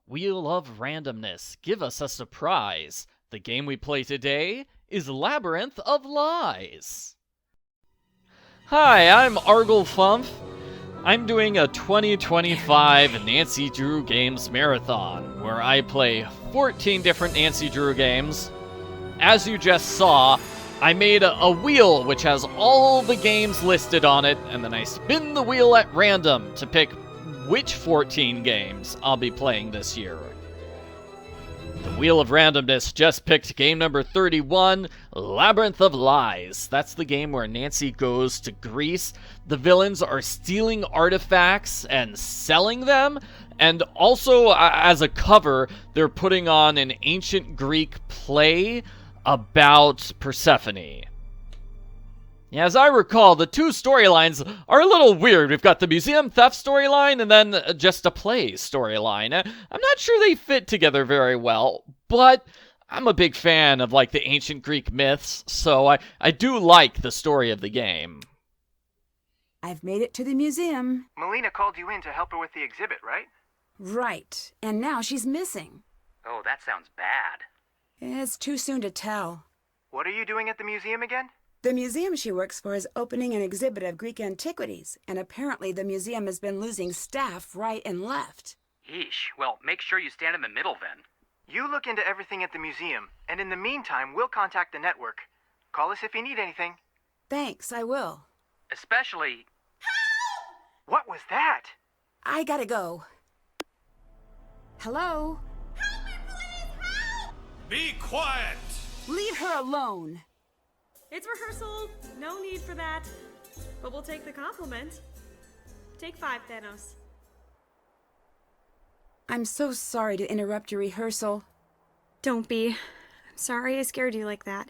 Wheel of Randomness, give us a surprise. The game we play today is Labyrinth of Lies. Hi, I'm Argle Fumf. I'm doing a 2025 Nancy Drew Games Marathon, where I play 14 different Nancy Drew games. As you just saw, I made a wheel which has all the games listed on it, and then I spin the wheel at random to pick which 14 games I'll be playing this year. The Wheel of Randomness just picked game number 31, Labyrinth of Lies. That's the game where Nancy goes to Greece. The villains are stealing artifacts and selling them, and also as a cover, they're putting on an ancient Greek play about Persephone. As I recall, the two storylines are a little weird. We've got the museum theft storyline and then just a play storyline. I'm not sure they fit together very well, but I'm a big fan of the ancient Greek myths, so I do like the story of the game. I've made it to the museum. Melina called you in to help her with the exhibit, right? Right, and now she's missing. Oh, that sounds bad. It's too soon to tell. What are you doing at the museum again? The museum she works for is opening an exhibit of Greek antiquities, and apparently the museum has been losing staff right and left. Yeesh. Well, make sure you stand in the middle then. You look into everything at the museum, and in the meantime, we'll contact the network. Call us if you need anything. Thanks, I will. Especially... What was that? I gotta go. Hello? Be quiet! Leave her alone. It's rehearsal. No need for that. But we'll take the compliment. Take 5, Thanos. I'm so sorry to interrupt your rehearsal. Don't be. I'm sorry I scared you like that.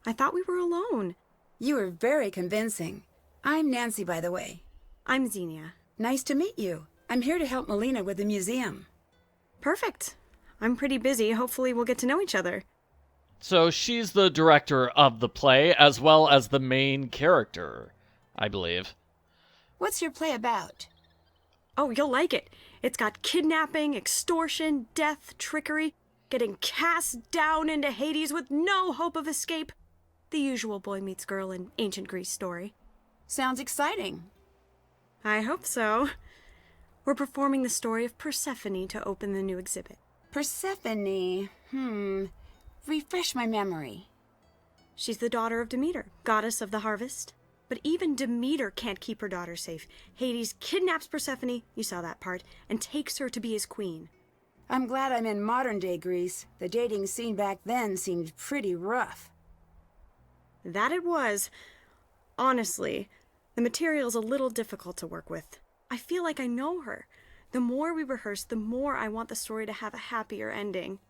I thought we were alone. You were very convincing. I'm Nancy, by the way. I'm Xenia. Nice to meet you. I'm here to help Melina with the museum. Perfect. I'm pretty busy. Hopefully we'll get to know each other. So she's the director of the play, as well as the main character, I believe. What's your play about? Oh, you'll like it. It's got kidnapping, extortion, death, trickery, getting cast down into Hades with no hope of escape. The usual boy meets girl in ancient Greece story. Sounds exciting. I hope so. We're performing the story of Persephone to open the new exhibit. Persephone. Refresh my memory. She's the daughter of Demeter, goddess of the harvest. But even Demeter can't keep her daughter safe. Hades kidnaps Persephone, you saw that part, and takes her to be his queen. I'm glad I'm in modern-day Greece. The dating scene back then seemed pretty rough. That it was. Honestly, the material's a little difficult to work with. I feel like I know her. The more we rehearse, the more I want the story to have a happier ending.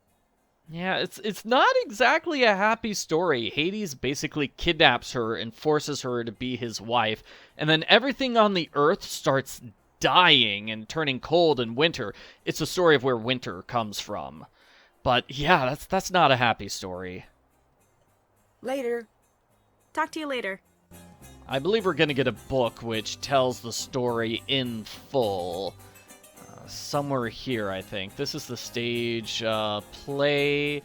Yeah, it's not exactly a happy story. Hades basically kidnaps her and forces her to be his wife, and then everything on the earth starts dying and turning cold in winter. It's a story of where winter comes from. But yeah, that's not a happy story. Later. Talk to you later. I believe we're going to get a book which tells the story in full. Somewhere here, I think. This is the stage play.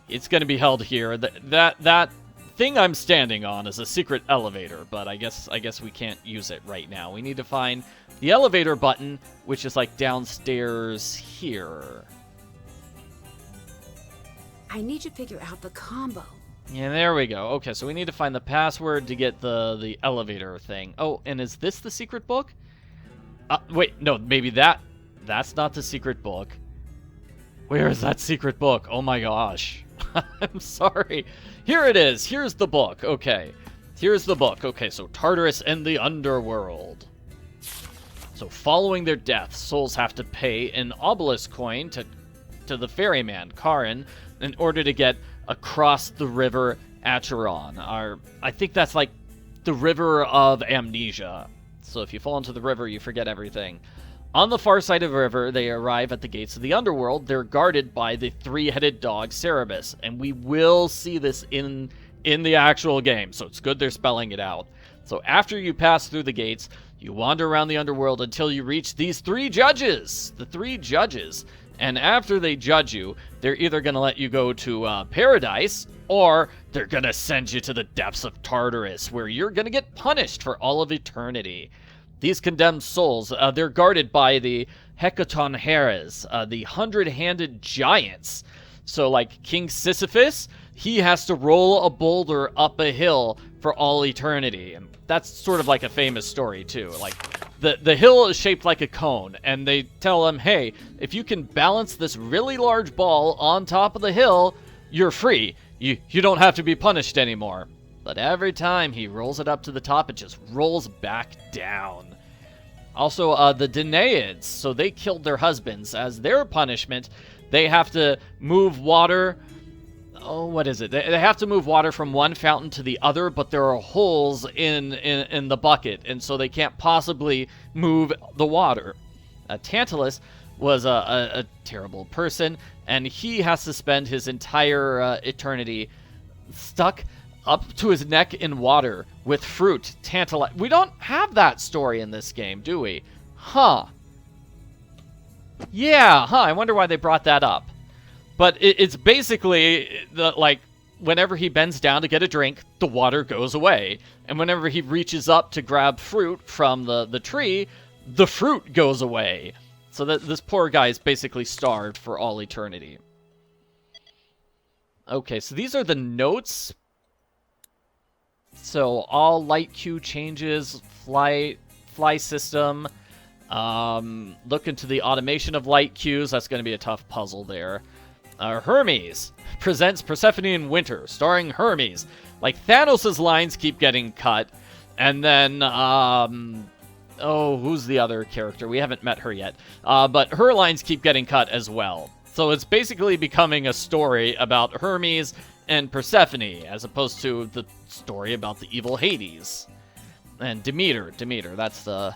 It's going to be held here. That thing I'm standing on is a secret elevator, but I guess we can't use it right now. We need to find the elevator button, which is downstairs here. I need to figure out the combo. Yeah, there we go. Okay, so we need to find the password to get the elevator thing. Oh, and is this the secret book? Wait, no, maybe that's not the secret book. Where is that secret book? Oh my gosh. I'm sorry. Here it is. Here's the book. Okay. Here's the book. Okay, so Tartarus and the Underworld. So following their death, souls have to pay an obelisk coin to the ferryman, Charon, in order to get across the river Acheron. I think that's the river of amnesia. So if you fall into the river, you forget everything. On the far side of the river, they arrive at the gates of the underworld. They're guarded by the three-headed dog Cerberus, and we will see this in the actual game, so it's good they're spelling it out. So after you pass through the gates, you wander around the underworld until you reach these three judges. The three judges And after they judge you, they're either going to let you go to paradise, or they're going to send you to the depths of Tartarus, where you're going to get punished for all of eternity. These condemned souls, they're guarded by the Hecatoncheires, the 100-handed giants. So, like King Sisyphus, he has to roll a boulder up a hill for all eternity. And that's sort of like a famous story, too. Like, the hill is shaped like a cone, and they tell him, hey, if you can balance this really large ball on top of the hill, you're free. You don't have to be punished anymore. But every time he rolls it up to the top, it just rolls back down. Also, the Danaids, so they killed their husbands. As their punishment, they have to move water. Oh, what is it? They have to move water from one fountain to the other, but there are holes in the bucket, and so they can't possibly move the water. Tantalus was a terrible person, and he has to spend his entire eternity stuck up to his neck in water with fruit. We don't have that story in this game, do we? Huh. Yeah, I wonder why they brought that up. But it's basically, whenever he bends down to get a drink, the water goes away. And whenever he reaches up to grab fruit from the tree, the fruit goes away. So that this poor guy is basically starved for all eternity. Okay, so these are the notes. So all light queue changes, fly system. Look into the automation of light queues. That's going to be a tough puzzle there. Hermes presents Persephone in Winter, starring Hermes. Like, Thanos' lines keep getting cut. And then, who's the other character? We haven't met her yet. But her lines keep getting cut as well. So it's basically becoming a story about Hermes and Persephone, as opposed to the story about the evil Hades. And Demeter, that's the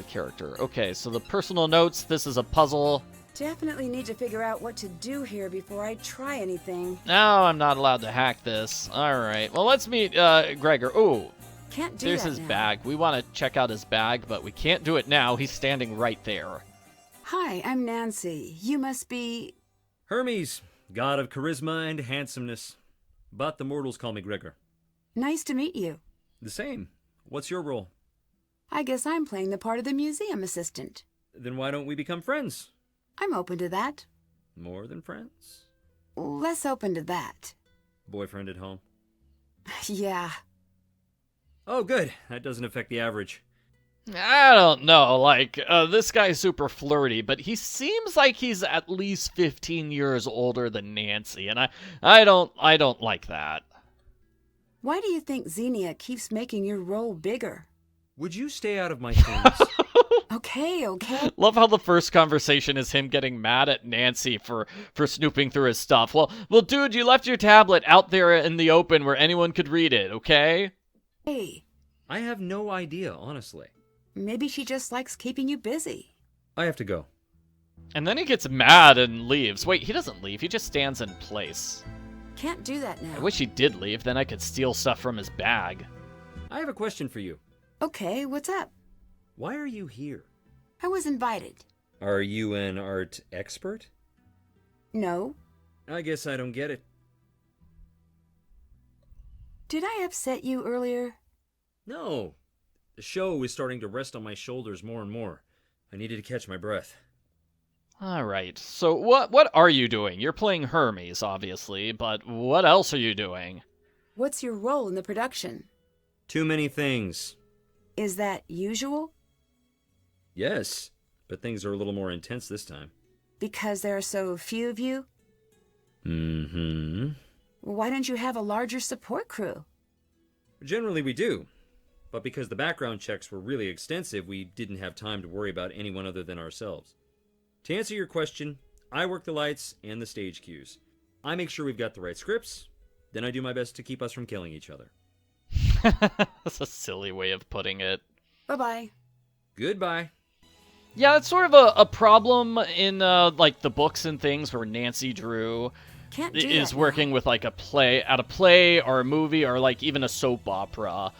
character. Okay, so the personal notes, this is a puzzle. Definitely need to figure out what to do here before I try anything. No, I'm not allowed to hack this. Alright, well, let's meet Gregor. Ooh, Can't do there's that his now. bag. We want to check out his bag, but we can't do it now. He's standing right there. Hi, I'm Nancy. You must be... Hermes, god of charisma and handsomeness. But the mortals call me Gregor. Nice to meet you. The same. What's your role? I guess I'm playing the part of the museum assistant. Then why don't we become friends? I'm open to that. More than friends? Less open to that. Boyfriend at home? Yeah. Oh, good. That doesn't affect the average. I don't know, this guy's super flirty, but he seems like he's at least 15 years older than Nancy, and I don't like that. Why do you think Xenia keeps making your role bigger? Would you stay out of my things? Okay. Love how the first conversation is him getting mad at Nancy for snooping through his stuff. Well, dude, you left your tablet out there in the open where anyone could read it, okay? Hey, I have no idea, honestly. maybe she just likes keeping you busy. I have to go. And then he gets mad and leaves. Wait, he doesn't leave. He just stands in place. Can't do that now. I wish he did leave, then I could steal stuff from his bag. I have a question for you. Okay, what's up? Why are you here? I was invited. Are you an art expert? No. I guess I don't get it. Did I upset you earlier? No. The show is starting to rest on my shoulders more and more. I needed to catch my breath. Alright, so what are you doing? You're playing Hermes, obviously, but what else are you doing? What's your role in the production? Too many things. Is that usual? Yes, but things are a little more intense this time. Because there are so few of you? Mm-hmm. Why don't you have a larger support crew? Generally we do. But because the background checks were really extensive, we didn't have time to worry about anyone other than ourselves. To answer your question, I work the lights and the stage cues. I make sure we've got the right scripts, then I do my best to keep us from killing each other. That's a silly way of putting it. Bye-bye. Goodbye. Yeah, it's sort of a problem in the books and things where Nancy Drew Can't do is that working with a play or a movie or even a soap opera,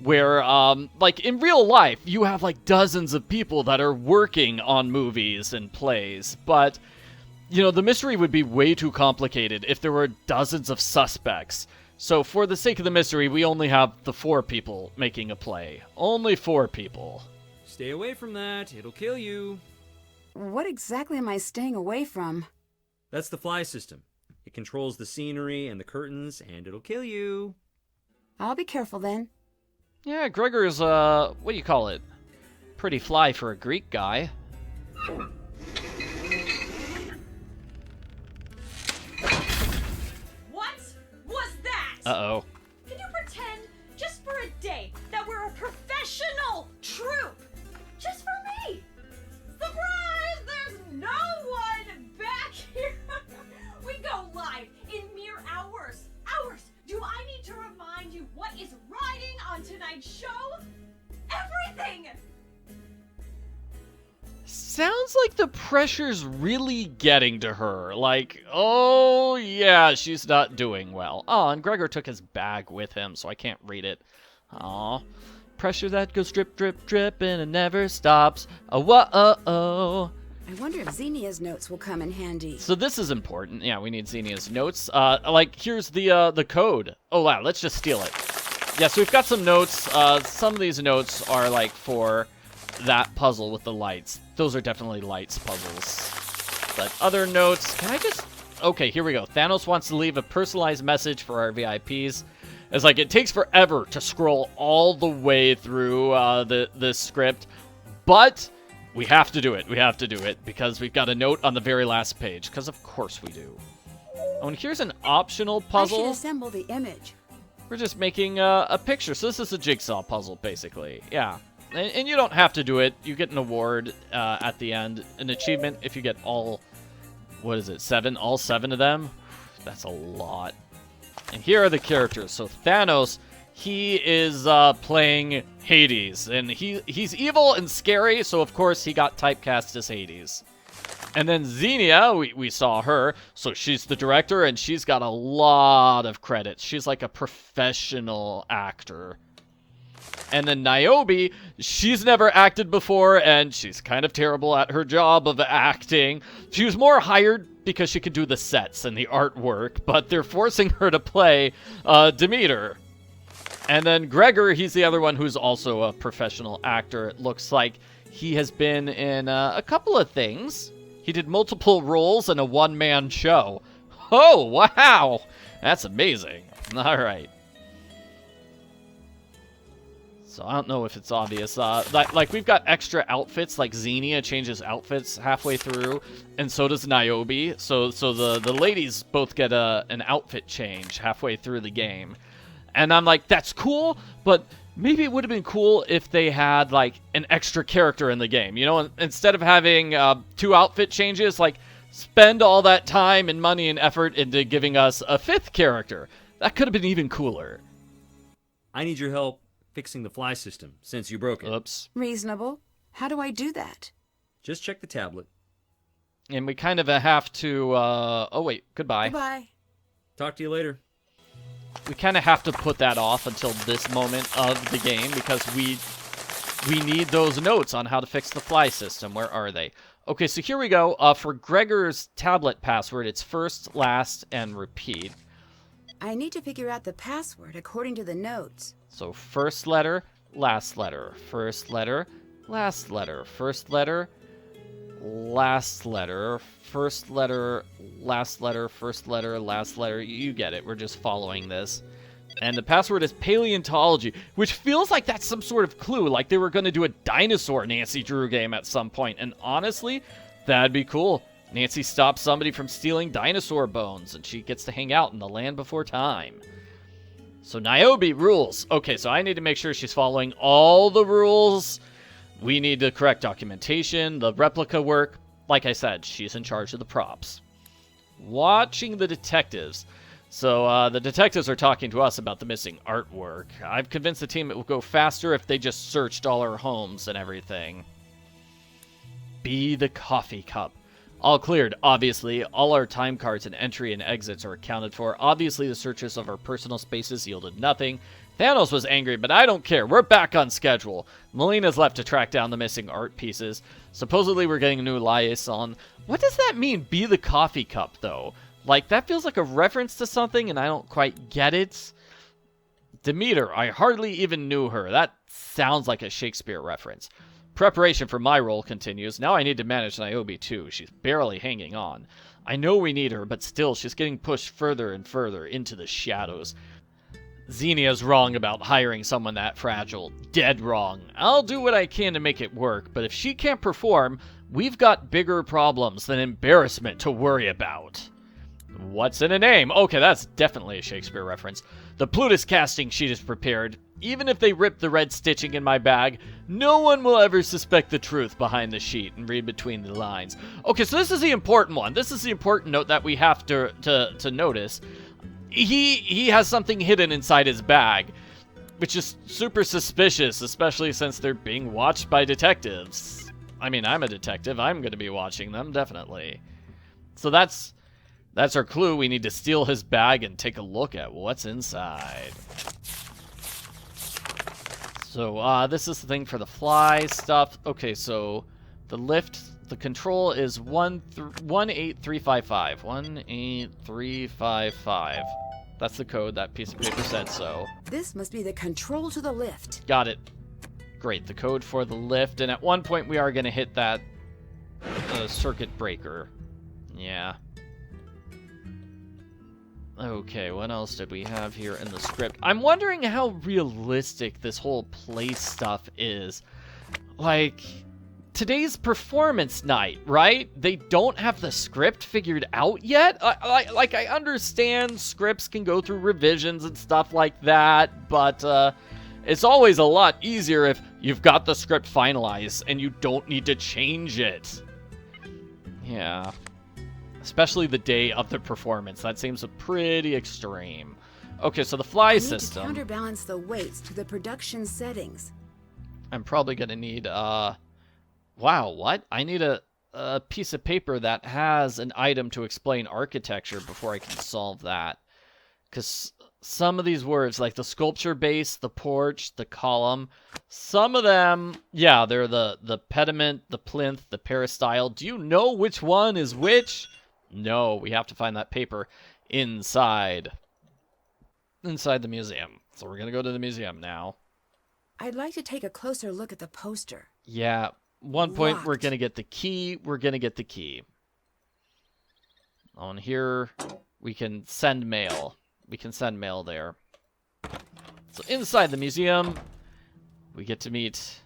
where in real life you have dozens of people that are working on movies and plays, but You know, the mystery would be way too complicated if there were dozens of suspects. So for the sake of the mystery, we only have the 4 people making a play. Only 4 people. Stay away from that. It'll kill you. What exactly am I staying away from? That's the fly system. It controls the scenery and the curtains, and it'll kill you. I'll be careful then. Yeah, Gregor's, what do you call it? Pretty fly for a Greek guy. What was that? Uh-oh. Can you pretend, just for a day, that we're a professional troupe? Just for me! Surprise! There's no one back here! We go live in mere hours. Hours! Do I need to remind you what is riding on tonight's show? Everything! Sounds like the pressure's really getting to her. Like, oh yeah, she's not doing well. Oh, and Gregor took his bag with him, so I can't read it. Aw. Pressure that goes drip, drip, drip, and it never stops. Oh, whoa. I wonder if Xenia's notes will come in handy. So this is important. Yeah, we need Xenia's notes. Like, here's the code. Oh, wow, let's just steal it. Yeah, so we've got some notes. Some of these notes are, like, for that puzzle with the lights. Those are definitely lights puzzles. But other notes, can I just... Okay, here we go. Thanos wants to leave a personalized message for our VIPs. It's like, it takes forever to scroll all the way through the script, but we have to do it. We have to do it because we've got a note on the very last page, because of course we do. Oh, and here's an optional puzzle. I should assemble the image. We're just making a picture. So this is a jigsaw puzzle, basically. Yeah. And you don't have to do it. You get an award at the end. An achievement if you get all, what is it, 7? All 7 of them? That's a lot. And here are the characters. So Thanos, he is playing Hades. And he's evil and scary, so of course he got typecast as Hades. And then Xenia, we saw her, so she's the director, and she's got a lot of credits. She's like a professional actor. And then Niobe, she's never acted before, and she's kind of terrible at her job of acting. She was more hired because she could do the sets and the artwork, but they're forcing her to play Demeter. And then Gregor, he's the other one who's also a professional actor. It looks like he has been in a couple of things. He did multiple roles in a one-man show. Oh, wow! That's amazing. All right. So I don't know if it's obvious. Like we've got extra outfits. Like Xenia changes outfits halfway through, and so does Niobe. So the ladies both get an outfit change halfway through the game, and I'm like, that's cool. But maybe it would have been cool if they had like an extra character in the game. You know, instead of having 2 outfit changes, like spend all that time and money and effort into giving us a 5th character. That could have been even cooler. I need your help fixing the fly system, since you broke it. Oops. Reasonable. How do I do that? Just check the tablet. And we kind of have to, oh wait, goodbye. Goodbye. Talk to you later. We kind of have to put that off until this moment of the game because we need those notes on how to fix the fly system. Where are they? Okay, so here we go. For Gregor's tablet password, it's first, last, and repeat. I need to figure out the password according to the notes. So first letter, last letter, first letter, last letter, first letter, last letter, first letter, last letter, first letter, last letter. You get it. We're just following this. And the password is paleontology, which feels like that's some sort of clue, like they were going to do a dinosaur Nancy Drew game at some point. And honestly, that'd be cool. Nancy stops somebody from stealing dinosaur bones, and she gets to hang out in the land before time. So Niobe rules. Okay, so I need to make sure she's following all the rules. We need the correct documentation, the replica work. Like I said, she's in charge of the props. Watching the detectives. So the detectives are talking to us about the missing artwork. I've convinced the team it will go faster if they just searched all our homes and everything. Be the coffee cup. All cleared, obviously. All our time cards and entry and exits are accounted for. Obviously, the searches of our personal spaces yielded nothing. Thanos was angry, but I don't care. We're back on schedule. Melina's left to track down the missing art pieces. Supposedly we're getting a new liaison. What does that mean, be the coffee cup, though? Like, that feels like a reference to something, and I don't quite get it. Demeter, I hardly even knew her. That sounds like a Shakespeare reference. Preparation for my role continues. Now I need to manage Niobe, too. She's barely hanging on. I know we need her, but still, she's getting pushed further and further into the shadows. Xenia's wrong about hiring someone that fragile. Dead wrong. I'll do what I can to make it work, but if she can't perform, we've got bigger problems than embarrassment to worry about. What's in a name? Okay, that's definitely a Shakespeare reference. The Plutus casting sheet is prepared. Even if they rip the red stitching in my bag, no one will ever suspect the truth behind the sheet and read between the lines. Okay, so this is the important one. This is the important note that we have to notice. He has something hidden inside his bag, which is super suspicious, especially since they're being watched by detectives. I mean, I'm a detective. I'm going to be watching them, definitely. So that's our clue. We need to steal his bag and take a look at what's inside. So, this is the thing for the fly stuff. Okay, so the lift, the control is 18355. 18355. That's the code. That piece of paper said so. This must be the control to the lift. Got it. Great, the code for the lift. And at one point we are going to hit that circuit breaker. Yeah. Okay, what else did we have here in the script? I'm wondering how realistic this whole play stuff is. Like, today's performance night, right? They don't have the script figured out yet? I understand scripts can go through revisions and stuff like that, but it's always a lot easier if you've got the script finalized and you don't need to change it. Yeah. Especially the day of the performance. That seems pretty extreme. Okay, so the fly system. I need to counterbalance the weights to the production settings. I'm probably going to need, wow, what? I need a piece of paper that has an item to explain architecture before I can solve that. Because some of these words, like the sculpture base, the porch, the column, some of them, yeah, they're the pediment, the plinth, the peristyle. Do you know which one is which? No, we have to find that paper inside the museum. So we're going to go to the museum now. I'd like to take a closer look at the poster. Yeah, one point Locked. we're going to get the key. We're going to get the key. On here, we can send mail. We can send mail there. So inside the museum, we get to meet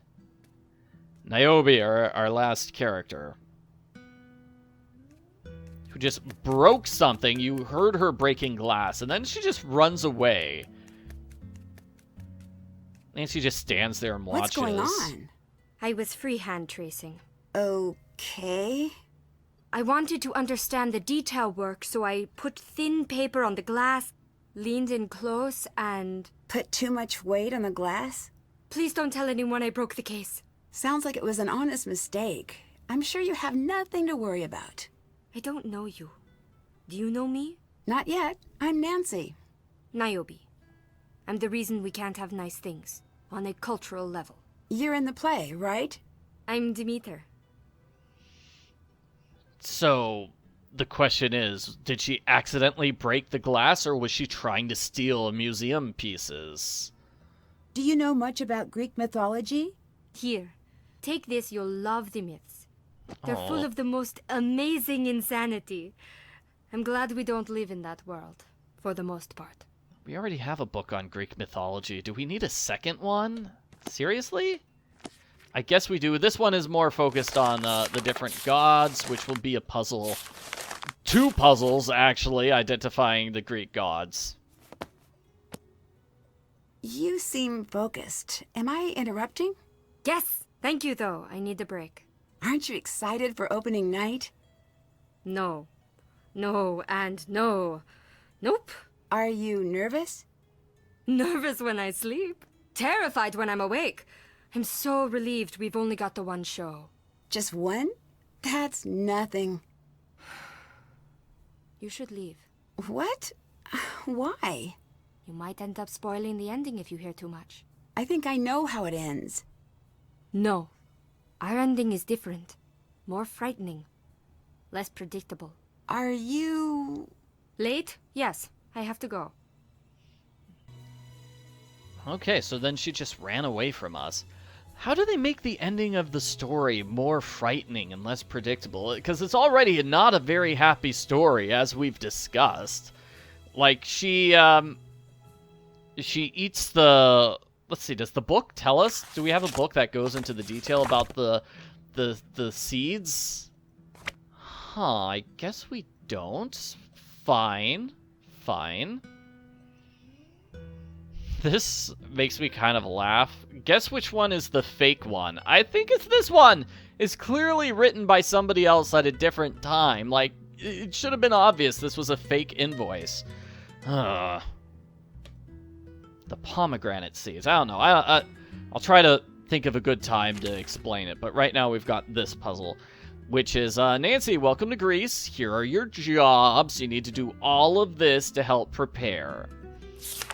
Niobe, our last character, who just broke something. You heard her breaking glass, and then she just runs away. And she just stands there and watches. What's going on? I was freehand tracing. Okay. I wanted to understand the detail work, so I put thin paper on the glass, leaned in close, and... Put too much weight on the glass? Please don't tell anyone I broke the case. Sounds like it was an honest mistake. I'm sure you have nothing to worry about. I don't know you. Do you know me? Not yet. I'm Nancy. Niobe. I'm the reason we can't have nice things, on a cultural level. You're in the play, right? I'm Demeter. So, the question is, did she accidentally break the glass, or was she trying to steal museum pieces? Do you know much about Greek mythology? Here, take this, you'll love the myths. They're Aw. full of the most amazing insanity. I'm glad we don't live in that world, for the most part. We already have a book on Greek mythology. Do we need a second one? Seriously? I guess we do. This one is more focused on the different gods, which will be a puzzle. 2 puzzles, actually, identifying the Greek gods. You seem focused. Am I interrupting? Yes, thank you though. I need a break. Aren't you excited for opening night? No. No and no. Nope. Are you nervous? Nervous when I sleep. Terrified when I'm awake. I'm so relieved we've only got the one show. Just one? That's nothing. You should leave. What? Why? You might end up spoiling the ending if you hear too much. I think I know how it ends. No. Our ending is different. More frightening. Less predictable. Are you... Late? Yes. I have to go. Okay, so then she just ran away from us. How do they make the ending of the story more frightening and less predictable? Because it's already not a very happy story, as we've discussed. Like, she eats the... Let's see, does the book tell us? Do we have a book that goes into the detail about the seeds? Huh, I guess we don't. Fine. This makes me kind of laugh. Guess which one is the fake one? I think it's this one! It's clearly written by somebody else at a different time. Like, it should have been obvious this was a fake invoice. The pomegranate seeds. I don't know. I'll try to think of a good time to explain it. But right now we've got this puzzle, which is, Nancy, welcome to Greece. Here are your jobs. You need to do all of this to help prepare.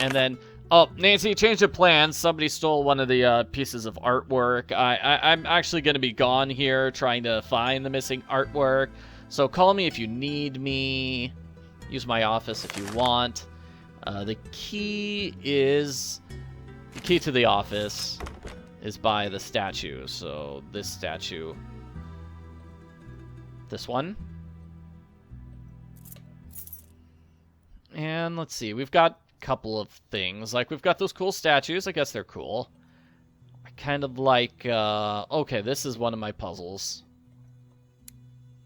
And then... Oh, Nancy, change of plans. Somebody stole one of the pieces of artwork. I'm actually going to be gone here trying to find the missing artwork. So call me if you need me. Use my office if you want. The key to the office is by the statue. So this statue. This one. And let's see. We've got couple of things. Like, we've got those cool statues. I guess they're cool. I kind of like, okay, this is one of my puzzles.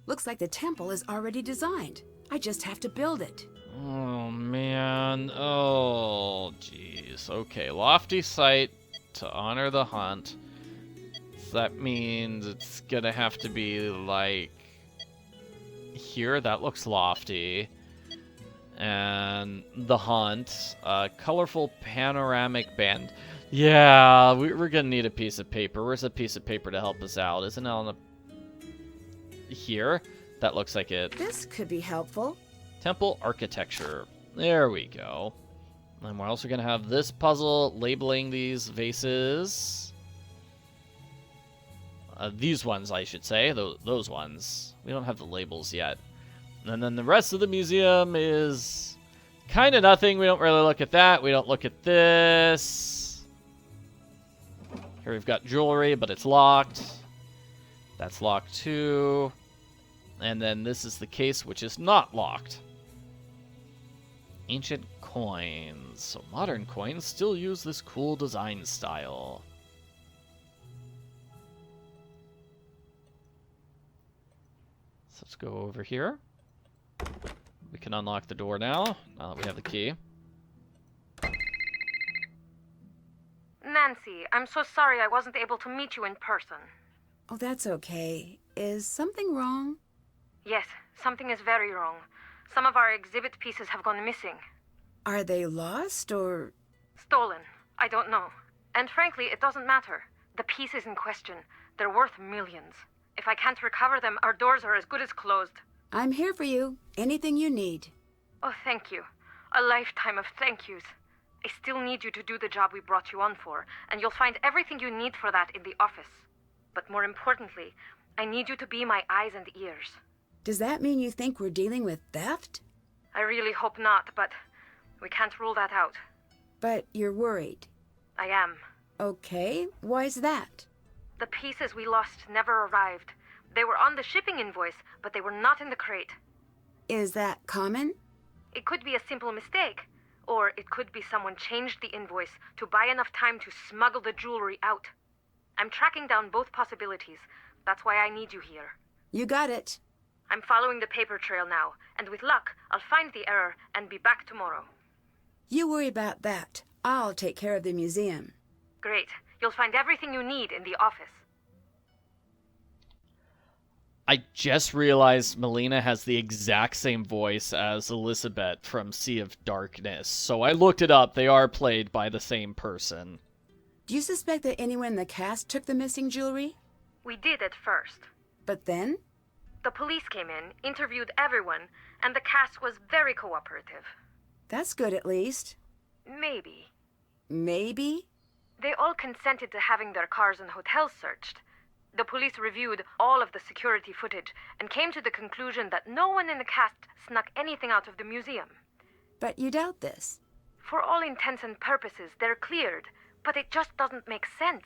Looks like the temple is already designed. I just have to build it. Oh, man. Oh, jeez. Okay, lofty site to honor the hunt. So that means it's gonna have to be, like, here. That looks lofty. And the hunt, colorful panoramic band. Yeah, we're gonna need a piece of paper. Where's a piece of paper to help us out? Isn't it on the... Here? That looks like it. This could be helpful. Temple architecture. There we go. And we're also gonna have this puzzle labeling these vases. These ones, I should say. Those ones. We don't have the labels yet. And then the rest of the museum is kind of nothing. We don't really look at that. We don't look at this. Here we've got jewelry, but it's locked. That's locked too. And then this is the case, which is not locked. Ancient coins. So modern coins still use this cool design style. So let's go over here. We can unlock the door now that we have the key. Nancy, I'm so sorry I wasn't able to meet you in person. Oh, that's okay. Is something wrong? Yes, something is very wrong. Some of our exhibit pieces have gone missing. Are they lost or... Stolen. I don't know. And frankly, it doesn't matter. The pieces in question, they're worth millions. If I can't recover them, our doors are as good as closed. I'm here for you. Anything you need. Oh, thank you. A lifetime of thank yous. I still need you to do the job we brought you on for, and you'll find everything you need for that in the office. But more importantly, I need you to be my eyes and ears. Does that mean you think we're dealing with theft? I really hope not, but we can't rule that out. But you're worried. I am. Okay, why's that? The pieces we lost never arrived. They were on the shipping invoice, but they were not in the crate. Is that common? It could be a simple mistake, or it could be someone changed the invoice to buy enough time to smuggle the jewelry out. I'm tracking down both possibilities. That's why I need you here. You got it. I'm following the paper trail now, and with luck, I'll find the error and be back tomorrow. You worry about that. I'll take care of the museum. Great. You'll find everything you need in the office. I just realized Melina has the exact same voice as Elizabeth from Sea of Darkness, so I looked it up. They are played by the same person. Do you suspect that anyone in the cast took the missing jewelry? We did at first. But then? The police came in, interviewed everyone, and the cast was very cooperative. That's good at least. Maybe. Maybe? They all consented to having their cars and hotels searched. The police reviewed all of the security footage and came to the conclusion that no one in the cast snuck anything out of the museum. But you doubt this. For all intents and purposes, they're cleared, but it just doesn't make sense.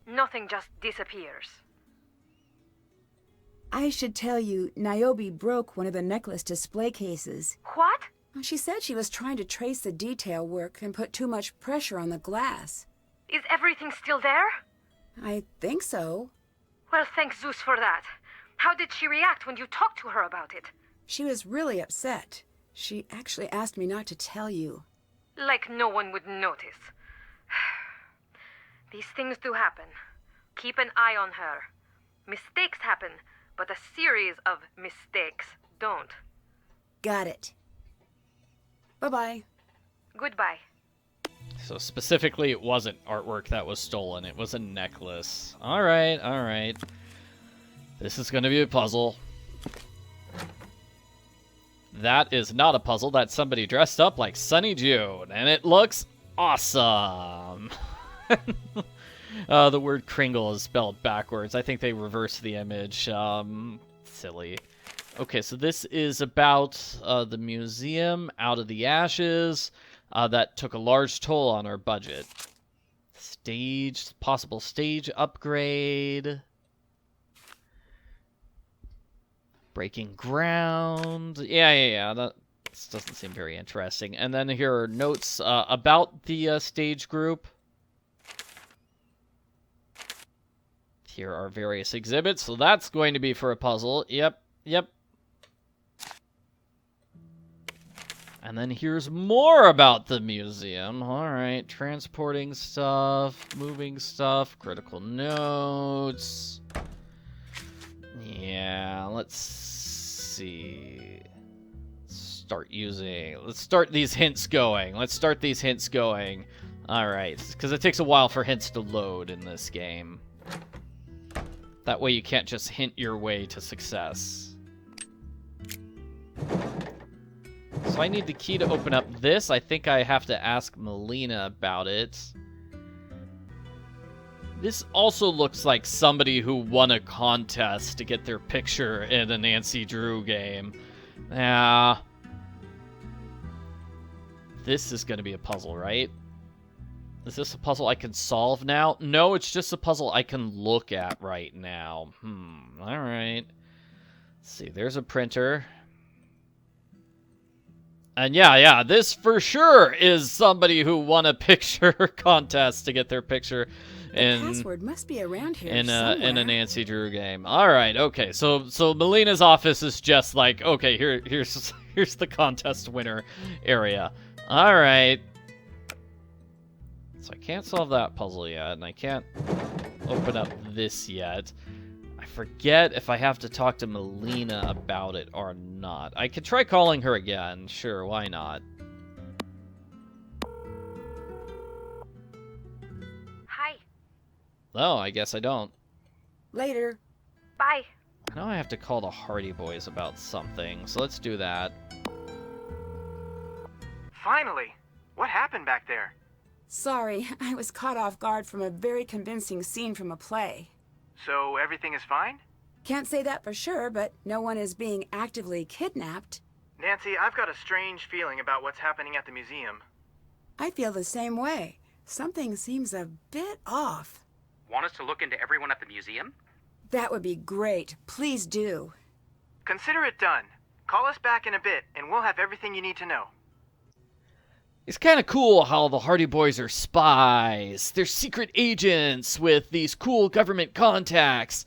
Nothing just disappears. I should tell you, Niobe broke one of the necklace display cases. What? She said she was trying to trace the detail work and put too much pressure on the glass. Is everything still there? I think so. Well, thank Zeus for that. How did she react when you talked to her about it? She was really upset. She actually asked me not to tell you. Like no one would notice. These things do happen. Keep an eye on her. Mistakes happen, but a series of mistakes don't. Got it. Bye-bye. Goodbye. So specifically, it wasn't artwork that was stolen. It was a necklace. All right, all right. This is going to be a puzzle. That is not a puzzle. That's somebody dressed up like Sunny June, and it looks awesome. The word Kringle is spelled backwards. I think they reversed the image. Silly. Okay, so this is about the museum out of the ashes that took a large toll on our budget. Possible stage upgrade. Breaking ground. Yeah. That doesn't seem very interesting. And then here are notes about the stage group. Here are various exhibits, so that's going to be for a puzzle. Yep. And then here's more about the museum. All right, transporting stuff, moving stuff, critical notes. Yeah, let's see. Let's start these hints going. All right, because it takes a while for hints to load in this game. That way you can't just hint your way to success. So I need the key to open up this. I think I have to ask Melina about it. This also looks like somebody who won a contest to get their picture in a Nancy Drew game. Yeah. This is going to be a puzzle, right? Is this a puzzle I can solve now? No, it's just a puzzle I can look at right now. Alright. Let's see, there's a printer. And yeah, this for sure is somebody who won a picture contest to get their picture in... The password must be around here in somewhere. a Nancy Drew game. Alright, okay, so Melina's office is just like, okay, here's the contest winner area. Alright. So I can't solve that puzzle yet, and I can't open up this yet. I forget if I have to talk to Melina about it or not. I could try calling her again. Sure, why not? Hi. Oh, I guess I don't. Later. Bye. Now I have to call the Hardy Boys about something, so let's do that. Finally! What happened back there? Sorry, I was caught off guard from a very convincing scene from a play. So everything is fine? Can't say that for sure, but no one is being actively kidnapped. Nancy, I've got a strange feeling about what's happening at the museum. I feel the same way. Something seems a bit off. Want us to look into everyone at the museum? That would be great. Please do. Consider it done. Call us back in a bit, and we'll have everything you need to know. It's kind of cool how the Hardy Boys are spies. They're secret agents with these cool government contacts.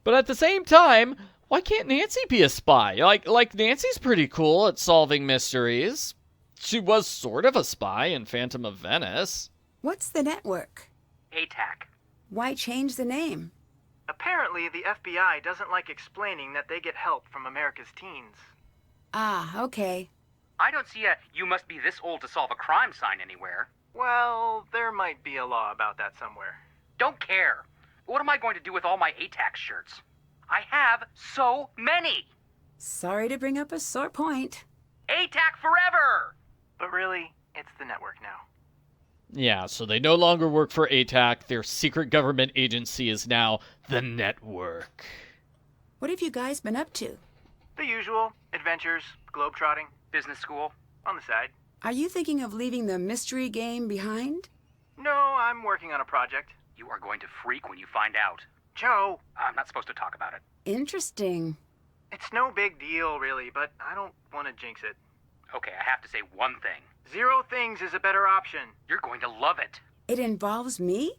But at the same time, why can't Nancy be a spy? Like Nancy's pretty cool at solving mysteries. She was sort of a spy in Phantom of Venice. What's the network? ATAC. Why change the name? Apparently, the FBI doesn't like explaining that they get help from America's teens. Ah, okay. I don't see a "you must be this old to solve a crime" sign anywhere. Well, there might be a law about that somewhere. Don't care. What am I going to do with all my ATAC shirts? I have so many! Sorry to bring up a sore point. ATAC forever! But really, it's the network now. Yeah, so they no longer work for ATAC. Their secret government agency is now the network. What have you guys been up to? The usual. Adventures, globetrotting, Business school. on the side. Are you thinking of leaving the mystery game behind? No, I'm working on a project. You are going to freak when you find out. Joe, I'm not supposed to talk about it. Interesting. it's no big deal, really, but I don't want to jinx it. Okay, I have to say one thing. 0 things is a better option. You're going to love it. It involves me?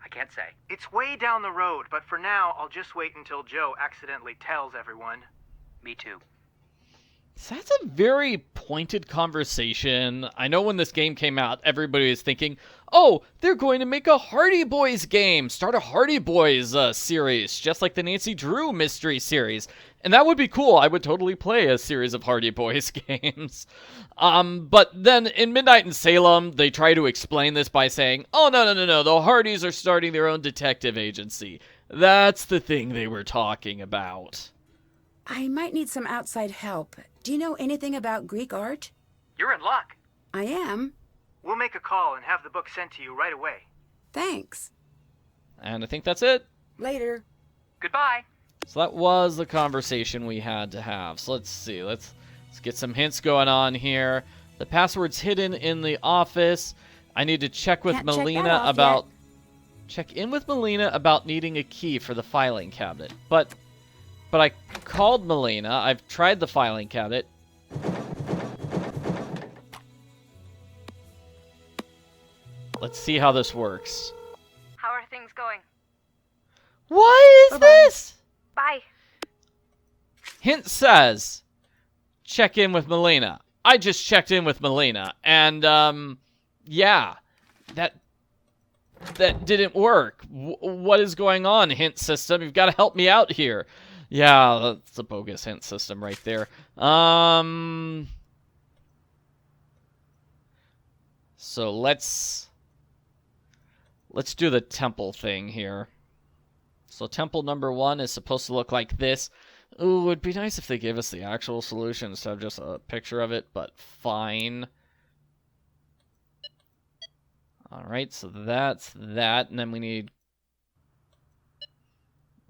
I can't say. It's way down the road, but for now, I'll just wait until Joe accidentally tells everyone. Me too. So that's a very pointed conversation. I know when this game came out, everybody was thinking, oh, they're going to make a Hardy Boys game. Start a Hardy Boys series, just like the Nancy Drew mystery series. And that would be cool. I would totally play a series of Hardy Boys games. But then in Midnight in Salem, they try to explain this by saying, oh, no. The Hardys are starting their own detective agency. That's the thing they were talking about. I might need some outside help. Do you know anything about Greek art? You're in luck. I am. We'll make a call and have the book sent to you right away. Thanks. And I think that's it. Later. Goodbye. So that was the conversation we had to have. So let's see. Let's get some hints going on here. The password's hidden in the office. I need to check with Can't check that Melina off about... yet. Check in with Melina about needing a key for the filing cabinet. But I called Melina. I've tried the filing cabinet. Let's see how this works. How are things going? What is this? Bye. Hint says, check in with Melina. I just checked in with Melina. And, yeah. That didn't work. What is going on, hint system? You've got to help me out here. Yeah, that's a bogus hint system right there. So let's do the temple thing here. So temple number 1 is supposed to look like this. Ooh, it'd be nice if they gave us the actual solution instead of just a picture of it, but fine. Alright, so that's that, and then we need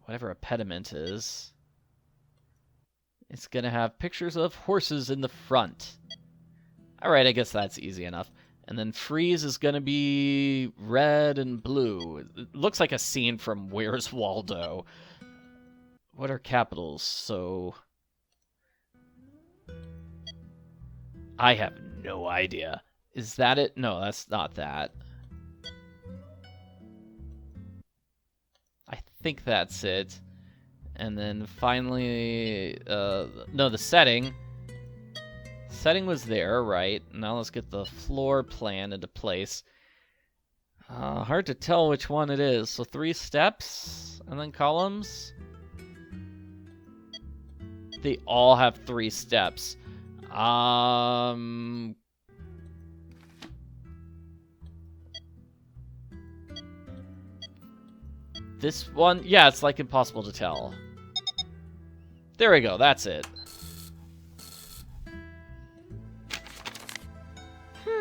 whatever a pediment is. It's going to have pictures of horses in the front. Alright, I guess that's easy enough. And then freeze is going to be red and blue. It looks like a scene from Where's Waldo. What are capitals? So I have no idea. Is that it? No, that's not that. I think that's it. And then finally, no, the setting. Setting was there, right? Now let's get the floor plan into place. Hard to tell which one it is. So 3 steps and then columns. They all have 3 steps. This one, yeah, it's like impossible to tell. There we go, that's it.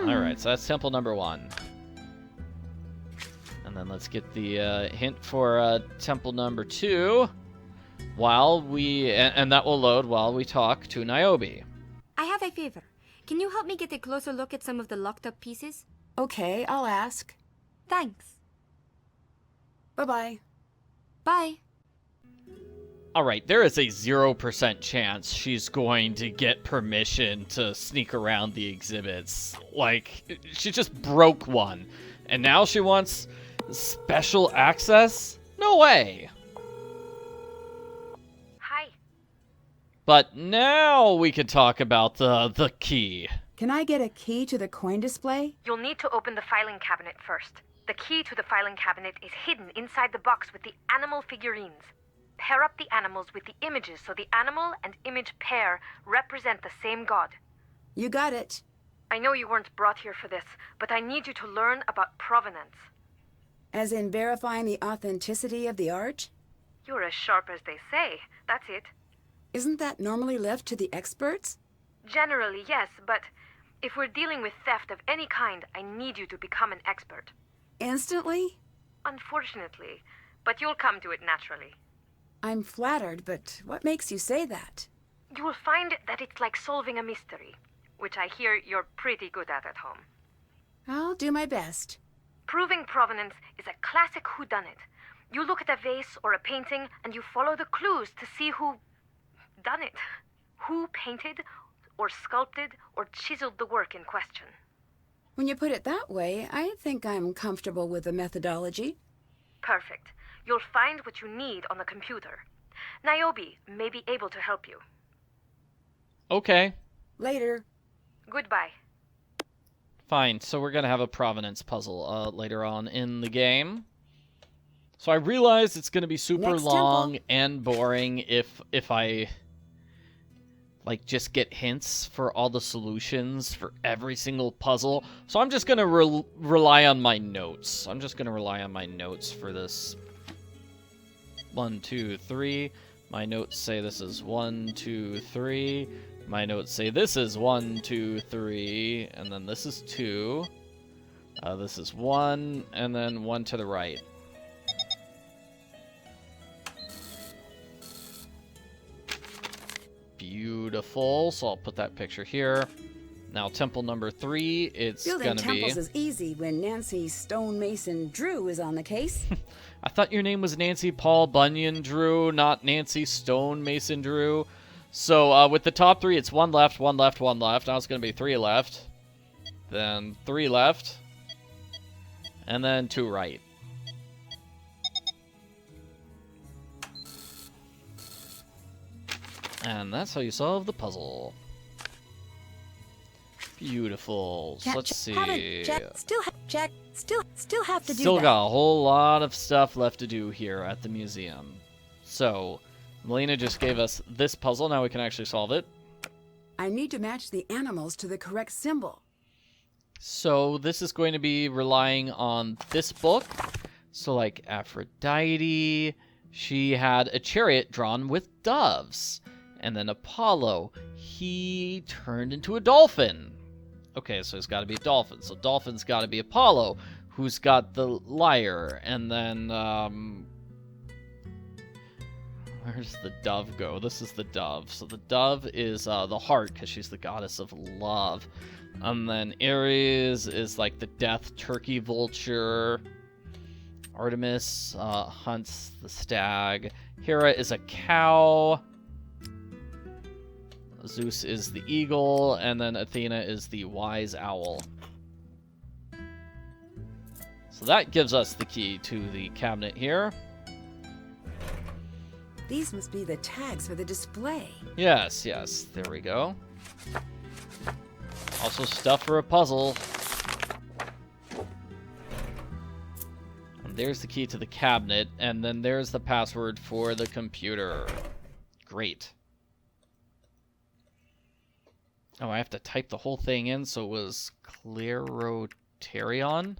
Alright, so that's temple number 1. And then let's get the hint for temple number 2. While we... And that will load while we talk to Niobe. I have a favor. Can you help me get a closer look at some of the locked up pieces? Okay, I'll ask. Thanks. Bye-bye. Bye. Alright, there is a 0% chance she's going to get permission to sneak around the exhibits. Like, she just broke one. And now she wants special access? No way! Hi. But now we can talk about the key. Can I get a key to the coin display? You'll need to open the filing cabinet first. The key to the filing cabinet is hidden inside the box with the animal figurines. Pair up the animals with the images so the animal and image pair represent the same god. You got it. I know you weren't brought here for this, but I need you to learn about provenance. As in verifying the authenticity of the art? You're as sharp as they say. That's it. Isn't that normally left to the experts? Generally, yes, but If we're dealing with theft of any kind, I need you to become an expert. Instantly? Unfortunately, but you'll come to it naturally. I'm flattered, but what makes you say that? You will find that it's like solving a mystery, which I hear you're pretty good at home. I'll do my best. Proving provenance is a classic whodunit. You look at a vase or a painting and you follow the clues to see who done it. Who painted or sculpted or chiseled the work in question. When you put it that way, I think I'm comfortable with the methodology. Perfect. You'll find what you need on the computer. Niobe may be able to help you. Okay. Later. Goodbye. Fine, so we're gonna have a provenance puzzle later on in the game. So I realize it's gonna be super Next long temple. and boring if I like just get hints for all the solutions for every single puzzle. So I'm just gonna rely on my notes. I'm just gonna rely on my notes for this. 1, 2, 3. My notes say this is 1, 2, 3. My notes say this is 1, 2, 3, and then this is 2. This is 1, and then 1 to the right. Beautiful. So I'll put that picture here. Now, temple number 3, it's Building gonna be... temples is easy when Nancy Stonemason Drew is on the case. I thought your name was Nancy Paul Bunyan Drew, not Nancy Stone Mason Drew. So, with the top 3, it's 1 left, 1 left, 1 left. Now it's going to be 3 left. Then 3 left. And then 2 right. And that's how you solve the puzzle. Beautiful. So let's see. Check. Still have to do Still that. got a whole lot of stuff left to do here at the museum. So, Melina just gave us this puzzle. Now we can actually solve it. I need to match the animals to the correct symbol. So this is going to be relying on this book. So like Aphrodite, she had a chariot drawn with doves. And then Apollo, he turned into a dolphin. Okay, so it's got to be a dolphin. So dolphin's got to be Apollo, who's got the lyre. And then, where's the dove go? This is the dove. So the dove is the heart, because she's the goddess of love. And then Ares is like the death turkey vulture. Artemis hunts the stag. Hera is a cow. Zeus is the eagle, and then Athena is the wise owl. So that gives us the key to the cabinet here. These must be the tags for the display. Yes, there we go. Also stuff for a puzzle. And there's the key to the cabinet, and then there's the password for the computer. Great. Oh, I have to type the whole thing in, so it was Cleroterion.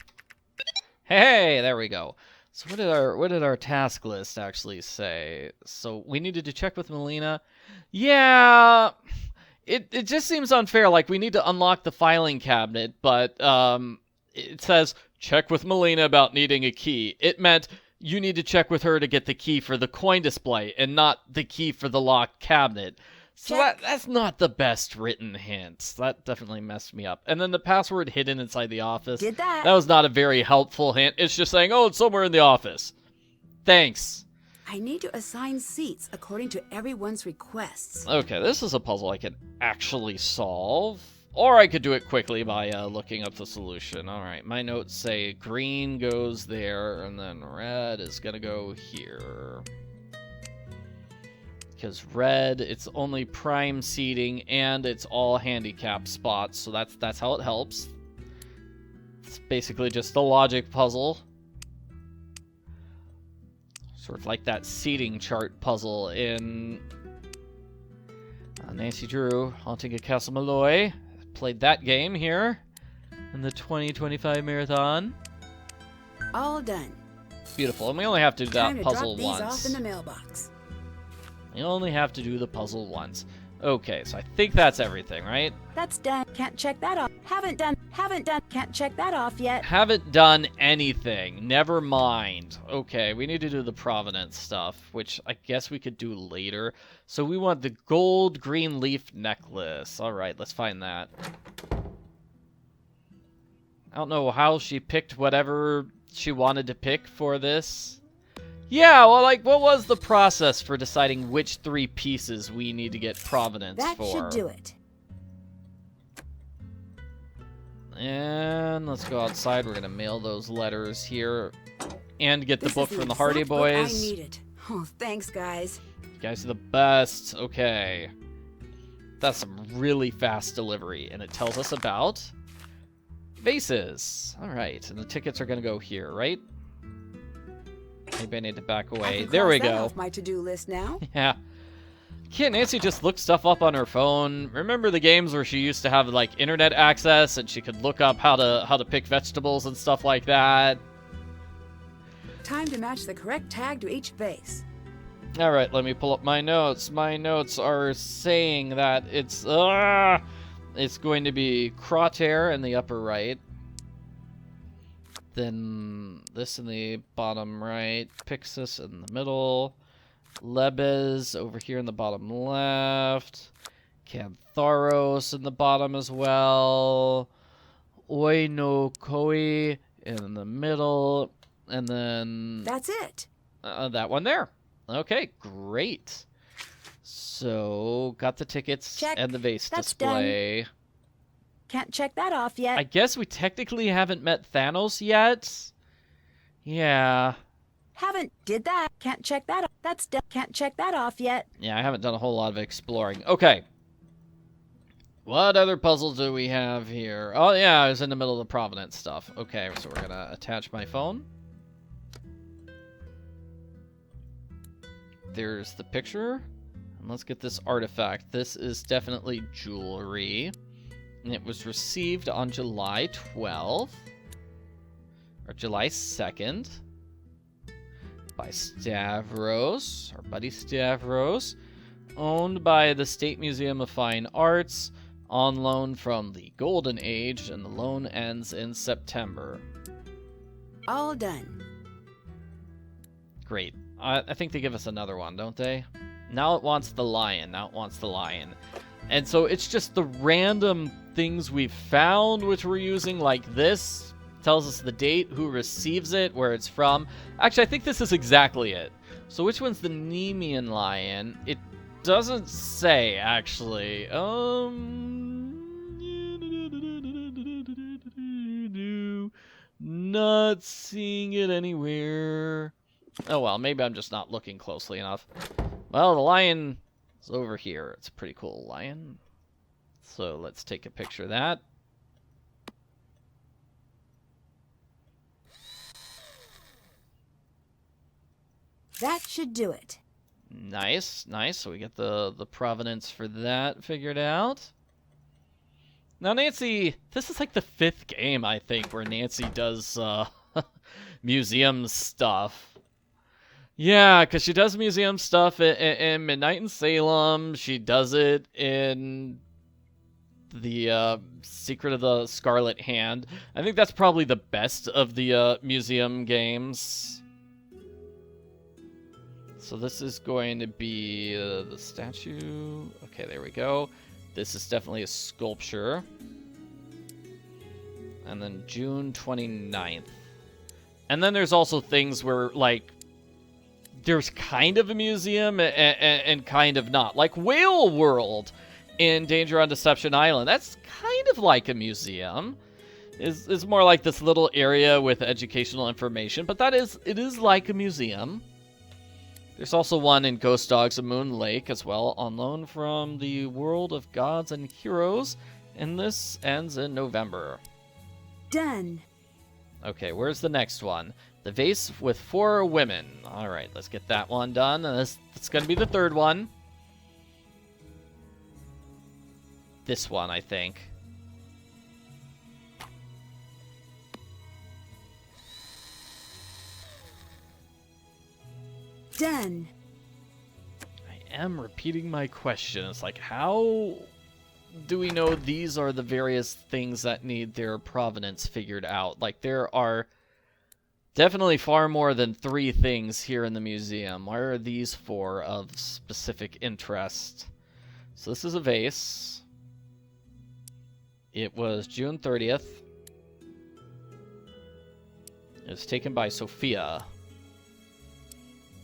Hey, there we go. So what did our task list actually say? So we needed to check with Melina. Yeah, it just seems unfair. Like we need to unlock the filing cabinet, but it says check with Melina about needing a key. It meant you need to check with her to get the key for the coin display, and not the key for the locked cabinet. So that's not the best written hint. That definitely messed me up. And then the password hidden inside the office. Did that. That was not a very helpful hint. It's just saying, oh, it's somewhere in the office. Thanks. I need to assign seats according to everyone's requests. Okay, this is a puzzle I can actually solve. Or I could do it quickly by looking up the solution. All right, my notes say green goes there, and then red is going to go here. Because red, it's only prime seating, and it's all handicap spots, so that's how it helps. It's basically just a logic puzzle. Sort of like that seating chart puzzle in Nancy Drew, Haunting a Castle Malloy. Played that game here in the 2025 marathon. All done. Beautiful, and we only have to do that Time to puzzle drop these once. off in the mailbox. You only have to do the puzzle once. Okay, so I think that's everything, right? That's done. Can't check that off. Haven't done. Can't check that off yet. Haven't done anything. Never mind. Okay, we need to do the provenance stuff, which I guess we could do later. So we want the gold green leaf necklace. All right, let's find that. I don't know how she picked whatever she wanted to pick for this. Yeah, well, like, what was the process for deciding which 3 pieces we need to get provenance That for? should do it. And let's go outside. We're gonna mail those letters here and get the This book is from the Hardy exact book I Boys. needed. Oh, thanks, guys. You guys are the best. Okay. That's some really fast delivery, and it tells us about vases. All right, and the tickets are gonna go here, right? Maybe I need to back I away. can There we cross that go. off my to-do list now. Yeah. Can't Nancy just look stuff up on her phone? Remember the games where she used to have like internet access and she could look up how to pick vegetables and stuff like that? Time to match the correct tag to each vase. All right, let me pull up my notes. My notes are saying that it's going to be Crotair in the upper right. Then this in the bottom right, Pixis in the middle, Lebes over here in the bottom left, Cantharos in the bottom as well, Oinokoi in the middle, and then That's it. that one there. Okay, great. So, got the tickets Check. and the vase That's display. Can't check that off yet. I guess we technically haven't met Thanos yet. Yeah. Haven't did that. Can't check that off. That's done. Can't check that off yet. Yeah, I haven't done a whole lot of exploring. Okay. What other puzzles do we have here? Oh, yeah, I was in the middle of the Providence stuff. Okay, so we're going to attach my phone. There's the picture. And let's get this artifact. This is definitely jewelry. And it was received on July 12th. Or July 2nd. By Stavros, our buddy Stavros. Owned by the State Museum of Fine Arts. On loan from the Golden Age. And the loan ends in September. All done. Great. I think they give us another one, don't they? Now it wants the lion. Now it wants the lion. And so it's just the random things we've found which we're using, like this. Tells us the date, who receives it, where it's from. Actually, I think this is exactly it. So which one's the Nemean lion? It doesn't say, actually. Not seeing it anywhere. Oh well, maybe I'm just not looking closely enough. Well, the lion is over here. It's a pretty cool lion. So let's take a picture of that. That should do it. Nice, nice. So we get the provenance for that figured out. Now, Nancy, this is like the 5th game, I think, where Nancy does museum stuff. Yeah, because she does museum stuff in Midnight in Salem. She does it in the Secret of the Scarlet Hand. I think that's probably the best of the museum games. So this is going to be the statue. Okay, there we go. This is definitely a sculpture. And then June 29th. And then there's also things where, like, there's kind of a museum and kind of not. Like Whale World in Danger on Deception Island. That's kind of like a museum. It's more like this little area with educational information. But it is like a museum. There's also one in Ghost Dogs of Moon Lake as well, on loan from the World of Gods and Heroes, and this ends in November. Done. Okay, where's the next one? The vase with 4 women. All right, let's get that one done, and that's going to be the 3rd one. This one, I think. Done. I am repeating my question. It's like, how do we know these are the various things that need their provenance figured out? Like, there are definitely far more than 3 things here in the museum. Why are these 4 of specific interest? So this is a vase. It was June 30th. It was taken by Sophia.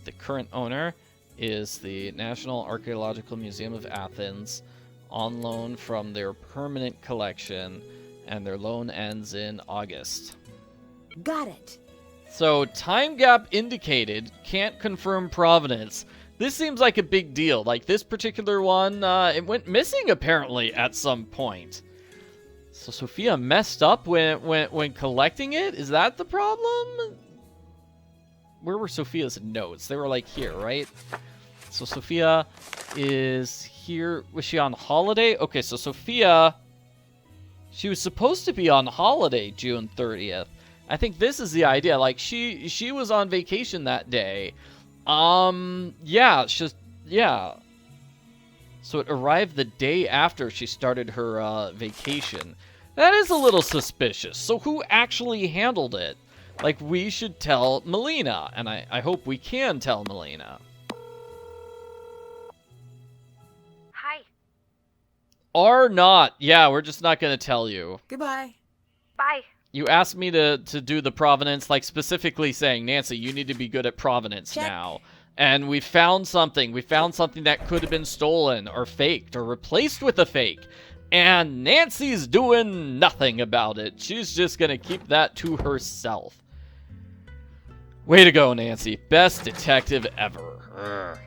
The current owner is the National Archaeological Museum of Athens, on loan from their permanent collection, and their loan ends in August. Got it. So, time gap indicated, can't confirm provenance. This seems like a big deal. Like, this particular one, it went missing apparently at some point. So Sophia messed up when collecting it? Is that the problem? Where were Sophia's notes? They were like here, right? So Sophia is here. Was she on holiday? Okay, so Sophia, she was supposed to be on holiday June 30th. I think this is the idea. Like, she was on vacation that day. Yeah. So it arrived the day after she started her vacation. That is a little suspicious. So who actually handled it? Like, we should tell Melina, and I hope we can tell Melina. Hi. Or not. Yeah, we're just not going to tell you. Goodbye. Bye. You asked me to do the provenance, like specifically saying, Nancy, you need to be good at provenance Check. now. And we found something. We found something that could have been stolen or faked or replaced with a fake. And Nancy's doing nothing about it. She's just going to keep that to herself. Way to go, Nancy. Best detective ever. Urgh.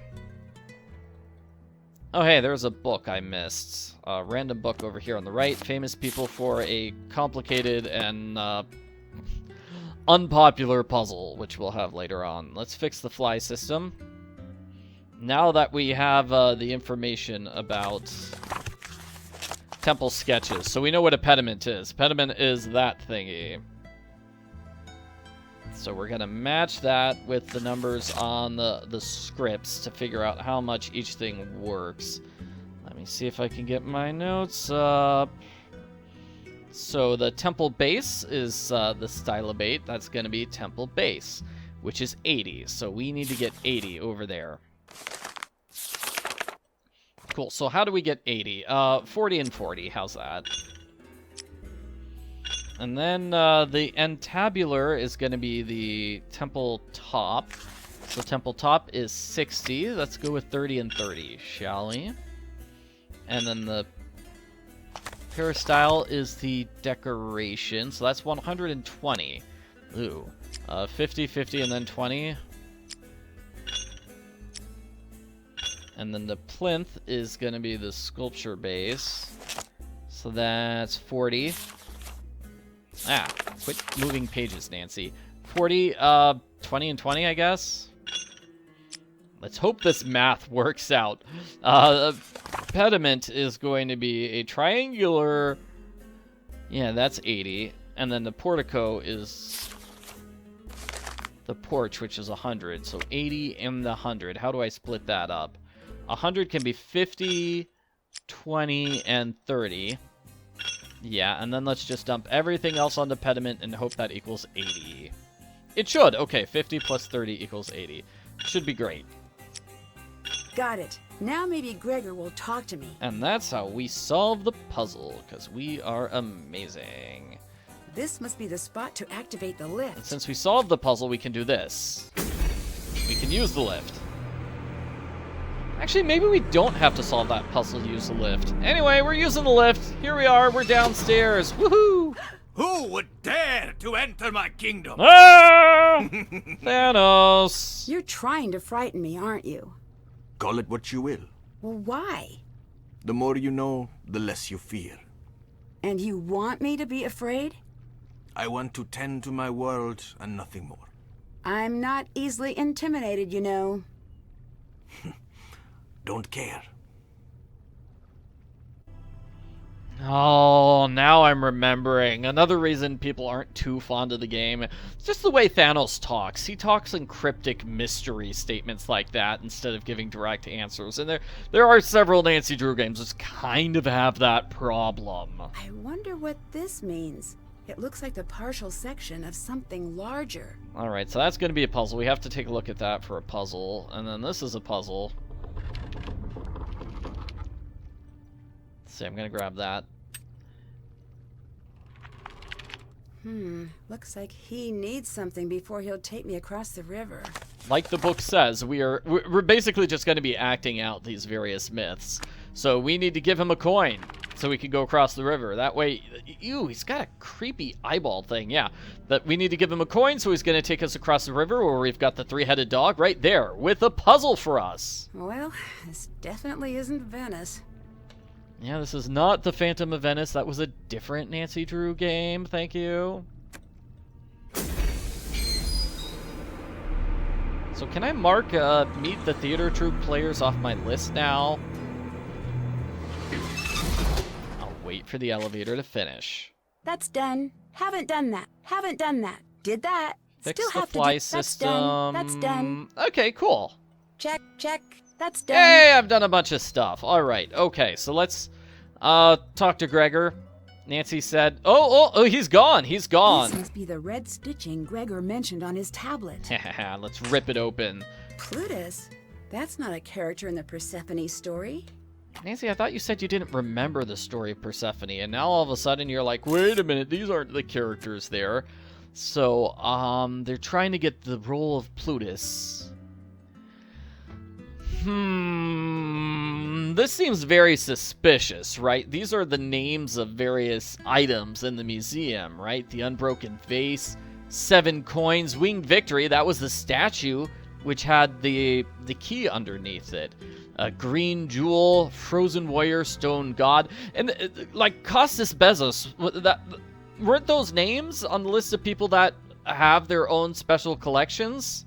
Oh, hey, there's a book I missed. A random book over here on the right. Famous people for a complicated and unpopular puzzle, which we'll have later on. Let's fix the fly system. Now that we have the information about temple sketches. So we know what a pediment is. Pediment is that thingy. So we're going to match that with the numbers on the scripts to figure out how much each thing works. Let me see if I can get my notes up. So the temple base is the stylobate. That's going to be temple base, which is 80. So we need to get 80 over there. Cool. So how do we get 80? 40 and 40. How's that? And then the entabulator is going to be the temple top. So temple top is 60. Let's go with 30 and 30, shall we? And then the peristyle is the decoration. So that's 120. Ooh. 50, 50, and then 20. And then the plinth is going to be the sculpture base. So that's 40. Ah, quit moving pages, Nancy. 40, 20 and 20, I guess? Let's hope this math works out. Pediment is going to be a triangular... Yeah, that's 80. And then the portico is the porch, which is 100. So 80 and the 100. How do I split that up? 100 can be 50, 20, and 30. Yeah, and then let's just dump everything else onto pediment and hope that equals 80. It should. Okay, 50 plus 30 equals 80. Should be great. Got it. Now maybe Gregor will talk to me. And that's how we solve the puzzle, because we are amazing. This must be the spot to activate the And lift. since we solved the puzzle, we can do this. We can use the lift. Actually, maybe we don't have to solve that puzzle to use the lift. Anyway, we're using the lift. Here we are. We're downstairs. Woohoo! Who would dare to enter my kingdom? Ah! Thanos! You're trying to frighten me, aren't you? Call it what you will. Well, why? The more you know, the less you fear. And you want me to be afraid? I want to tend to my world and nothing more. I'm not easily intimidated, you know. Don't care. Oh, now I'm remembering. Another reason people aren't too fond of the game, it's just the way Thanos talks. He talks in cryptic mystery statements like that instead of giving direct answers. And there are several Nancy Drew games that kind of have that problem. I wonder what this means. It looks like the partial section of something larger. Alright, so that's going to be a puzzle. We have to take a look at that for a puzzle. And then this is a puzzle. See, I'm going to grab that. Looks like he needs something before he'll take me across the river. Like the book says, we're basically just going to be acting out these various myths. So we need to give him a coin so we can go across the river. That way, ew, he's got a creepy eyeball thing, yeah. That we need to give him a coin so he's going to take us across the river where we've got the three-headed dog right there with a puzzle for us. Well, this definitely isn't Venice. Yeah, this is not the Phantom of Venice. That was a different Nancy Drew game. Thank you. So can I mark Meet the Theater Troupe players off my list now? I'll wait for the elevator to finish. That's done. Haven't done that. Haven't done that. Did that. Fix Still the have fly to do. system. That's done. Okay, cool. Check, check. That's done. Hey, I've done a bunch of stuff. All right. Okay, so let's talk to Gregor. Nancy said, oh, he's gone. He's gone. This must be the red stitching Gregor mentioned on his tablet. Let's rip it open. Plutus? That's not a character in the Persephone story. Nancy, I thought you said you didn't remember the story of Persephone, and now all of a sudden you're like, wait a minute, these aren't the characters there. So, they're trying to get the role of Plutus. This seems very suspicious, right? These are the names of various items in the museum, right? The unbroken vase, 7 coins, winged victory, that was the statue which had the key underneath it. A green jewel, frozen warrior, stone god, and like Costas Bezos, weren't those names on the list of people that have their own special collections?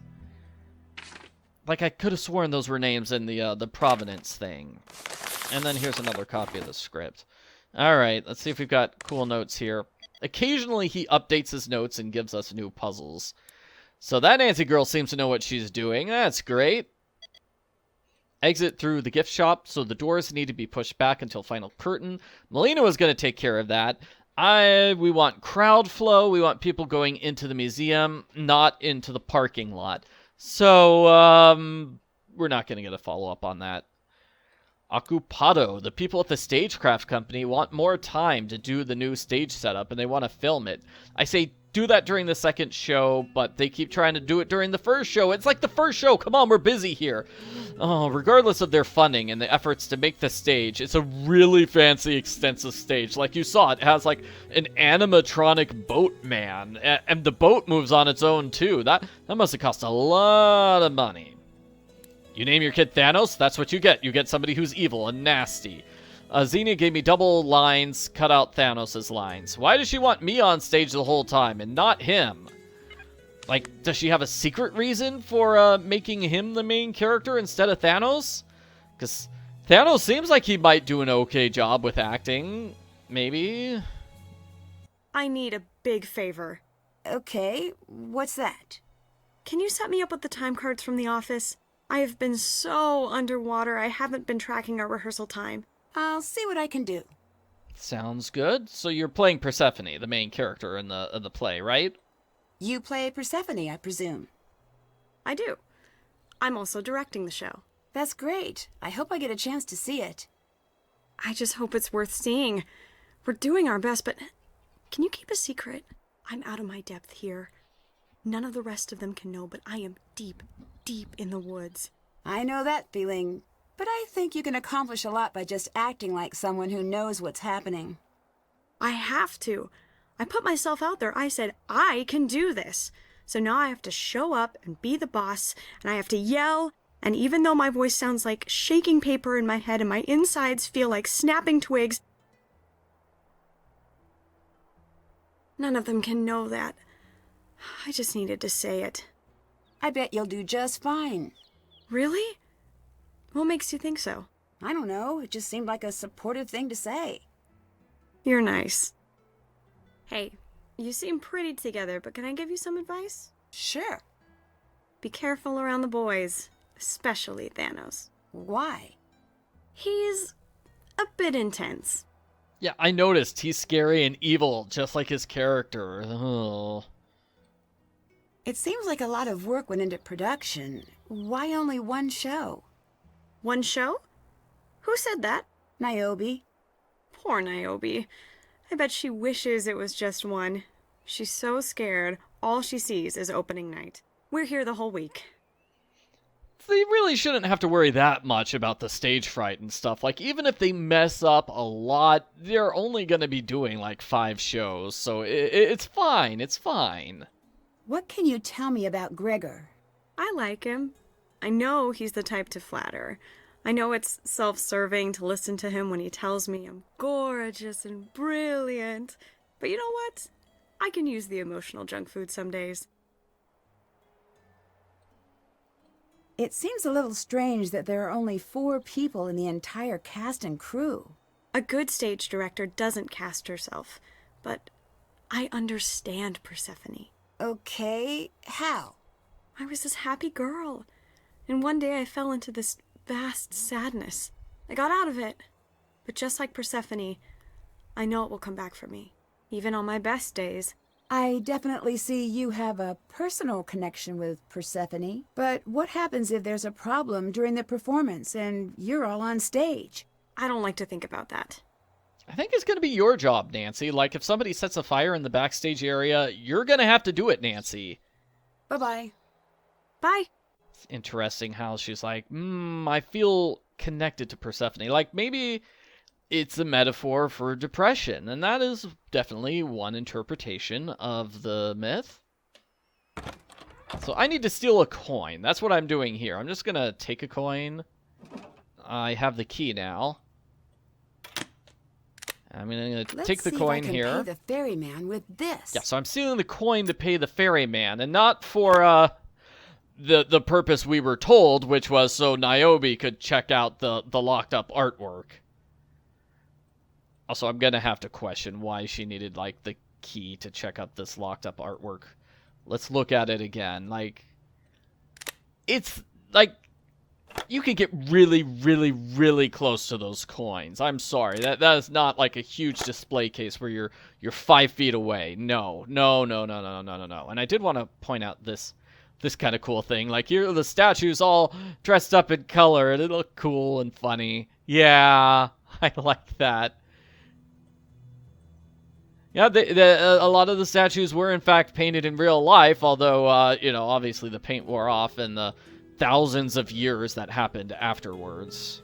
Like, I could have sworn those were names in the Provenance thing. And then here's another copy of the script. Alright, let's see if we've got cool notes here. Occasionally he updates his notes and gives us new puzzles. So that Nancy girl seems to know what she's doing. That's great. Exit through the gift shop, so the doors need to be pushed back until final curtain. Melina was going to take care of that. We want crowd flow. We want people going into the museum, not into the parking lot. So, we're not going to get a follow-up on that. Occupado, the people at the Stagecraft Company want more time to do the new stage setup, and they want to film it. I say do that during the second show, but they keep trying to do it during the first show. It's like the first show. Come on, we're busy here. Oh, regardless of their funding and the efforts to make the stage, it's a really fancy, extensive stage. Like you saw, it has like an animatronic boatman, and the boat moves on its own too. That must have cost a lot of money. You name your kid Thanos, that's what you get. You get somebody who's evil and nasty. Xenia gave me double lines, cut out Thanos' lines. Why does she want me on stage the whole time and not him? Like, does she have a secret reason for making him the main character instead of Thanos? Because Thanos seems like he might do an okay job with acting. Maybe? I need a big favor. Okay, what's that? Can you set me up with the time cards from the office? I have been so underwater, I haven't been tracking our rehearsal time. I'll see what I can do. Sounds good. So you're playing Persephone, the main character in the play, right? You play Persephone, I presume. I do. I'm also directing the show. That's great. I hope I get a chance to see it. I just hope it's worth seeing. We're doing our best, but can you keep a secret? I'm out of my depth here. None of the rest of them can know, but I am deep, deep in the woods. I know that feeling, but I think you can accomplish a lot by just acting like someone who knows what's happening. I have to. I put myself out there. I said, I can do this. So now I have to show up and be the boss, and I have to yell, and even though my voice sounds like shaking paper in my head and my insides feel like snapping twigs, none of them can know that. I just needed to say it. I bet you'll do just fine. Really? What makes you think so? I don't know. It just seemed like a supportive thing to say. You're nice. Hey, you seem pretty together, but can I give you some advice? Sure. Be careful around the boys, especially Thanos. Why? He's a bit intense. Yeah, I noticed he's scary and evil, just like his character. Oh. It seems like a lot of work went into production. Why only one show? One show? Who said that? Niobe. Poor Niobe. I bet she wishes it was just one. She's so scared, all she sees is opening night. We're here the whole week. They really shouldn't have to worry that much about the stage fright and stuff. Like, even if they mess up a lot, they're only going to be doing like 5 shows, so it's fine, it's fine. What can you tell me about Gregor? I like him. I know he's the type to flatter. I know it's self-serving to listen to him when he tells me I'm gorgeous and brilliant. But you know what? I can use the emotional junk food some days. It seems a little strange that there are only 4 people in the entire cast and crew. A good stage director doesn't cast herself, but I understand Persephone. Okay, how? I was this happy girl, and one day I fell into this vast sadness. I got out of it, but just like Persephone, I know it will come back for me, even on my best days. I definitely see you have a personal connection with Persephone, but what happens if there's a problem during the performance and you're all on stage? I don't like to think about that. I think it's going to be your job, Nancy. Like, if somebody sets a fire in the backstage area, you're going to have to do it, Nancy. Bye-bye. Bye. It's interesting how she's like, I feel connected to Persephone. Like, maybe it's a metaphor for depression, and that is definitely one interpretation of the myth. So I need to steal a coin. That's what I'm doing here. I'm just going to take a coin. I have the key now. I'm going to take the coin here. Let's see if I can pay the ferryman with this. Yeah, so I'm stealing the coin to pay the ferryman, and not for the purpose we were told, which was so Niobe could check out the locked up artwork. Also, I'm going to have to question why she needed, like, the key to check out this locked up artwork. Let's look at it again. Like, it's, like, you could get really, really, really close to those coins. I'm sorry. That is not, like, a huge display case where you're 5 feet away. No. And I did want to point out this kind of cool thing. Like, here are the statues all dressed up in color, and it looked cool and funny. Yeah, I like that. Yeah, a lot of the statues were, in fact, painted in real life, although, obviously the paint wore off in the thousands of years that happened afterwards.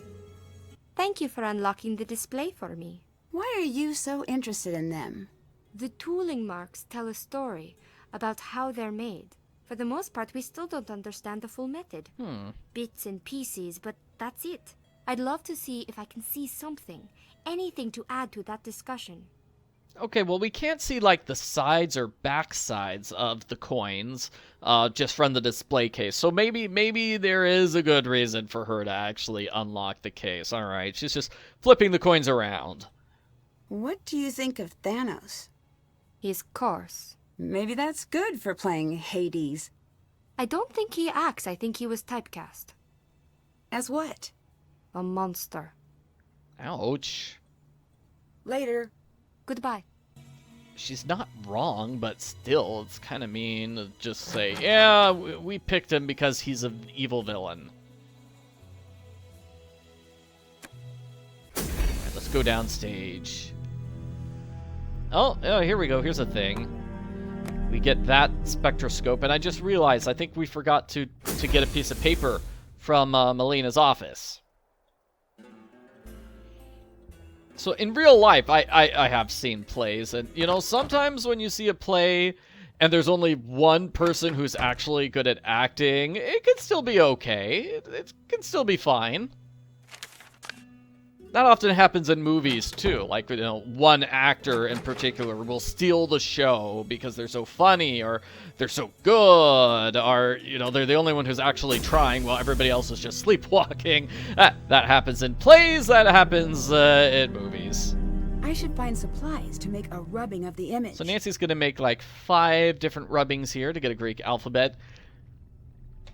Thank you for unlocking the display for me. Why are you so interested in them? The tooling marks tell a story about how they're made. For the most part, we still don't understand the full method. Bits and pieces, but that's it. I'd love to see if I can see something, anything to add to that discussion. Okay, well, we can't see, like, the sides or back sides of the coins just from the display case. So maybe there is a good reason for her to actually unlock the case. All right, she's just flipping the coins around. What do you think of Thanos? He's coarse. Maybe that's good for playing Hades. I don't think he acts. I think he was typecast. As what? A monster. Ouch. Later. Goodbye. She's not wrong, but still, it's kind of mean to just say, yeah, we picked him because he's an evil villain. Alright, let's go downstage. Oh, here we go. Here's a thing. We get that spectroscope, and I just realized I think we forgot to get a piece of paper from Melina's office. So in real life, I have seen plays, and, sometimes when you see a play and there's only one person who's actually good at acting, it can still be okay. It can still be fine. That often happens in movies, too. Like, one actor in particular will steal the show because they're so funny, or they're so good, or, they're the only one who's actually trying while everybody else is just sleepwalking. That happens in plays, that happens in movies. I should find supplies to make a rubbing of the image. So Nancy's going to make like 5 different rubbings here to get a Greek alphabet.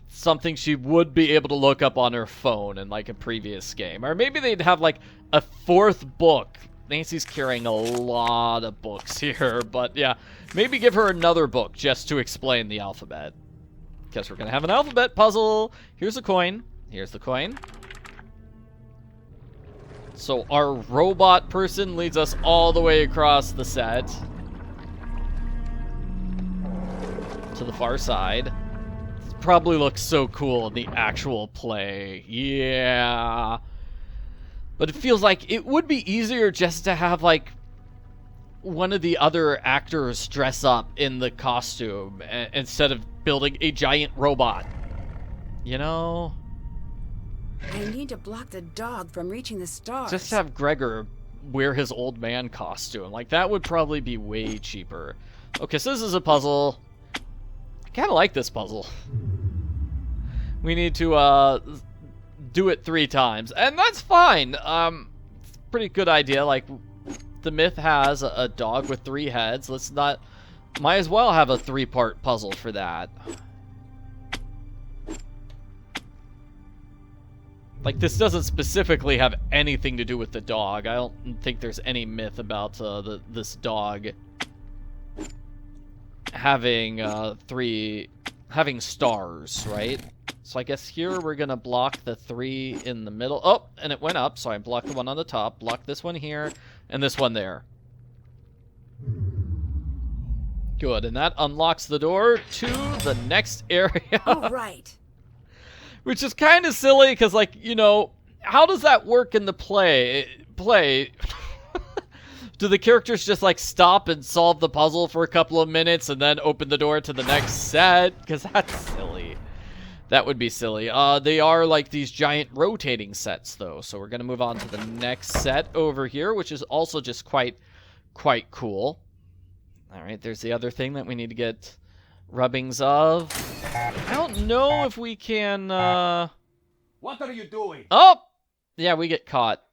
Something she would be able to look up on her phone in like a previous game. Or maybe they'd have like a 4th book. Nancy's carrying a lot of books here, but yeah, maybe give her another book just to explain the alphabet. Guess we're going to have an alphabet puzzle. Here's a coin. Here's the coin. So our robot person leads us all the way across the set to the far side. Probably looks so cool in the actual play. Yeah. But it feels like it would be easier just to have like one of the other actors dress up in the costume instead of building a giant robot. You know? I need to block the dog from reaching the stars. Just have Gregor wear his old man costume. Like, that would probably be way cheaper. Okay, so this is a puzzle. I kind of like this puzzle. We need to do it 3 times, and that's fine. It's a pretty good idea. Like, the myth has a dog with 3 heads. Let's not... Might as well have a 3-part puzzle for that. Like, this doesn't specifically have anything to do with the dog. I don't think there's any myth about this dog having having stars, right? So I guess here we're gonna block the 3 in the middle. Oh, and it went up, so I blocked the one on the top, block this one here, and this one there. Good, and that unlocks the door to the next area. All right. Which is kind of silly, because, like, you know, how does that work in the play? Do the characters just, like, stop and solve the puzzle for a couple of minutes and then open the door to the next set? Because that's silly. That would be silly. They are, like, these giant rotating sets, though. So we're going to move on to the next set over here, which is also just quite cool. All right, there's the other thing that we need to get rubbings of. I don't know if we can, What are you doing? Oh! Yeah, we get caught.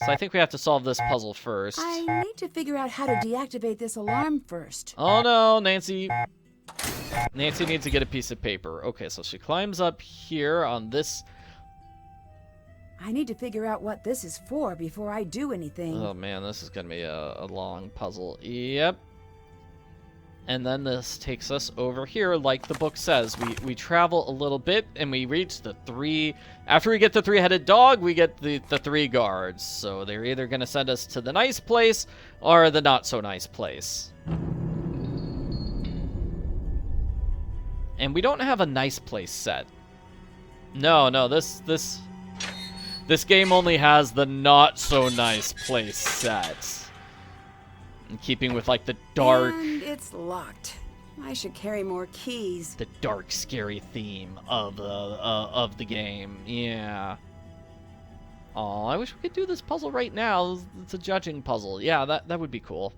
So I think we have to solve this puzzle first. I need to figure out how to deactivate this alarm first. Oh no, Nancy. Nancy needs to get a piece of paper. Okay, so she climbs up here on this. I need to figure out what this is for before I do anything. Oh man, this is going to be a long puzzle. Yep. And then this takes us over here, like the book says. We travel a little bit, and we reach the 3... After we get the 3-headed dog, we get the 3 guards. So they're either going to send us to the nice place, or the not-so-nice place. And we don't have a nice place set. No, this game only has the not-so-nice place set. In keeping with, like, the dark... And it's locked. I should carry more keys. The dark, scary theme of the game. Yeah. Oh, I wish we could do this puzzle right now. It's a judging puzzle. Yeah, that would be cool.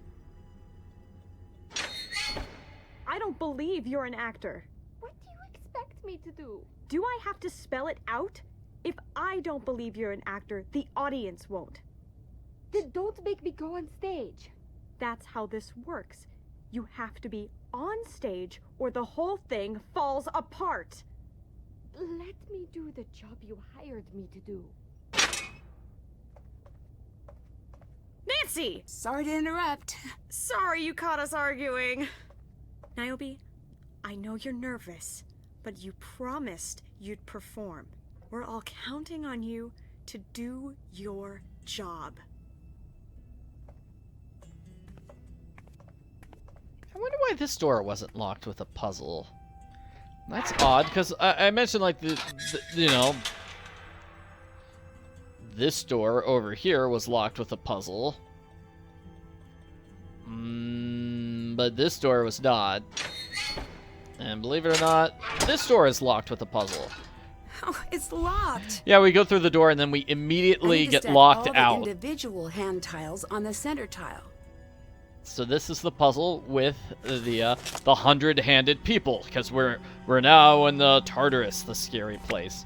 I don't believe you're an actor. What do you expect me to do? Do I have to spell it out? If I don't believe you're an actor, the audience won't. Then don't make me go on stage. That's how this works. You have to be on stage or the whole thing falls apart. Let me do the job you hired me to do. Nancy! Sorry to interrupt. Sorry you caught us arguing. Niobe, I know you're nervous, but you promised you'd perform. We're all counting on you to do your job. I wonder why this door wasn't locked with a puzzle. That's odd, because I mentioned, like, you know, this door over here was locked with a puzzle. But this door was not. And believe it or not, this door is locked with a puzzle. Oh, it's locked. Yeah, we go through the door and then we immediately get stack locked all the out. Individual hand tiles on the center tile. So this is the puzzle with the 100-handed people, because we're now in the Tartarus, the scary place.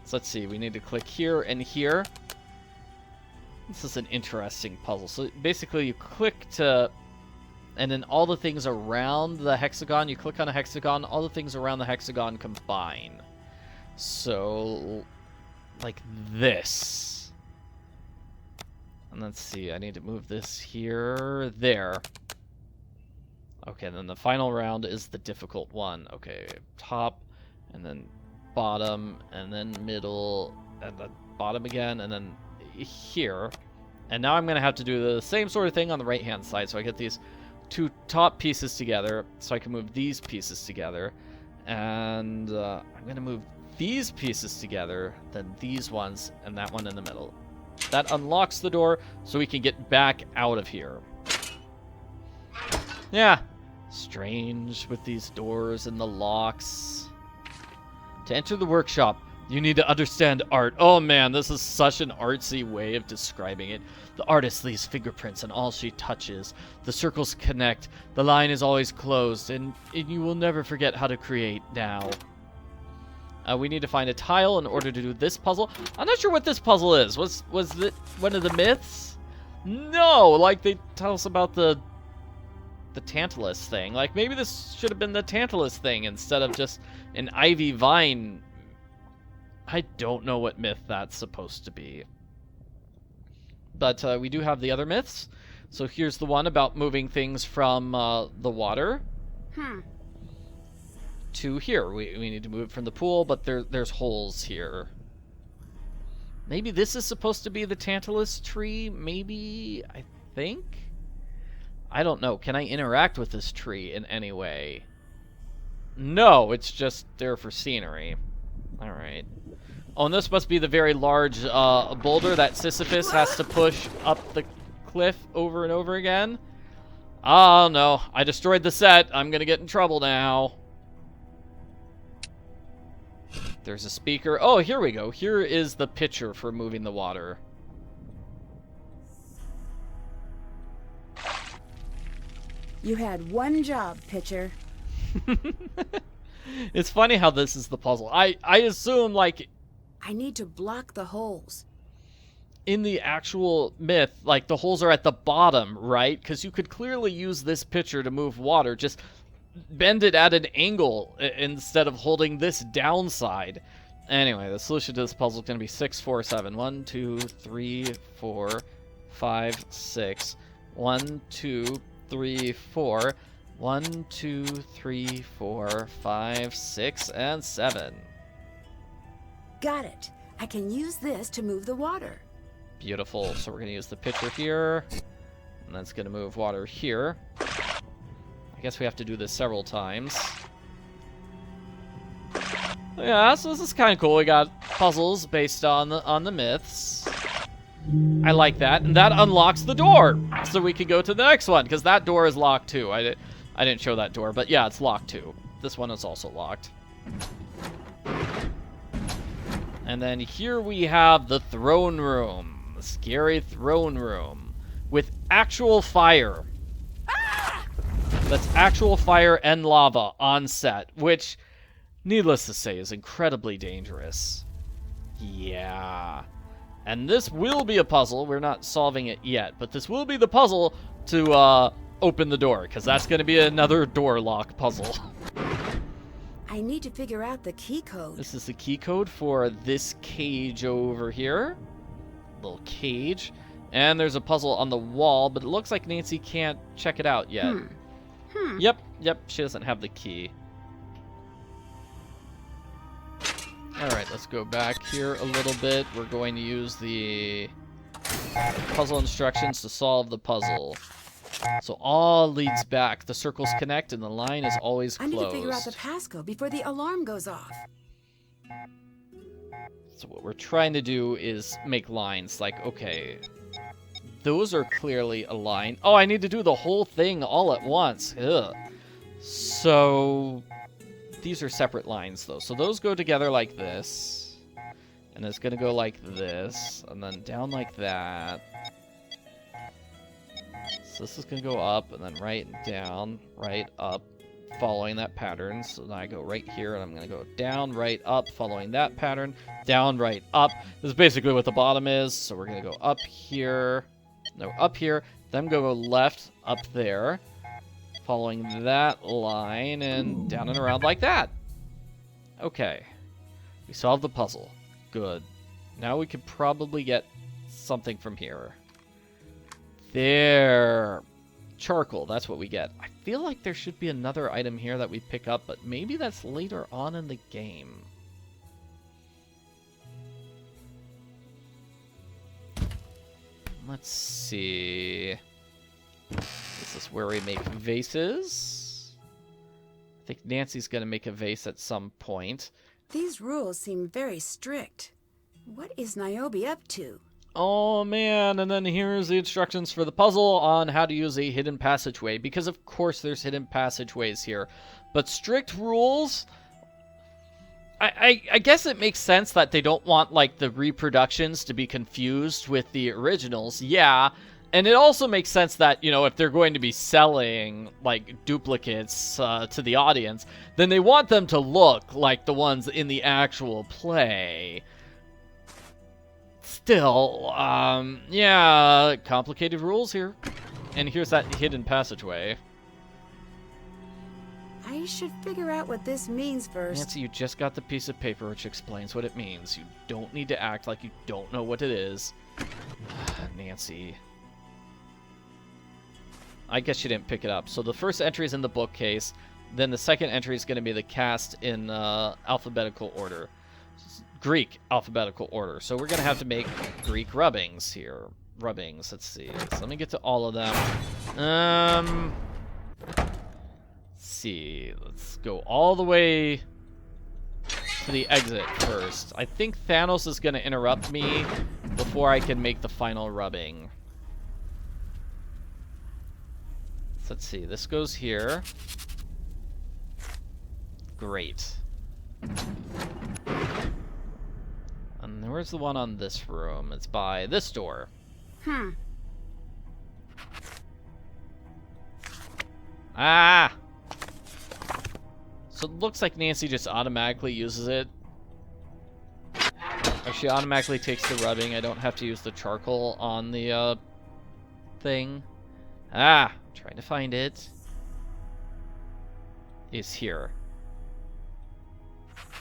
So let's see, we need to click here and here. This is an interesting puzzle. So basically you click to... And then all the things around the hexagon, you click on a hexagon, all the things around the hexagon combine. So, like this. And let's see, I need to move this here, there. Okay, then the final round is the difficult one. Okay, top, and then bottom, and then middle, and then bottom again, and then here. And now I'm going to have to do the same sort of thing on the right-hand side, so I get these 2 top pieces together, so I can move these pieces together. And I'm going to move these pieces together, then these ones, and that one in the middle. That unlocks the door, so we can get back out of here. Yeah, strange with these doors and the locks. To enter the workshop, you need to understand art. Oh man, this is such an artsy way of describing it. The artist leaves fingerprints on all she touches. The circles connect. The line is always closed, and you will never forget how to create now. We need to find a tile in order to do this puzzle. I'm not sure what this puzzle is. Was it one of the myths? No, like they tell us about the Tantalus thing. Like maybe this should have been the Tantalus thing instead of just an ivy vine. I don't know what myth that's supposed to be. But we do have the other myths. So here's the one about moving things from the water to here. We need to move it from the pool, but there's holes here. Maybe this is supposed to be the Tantalus tree? Maybe? I think? I don't know. Can I interact with this tree in any way? No, it's just there for scenery. Alright. Oh, and this must be the very large boulder that Sisyphus has to push up the cliff over and over again. Oh, no. I destroyed the set. I'm gonna get in trouble now. There's a speaker. Oh, here we go. Here is the pitcher for moving the water. You had one job, pitcher. It's funny how this is the puzzle. I assume, like... I need to block the holes. In the actual myth, like, the holes are at the bottom, right? Because you could clearly use this pitcher to move water. Just bend it at an angle instead of holding this downside. Anyway, the solution to this puzzle is going to be 6, 4, 7. 1, 2, 3, 4, 5, 6. 1, 2, 3, 4. 1, 2, 3, 4, 5, 6, and 7. Got it. I can use this to move the water. Beautiful. So we're going to use the pitcher here. And that's going to move water here. I guess we have to do this several times. Yeah, so this is kind of cool. We got puzzles based on the myths. I like that. And that unlocks the door. So we can go to the next one. Because that door is locked too. I didn't show that door. But yeah, it's locked too. This one is also locked. And then here we have the throne room. The scary throne room. With actual fire. That's actual fire and lava on set. Which, needless to say, is incredibly dangerous. Yeah. And this will be a puzzle. We're not solving it yet. But this will be the puzzle to open the door. Because that's going to be another door lock puzzle. I need to figure out the key code. This is the key code for this cage over here. Little cage. And there's a puzzle on the wall, but it looks like Nancy can't check it out yet. Yep, she doesn't have the key. Alright, let's go back here a little bit. We're going to use the puzzle instructions to solve the puzzle. So all leads back. The circles connect and the line is always closed. I need to figure out the passcode before the alarm goes off. So what we're trying to do is make lines like, okay, those are clearly aligned. Oh, I need to do the whole thing all at once. Ugh. So these are separate lines though. So those go together like this. And it's going to go like this. And then down like that. So this is going to go up, and then right down, right up, following that pattern. So then I go right here, and I'm going to go down, right, up, following that pattern. Down, right, up. This is basically what the bottom is. So we're going to go up here. No, up here. Then go left, up there. Following that line, and down and around like that. Okay. We solved the puzzle. Good. Now we could probably get something from here. There. Charcoal, that's what we get. I feel like there should be another item here that we pick up, but maybe that's later on in the game. Let's see. This is where we make vases. I think Nancy's going to make a vase at some point. These rules seem very strict. What is Niobe up to? Oh man, and then here's the instructions for the puzzle on how to use a hidden passageway, because of course there's hidden passageways here. But strict rules, I guess it makes sense that they don't want, like, the reproductions to be confused with the originals, yeah. And it also makes sense that, you know, if they're going to be selling, like, duplicates to the audience, then they want them to look like the ones in the actual play. Still, yeah, complicated rules here. And here's that hidden passageway. I should figure out what this means first. Nancy, you just got the piece of paper which explains what it means. You don't need to act like you don't know what it is. Nancy. I guess you didn't pick it up. So the first entry is in the bookcase. Then the second entry is going to be the cast in alphabetical order. Greek alphabetical order. So we're going to have to make Greek rubbings here. Rubbings, let's see. So let me get to all of them. Let's see. Let's go all the way to the exit first. I think Thanos is going to interrupt me before I can make the final rubbing. So let's see. This goes here. Great. And where's the one on this room? It's by this door. Ah! So it looks like Nancy just automatically uses it. Or she automatically takes the rubbing. I don't have to use the charcoal on the thing. Ah! Trying to find it. It's here.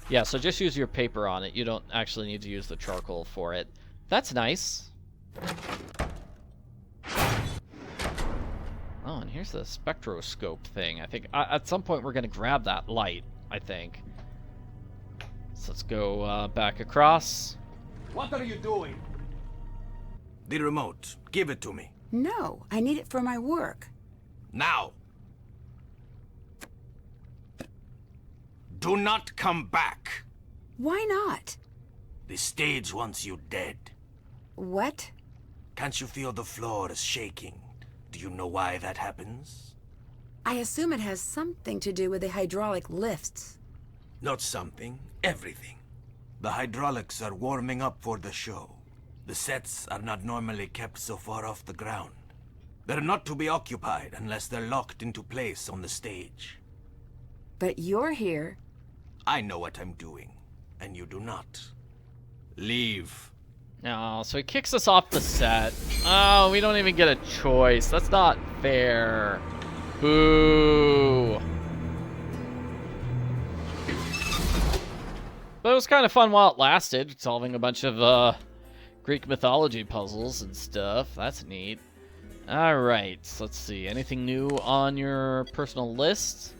Yeah, so just use your paper on it. You don't actually need to use the charcoal for it. That's nice. Oh, and here's the spectroscope thing. I think at some point we're going to grab that light, I think. So let's go back across. What are you doing? The remote. Give it to me. No, I need it for my work. Now. Do not come back. Why not? The stage wants you dead. What? Can't you feel the floor is shaking? Do you know why that happens? I assume it has something to do with the hydraulic lifts. Not something, everything. The hydraulics are warming up for the show. The sets are not normally kept so far off the ground. They're not to be occupied unless they're locked into place on the stage. But you're here. I know what I'm doing, and you do not. Leave. No, so he kicks us off the set. Oh, we don't even get a choice. That's not fair. Boo. But it was kind of fun while it lasted, solving a bunch of Greek mythology puzzles and stuff. That's neat. Alright, so let's see. Anything new on your personal list?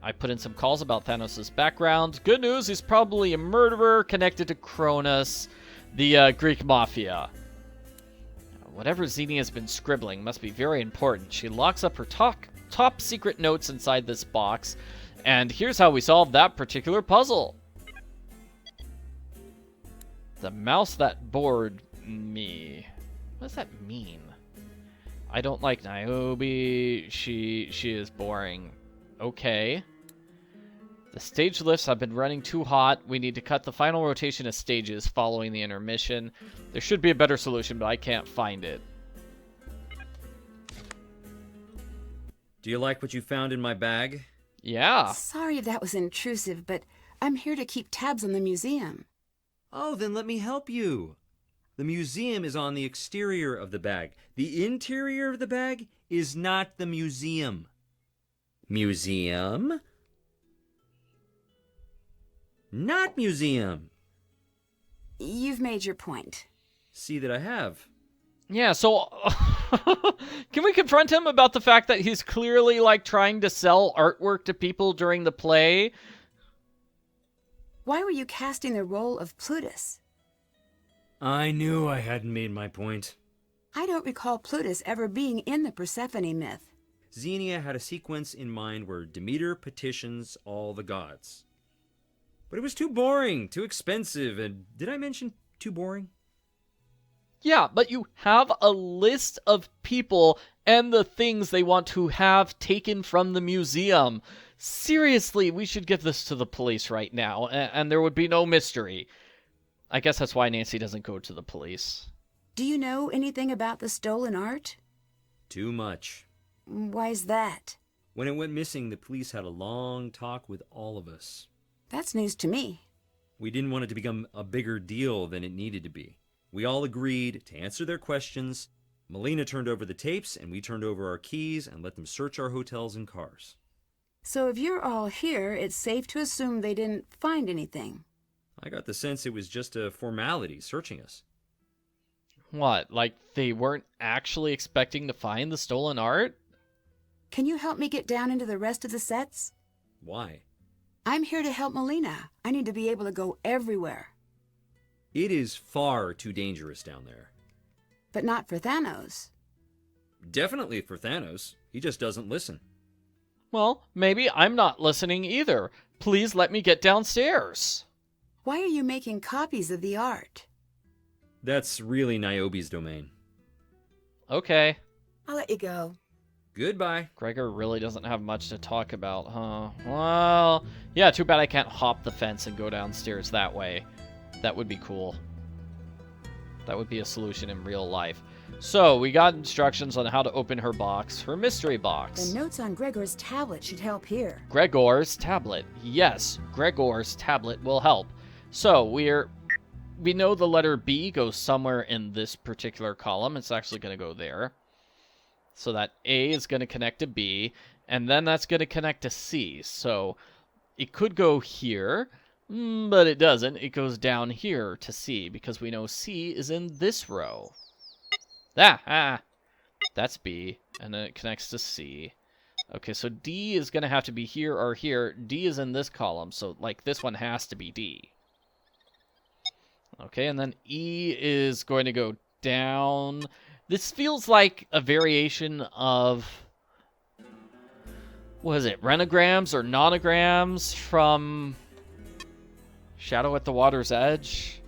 I put in some calls about Thanos' background. Good news, he's probably a murderer connected to Cronus, the Greek mafia. Whatever Xenia has been scribbling must be very important. She locks up her top secret notes inside this box, and here's how we solved that particular puzzle. The mouse that bored me. What does that mean? I don't like Niobe. She is boring. Okay. The stage lifts have been running too hot. We need to cut the final rotation of stages following the intermission. There should be a better solution, but I can't find it. Do you like what you found in my bag? Yeah. Sorry if that was intrusive, but I'm here to keep tabs on the museum. Oh, then let me help you. The museum is on the exterior of the bag. The interior of the bag is not the museum. Museum? Not museum. You've made your point. See that I have. Yeah, so can we confront him about the fact that he's clearly like trying to sell artwork to people during the play? Why were you casting the role of Plutus? I knew I hadn't made my point. I don't recall Plutus ever being in the Persephone myth. Xenia had a sequence in mind where Demeter petitions all the gods. But it was too boring, too expensive, and did I mention too boring? Yeah, but you have a list of people and the things they want to have taken from the museum. Seriously, we should give this to the police right now, and there would be no mystery. I guess that's why Nancy doesn't go to the police. Do you know anything about the stolen art? Too much. Why's that? When it went missing, the police had a long talk with all of us. That's news to me. We didn't want it to become a bigger deal than it needed to be. We all agreed to answer their questions. Melina turned over the tapes, and we turned over our keys and let them search our hotels and cars. So if you're all here, it's safe to assume they didn't find anything. I got the sense it was just a formality searching us. What, like they weren't actually expecting to find the stolen art? Can you help me get down into the rest of the sets? Why? I'm here to help Melina. I need to be able to go everywhere. It is far too dangerous down there. But not for Thanos. Definitely for Thanos. He just doesn't listen. Well, maybe I'm not listening either. Please let me get downstairs. Why are you making copies of the art? That's really Niobe's domain. Okay. I'll let you go. Goodbye. Gregor really doesn't have much to talk about, huh? Well, yeah, too bad I can't hop the fence and go downstairs that way. That would be cool. That would be a solution in real life. So, we got instructions on how to open her box, her mystery box. The notes on Gregor's tablet should help here. Gregor's tablet. Yes, Gregor's tablet will help. So, we know the letter B goes somewhere in this particular column. It's actually going to go there. So that A is going to connect to B, and then that's going to connect to C. So it could go here, but it doesn't. It goes down here to C, because we know C is in this row. That's B, and then it connects to C. Okay, so D is going to have to be here or here. D is in this column, so like this one has to be D. Okay, and then E is going to go down. This feels like a variation of, what is it, renograms or nonograms from Shadow at the Water's Edge?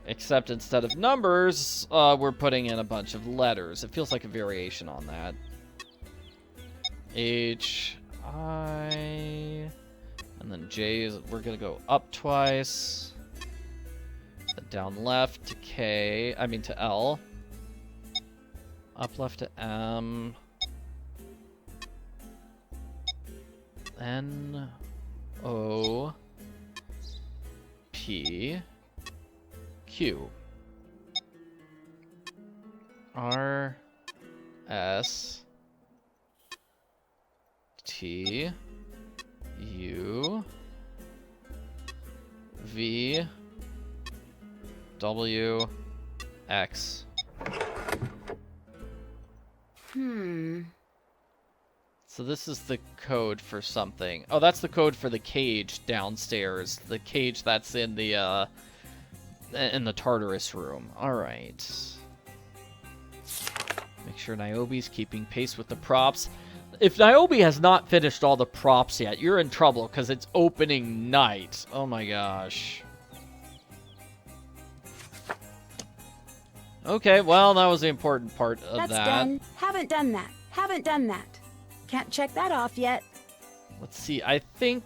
Except instead of numbers, we're putting in a bunch of letters. It feels like a variation on that. H, I, and then J is, we're going to go up twice. Then down left to K, I mean to L. Up left to M. N. O. P. Q. R. S. T. U. V. W. X. So this is the code for something. Oh, that's the code for the cage downstairs. The cage that's in the Tartarus room. All right. Make sure Niobe's keeping pace with the props. If Niobe has not finished all the props yet, you're in trouble because it's opening night. Oh my gosh. Okay, well, that was the important part of that. That's done. Haven't done that. Haven't done that. Can't check that off yet. Let's see, I think...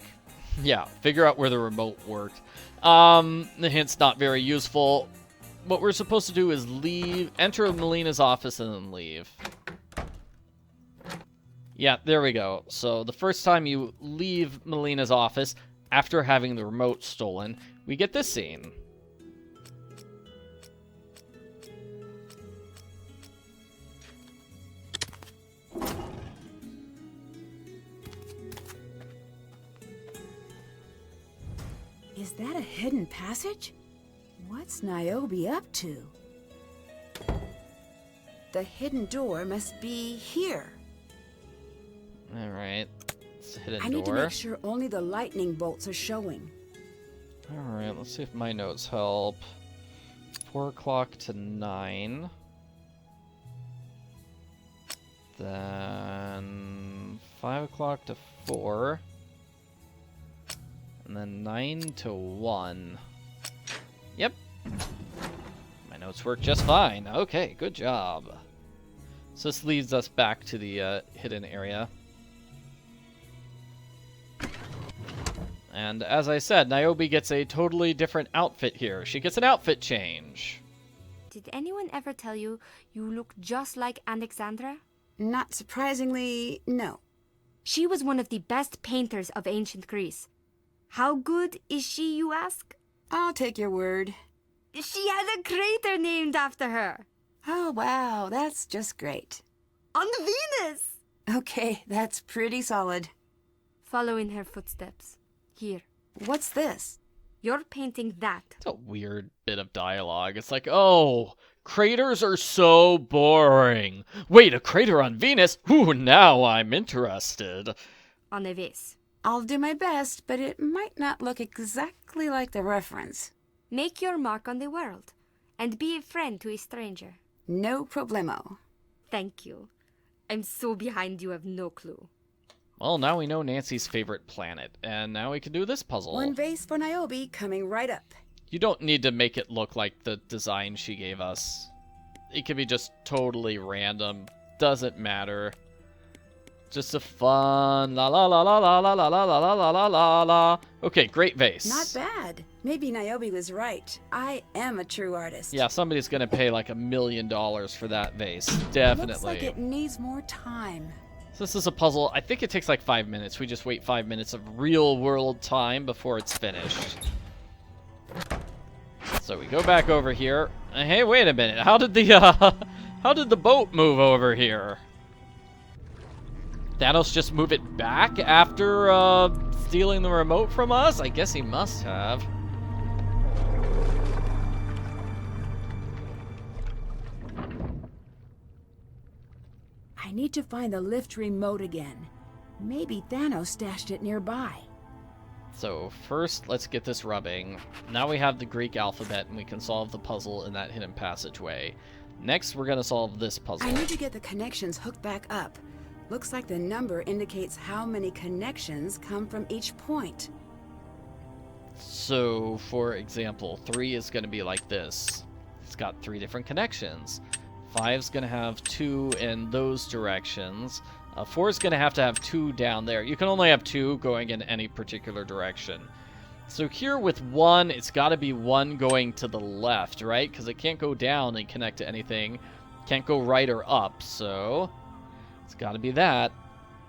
Yeah, figure out where the remote worked. The hint's not very useful. What we're supposed to do is leave, enter Melina's office and then leave. Yeah, there we go. So the first time you leave Melina's office after having the remote stolen, we get this scene. Is that a hidden passage? What's Niobe up to? The hidden door must be here. Alright. It's a hidden door. I need to make sure only the lightning bolts are showing. Alright, let's see if my notes help. 4 o'clock to 9. Then 5 o'clock to 4. And then 9 to 1. Yep. My notes work just fine. Okay, good job. So this leads us back to the hidden area. And as I said, Niobe gets a totally different outfit here. She gets an outfit change. Did anyone ever tell you you look just like Alexandra? Not surprisingly, no. She was one of the best painters of ancient Greece. How good is she, you ask? I'll take your word. She had a crater named after her. Oh, wow, that's just great. On Venus! Okay, that's pretty solid. Follow in her footsteps. Here. What's this? You're painting that. It's a weird bit of dialogue. It's like, oh, craters are so boring. Wait, a crater on Venus? Ooh, now I'm interested. On a vase. I'll do my best, but it might not look exactly like the reference. Make your mark on the world, and be a friend to a stranger. No problemo. Thank you. I'm so behind you have no clue. Well, now we know Nancy's favorite planet, and now we can do this puzzle. One vase for Niobe coming right up. You don't need to make it look like the design she gave us. It could be just totally random. Doesn't matter. Just a fun la la la la la la la la la la la la la la. Okay, great vase. Not bad. Maybe Niobe was right. I am a true artist. Yeah, somebody's gonna pay like $1 million for that vase. Definitely. Looks like it needs more time. So this is a puzzle. I think it takes like 5 minutes. We just wait 5 minutes of real world time before it's finished. So we go back over here. Hey, wait a minute. How did the boat move over here? Thanos just move it back after stealing the remote from us? I guess he must have. I need to find the lift remote again. Maybe Thanos stashed it nearby. So first, let's get this rubbing. Now we have the Greek alphabet and we can solve the puzzle in that hidden passageway. Next, we're gonna solve this puzzle. I need to get the connections hooked back up. Looks like the number indicates how many connections come from each point. So, for example, 3 is gonna be like this. It's got 3 different connections. 5's gonna have 2 in those directions. 4 is gonna have to have 2 down there. You can only have 2 going in any particular direction. So here with 1, it's gotta be 1 going to the left, right? Because it can't go down and connect to anything. Can't go right or up, so it's gotta be that.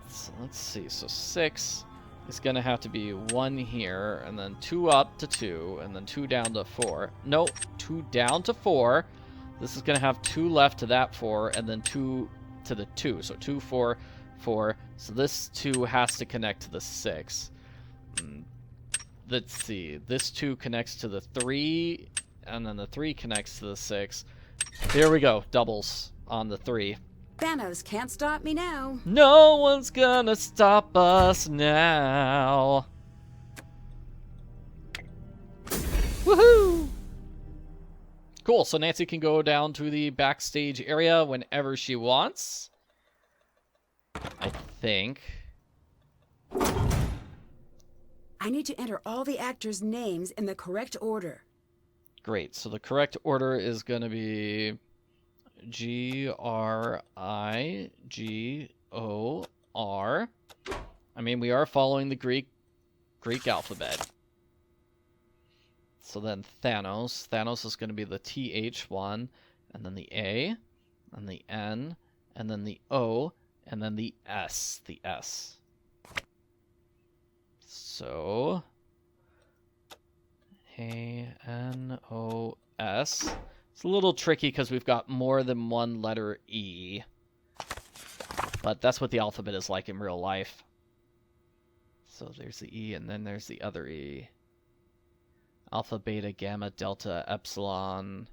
So let's see, so 6 is gonna have to be 1 here, and then 2 up to 2, and then 2 down to 4. No, 2 down to 4. This is going to have 2 left to that 4, and then 2 to the 2. So 2, 4, 4. So this 2 has to connect to the 6. Let's see. This 2 connects to the 3, and then the 3 connects to the 6. Here we go. Doubles on the 3. Thanos can't stop me now. No one's gonna stop us now. Woohoo! Cool, so Nancy can go down to the backstage area whenever she wants. I think. I need to enter all the actors' names in the correct order. Great, so the correct order is going to be Grigor. I mean, we are following the Greek alphabet. So then Thanos. Thanos is going to be the TH one, and then the A, and the N, and then the O, And then the S. So, A-N-O-S. It's a little tricky because we've got more than one letter E. But that's what the alphabet is like in real life. So there's the E, and then there's the other E. Alpha, beta, gamma, delta, epsilon.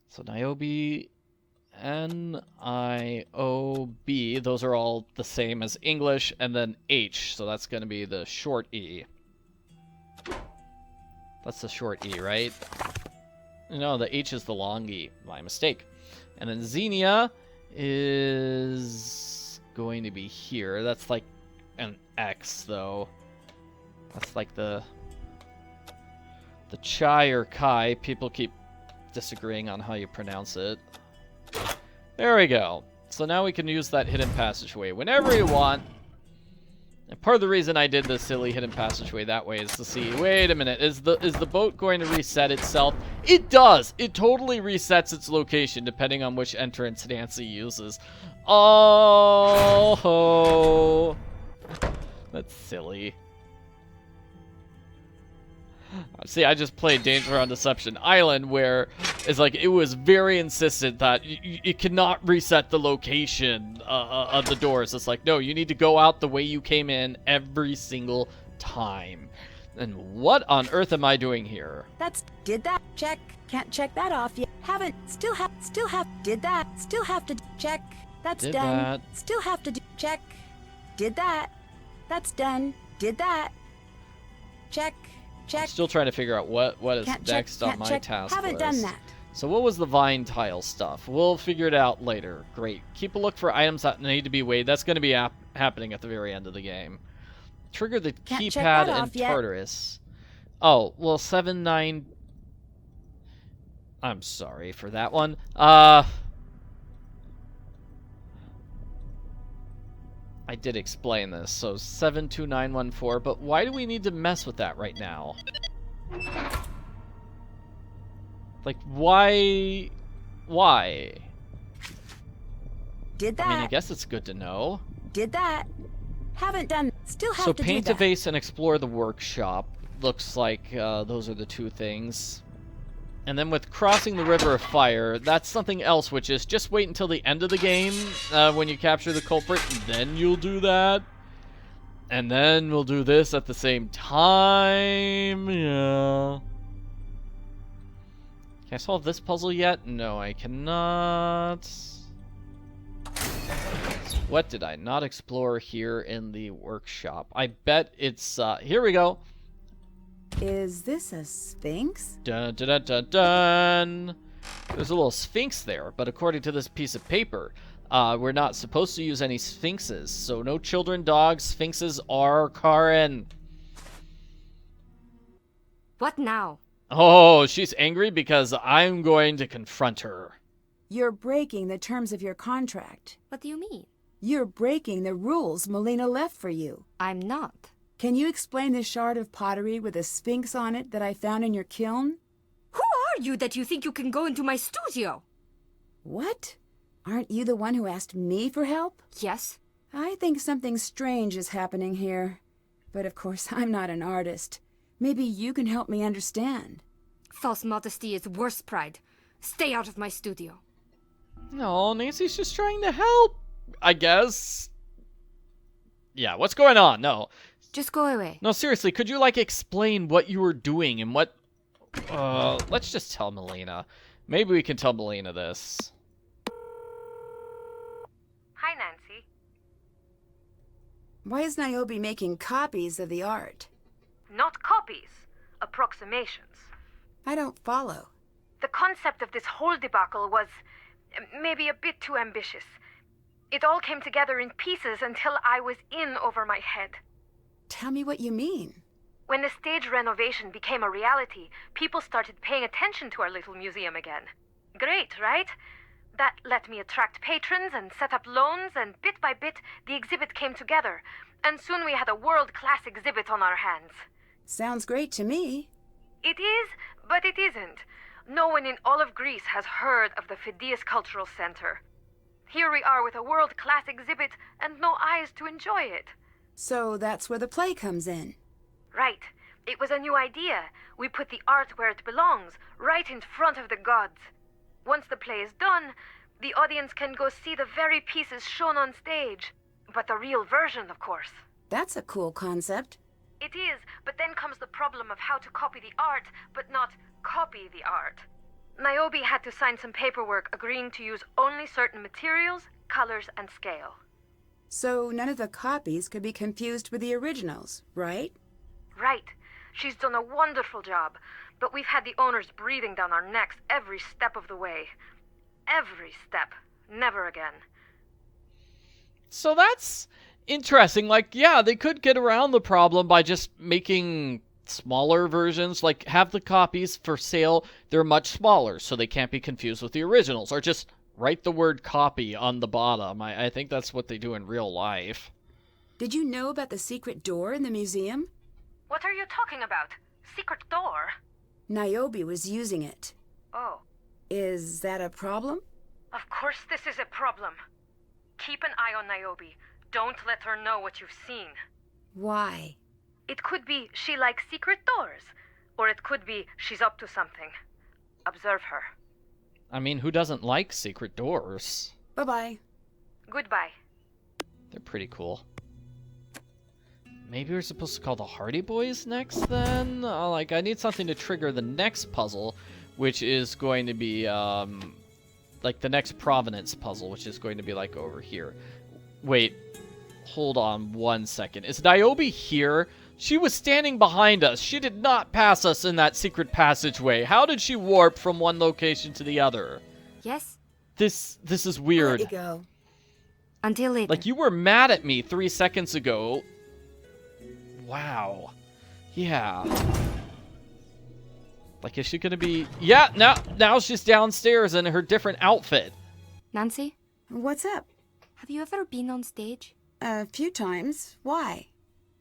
So Niobe, N-I-O-B, those are all the same as English, and then H, so that's going to be the short E. That's the short E, right? No, the H is the long E. My mistake. And then Xenia is going to be here. That's like an X, though. That's like the Chai or Kai. People keep disagreeing on how you pronounce it. There we go. So now we can use that hidden passageway whenever you want. And part of the reason I did the silly hidden passageway that way is to see, wait a minute, is the boat going to reset itself? It does! It totally resets its location depending on which entrance Nancy uses. Oh! That's silly. See, I just played Danger on Deception Island, where it's like it was very insistent that it cannot reset the location of the doors. It's like, no, you need to go out the way you came in every single time. And what on earth am I doing here? Did that, check, can't check that off yet. Still have, did that, still have to check, that's Did done. that. Still have to check, did that, that's done, did that, check. I'm still trying to figure out what is next on my task Haven't list. done that. So what was the vine tile stuff? We'll figure it out later. Great. Keep a look for items that need to be weighed. That's going to be happening at the very end of the game. Trigger the keypad in Tartarus. Oh, well, 7-9... I'm sorry for that one. I did explain this, so 72914, but why do we need to mess with that right now? Like, why? Why? Did that. I mean, I guess it's good to know. Did that. Haven't done. Still have to do that. So paint a vase and explore the workshop. Looks like those are the two things. And then with crossing the river of fire, that's something else, which is just wait until the end of the game when you capture the culprit, then you'll do that. And then we'll do this at the same time. Yeah. Can I solve this puzzle yet? No, I cannot. What did I not explore here in the workshop? I bet it's, here we go. Is this a sphinx? Dun, dun, dun, dun, dun. There's a little sphinx there, but according to this piece of paper, we're not supposed to use any sphinxes. So no children, dogs, sphinxes, or Karen. What now? Oh, she's angry because I'm going to confront her. You're breaking the terms of your contract. What do you mean? You're breaking the rules Melina left for you. I'm not. Can you explain the shard of pottery with a sphinx on it that I found in your kiln? Who are you that you think you can go into my studio? What? Aren't you the one who asked me for help? Yes. I think something strange is happening here. But of course, I'm not an artist. Maybe you can help me understand. False modesty is worse pride. Stay out of my studio. No, Nancy's just trying to help, I guess. Yeah, what's going on? No. Just go away. No, seriously, could you, like, explain what you were doing and what... let's just tell Melina. Maybe we can tell Melina this. Hi, Nancy. Why is Niobe making copies of the art? Not copies, approximations. I don't follow. The concept of this whole debacle was maybe a bit too ambitious. It all came together in pieces until I was in over my head. Tell me what you mean. When the stage renovation became a reality, people started paying attention to our little museum again. Great, right? That let me attract patrons and set up loans, and bit by bit, the exhibit came together. And soon we had a world-class exhibit on our hands. Sounds great to me. It is, but it isn't. No one in all of Greece has heard of the Phidias Cultural Center. Here we are with a world-class exhibit and no eyes to enjoy it. So that's where the play comes in. Right. It was a new idea. We put the art where it belongs, right in front of the gods. Once the play is done, the audience can go see the very pieces shown on stage. But the real version, of course. That's a cool concept. It is, but then comes the problem of how to copy the art, but not copy the art. Niobe had to sign some paperwork agreeing to use only certain materials, colors, and scale. So none of the copies could be confused with the originals, right? Right. She's done a wonderful job, but we've had the owners breathing down our necks every step of the way. Every step. Never again. So that's interesting. Like, yeah, they could get around the problem by just making smaller versions, like have the copies for sale. They're much smaller, so they can't be confused with the originals, or just write the word copy on the bottom. I think that's what they do in real life. Did you know about the secret door in the museum? What are you talking about? Secret door? Niobe was using it. Oh. Is that a problem? Of course this is a problem. Keep an eye on Niobe. Don't let her know what you've seen. Why? It could be she likes secret doors, or it could be she's up to something. Observe her. I mean, who doesn't like secret doors? Bye-bye. Goodbye. They're pretty cool. Maybe we're supposed to call the Hardy Boys next, then? Like, I need something to trigger the next puzzle, which is going to be, like, the next Provenance puzzle, which is going to be, like, over here. Wait. Hold on 1 second. Is Niobe here? She was standing behind us. She did not pass us in that secret passageway. How did she warp from one location to the other? Yes? This is I'll weird. let you go. Until later. Like, you were mad at me 3 seconds ago. Wow. Yeah. Like, is she gonna be... Yeah, now she's downstairs in her different outfit. Nancy, What's up? have you ever been on stage? A few times. Why?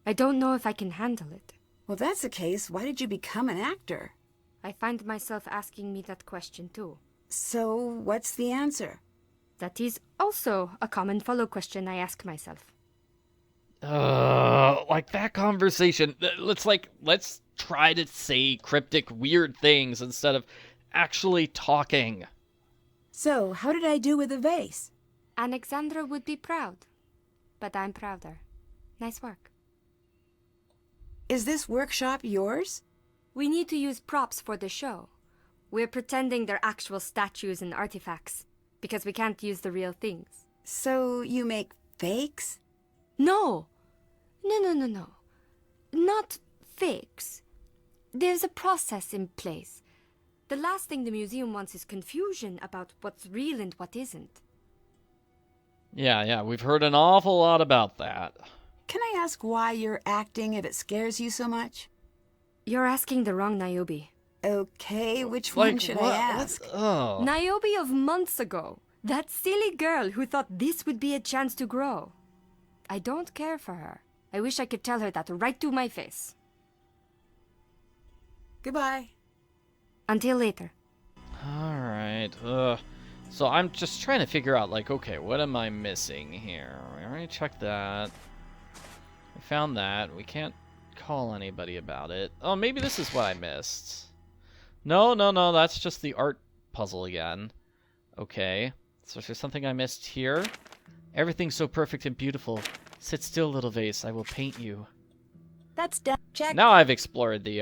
I don't know if I can handle it. Well, that's the case. Why did you become an actor? I find myself asking me that question too. So, what's the answer? That is also a common follow question I ask myself. Like that conversation. Let's try to say cryptic, weird things instead of actually talking. So, how did I do with the vase? Alexandra would be proud, but I'm prouder. Nice work. Is this workshop yours? We need to use props for the show. We're pretending they're actual statues and artifacts, because we can't use the real things. So, you make fakes? No! No. Not fakes. There's a process in place. The last thing the museum wants is confusion about what's real and what isn't. Yeah, we've heard an awful lot about that. Can I ask why you're acting if it scares you so much? You're asking the wrong Niobe. Okay, which one should I ask? Oh. Niobe of months ago. That silly girl who thought this would be a chance to grow. I don't care for her. I wish I could tell her that right to my face. Goodbye. Until later. Alright, so I'm just trying to figure out, like, okay, what am I missing here? We already checked that. We found that. We can't call anybody about it. Oh, maybe this is what I missed. No, that's just the art puzzle again. Okay, so is there something I missed here? Everything's so perfect and beautiful. Sit still, little vase, I will paint you. That's done. Check. Now I've explored the,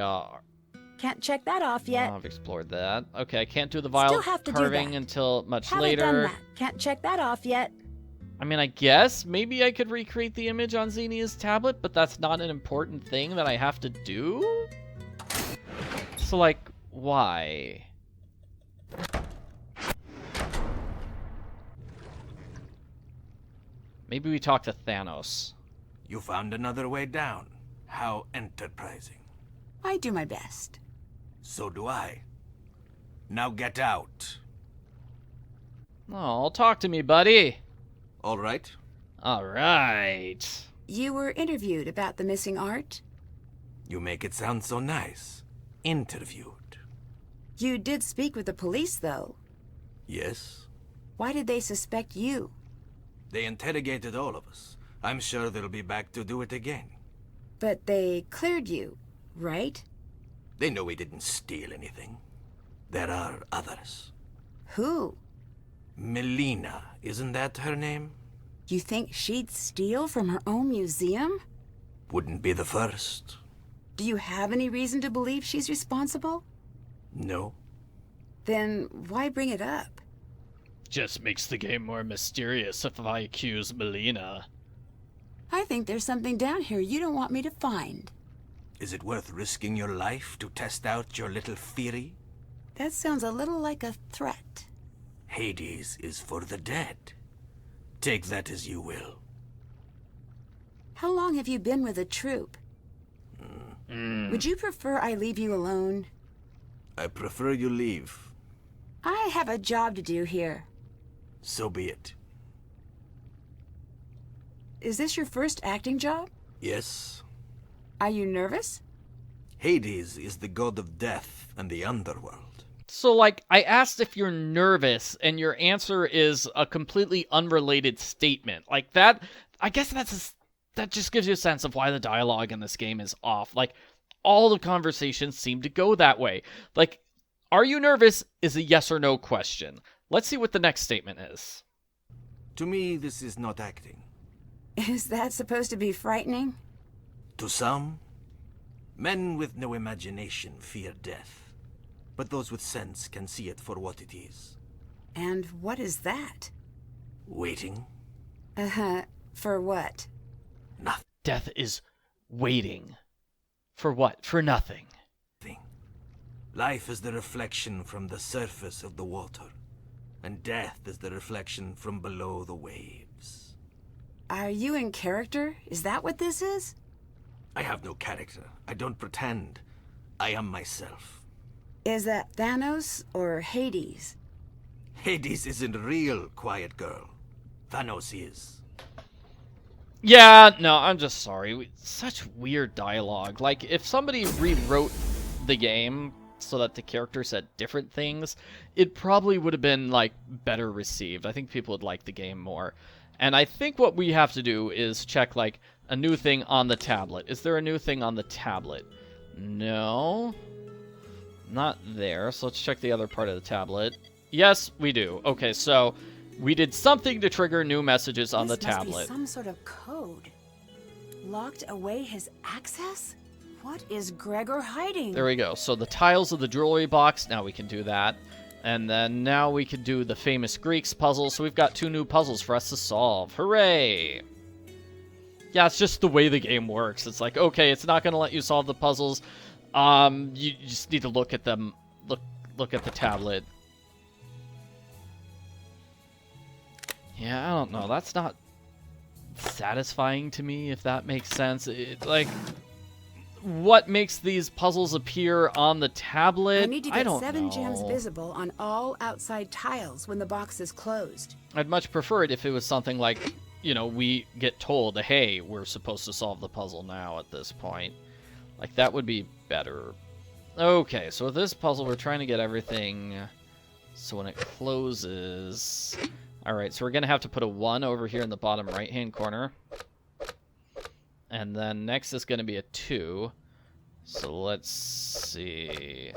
Can't check that off yet. Now I've explored that. Okay, I can't do the Still vial have to do carving that. until much Haven't later. done that. Can't check that off yet. I mean, I guess maybe I could recreate the image on Xenia's tablet, but that's not an important thing that I have to do? So, like, why? Maybe we talk to Thanos. You found another way down. How enterprising. I do my best. So do I. Now get out. Oh, talk to me, buddy. All right. All right. You were interviewed about the missing art? You make it sound so nice. Interviewed. You did speak with the police, though. Yes? Why did they suspect you? They interrogated all of us. I'm sure they'll be back to do it again. But they cleared you, right? They know we didn't steal anything. There are others. Who? Melina, isn't that her name? You think she'd steal from her own museum? Wouldn't be the first. Do you have any reason to believe she's responsible? No. Then why bring it up? Just makes the game more mysterious if I accuse Melina. I think there's something down here you don't want me to find. Is it worth risking your life to test out your little theory? That sounds a little like a threat. Hades is for the dead. Take that as you will. How long have you been with the troupe? Would you prefer I leave you alone? I prefer you leave. I have a job to do here. So be it. Is this your first acting job? Yes. Are you nervous? Hades is the god of death and the underworld. So, like, I asked if you're nervous, and your answer is a completely unrelated statement. Like, that, I guess that just gives you a sense of why the dialogue in this game is off. Like, all the conversations seem to go that way. Like, are you nervous is a yes or no question. Let's see what the next statement is. To me, this is not acting. Is that supposed to be frightening? To some, men with no imagination fear death, but those with sense can see it for what it is. And what is that? Waiting. For what? Nothing. Death is waiting. For what? For nothing. Life is the reflection from the surface of the water, and death is the reflection from below the waves. Are you in character? Is that what this is? I have no character. I don't pretend. I am myself. Is that Thanos or Hades? Hades isn't real, quiet girl. Thanos is. Yeah, no, I'm just sorry. Such weird dialogue. Like, if somebody rewrote the game so that the character said different things, it probably would have been, like, better received. I think people would like the game more. And I think what we have to do is check, like, a new thing on the tablet. Is there a new thing on the tablet? No. Not there. So let's check the other part of the tablet. Yes, we do. Okay, so we did something to trigger new messages on the tablet. This must be some sort of code. Locked away his access? What is Gregor hiding? There we go. So the tiles of the jewelry box, now we can do that. And then now we can do the famous Greeks puzzle. So we've got 2 new puzzles for us to solve. Hooray! Yeah, it's just the way the game works. It's like, okay, it's not going to let you solve the puzzles. You just need to look at them. Look at the tablet. Yeah, I don't know. That's not satisfying to me, if that makes sense. Like, what makes these puzzles appear on the tablet? I need to get don't 7 know. gems visible on all outside tiles when the box is closed. I'd much prefer it if it was something like, you know, we get told, hey, we're supposed to solve the puzzle now at this point. Like, that would be better. Okay, so with this puzzle, we're trying to get everything so when it closes... Alright, so we're going to have to put a 1 over here in the bottom right-hand corner. And then next is going to be a 2. So let's see.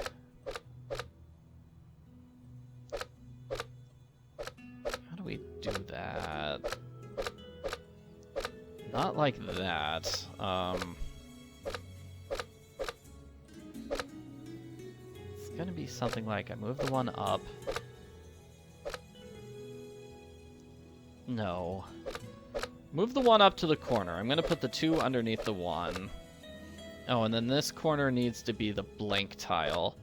How do we do that? Not like that. It's going to be something like I move the 1 up. No. Move the 1 up to the corner. I'm going to put the 2 underneath the 1. Oh, and then this corner needs to be the blank tile.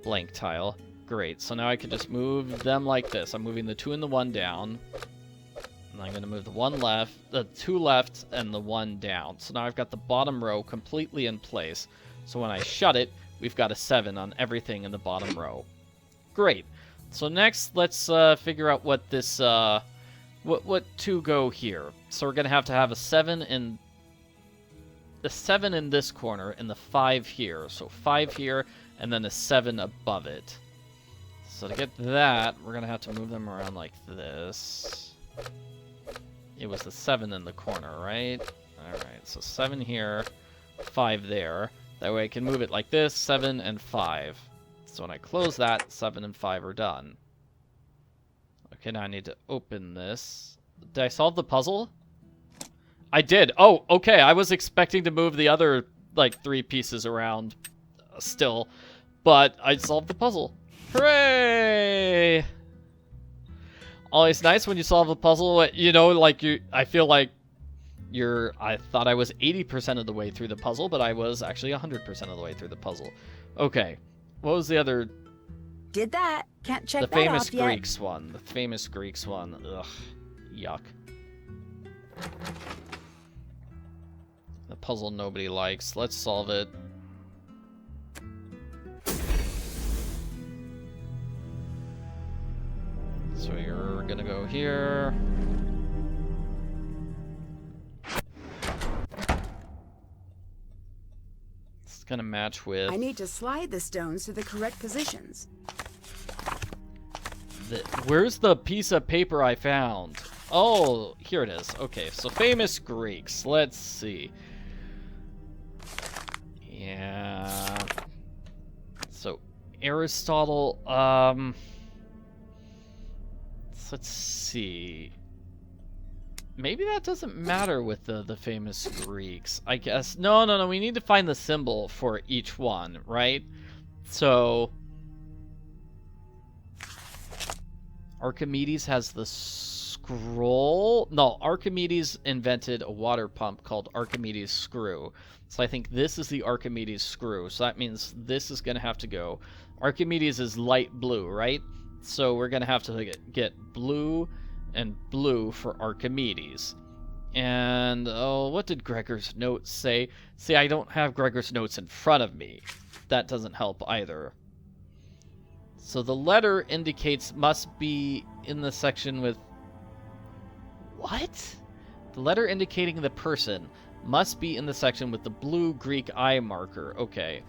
Blank tile. Great. So now I can just move them like this. I'm moving the 2 and the 1 down. And I'm going to move the 1 left, the 2 left, and the 1 down. So now I've got the bottom row completely in place. So when I shut it, we've got a 7 on everything in the bottom row. Great. So next, let's figure out what this... What to go here? So we're gonna have a 7 in the 7 in this corner and the 5 here. So 5 here and then a 7 above it. So to get that, we're gonna have to move them around like this. it was the 7 in the corner, right? Alright, so 7 here, 5 there. That way I can move it like this, 7 and 5. So when I close that, 7 and 5 are done. Okay, now I need to open this. Did I solve the puzzle? I did. Oh, okay. I was expecting to move the other, like, 3 pieces around still. But I solved the puzzle. Hooray! Always nice when you solve a puzzle. You know, like, I feel like I thought I was 80% of the way through the puzzle, but I was actually 100% of the way through the puzzle. Okay. What was the other... Did that. Can't check the that famous off yet. Greeks one. The famous Greeks one. Ugh. Yuck. The puzzle nobody likes. Let's solve it. So you're gonna go here. It's gonna match with... I need to slide the stones to the correct positions. Where's the piece of paper I found? Oh, here it is. Okay, so famous Greeks. Let's see. Yeah. So Aristotle, let's see. Maybe that doesn't matter with the famous Greeks, I guess. No, we need to find the symbol for each one, right? So Archimedes has the scroll. No, Archimedes invented a water pump called Archimedes screw. So I think this is the Archimedes screw. So that means this is going to have to go. Archimedes is light blue, right? So we're going to have to get blue and blue for Archimedes. And, oh, what did Gregor's notes say? See, I don't have Gregor's notes in front of me. That doesn't help either. So the letter indicates must be in the section with... What? The letter indicating the person must be in the section with the blue Greek eye marker. Okay.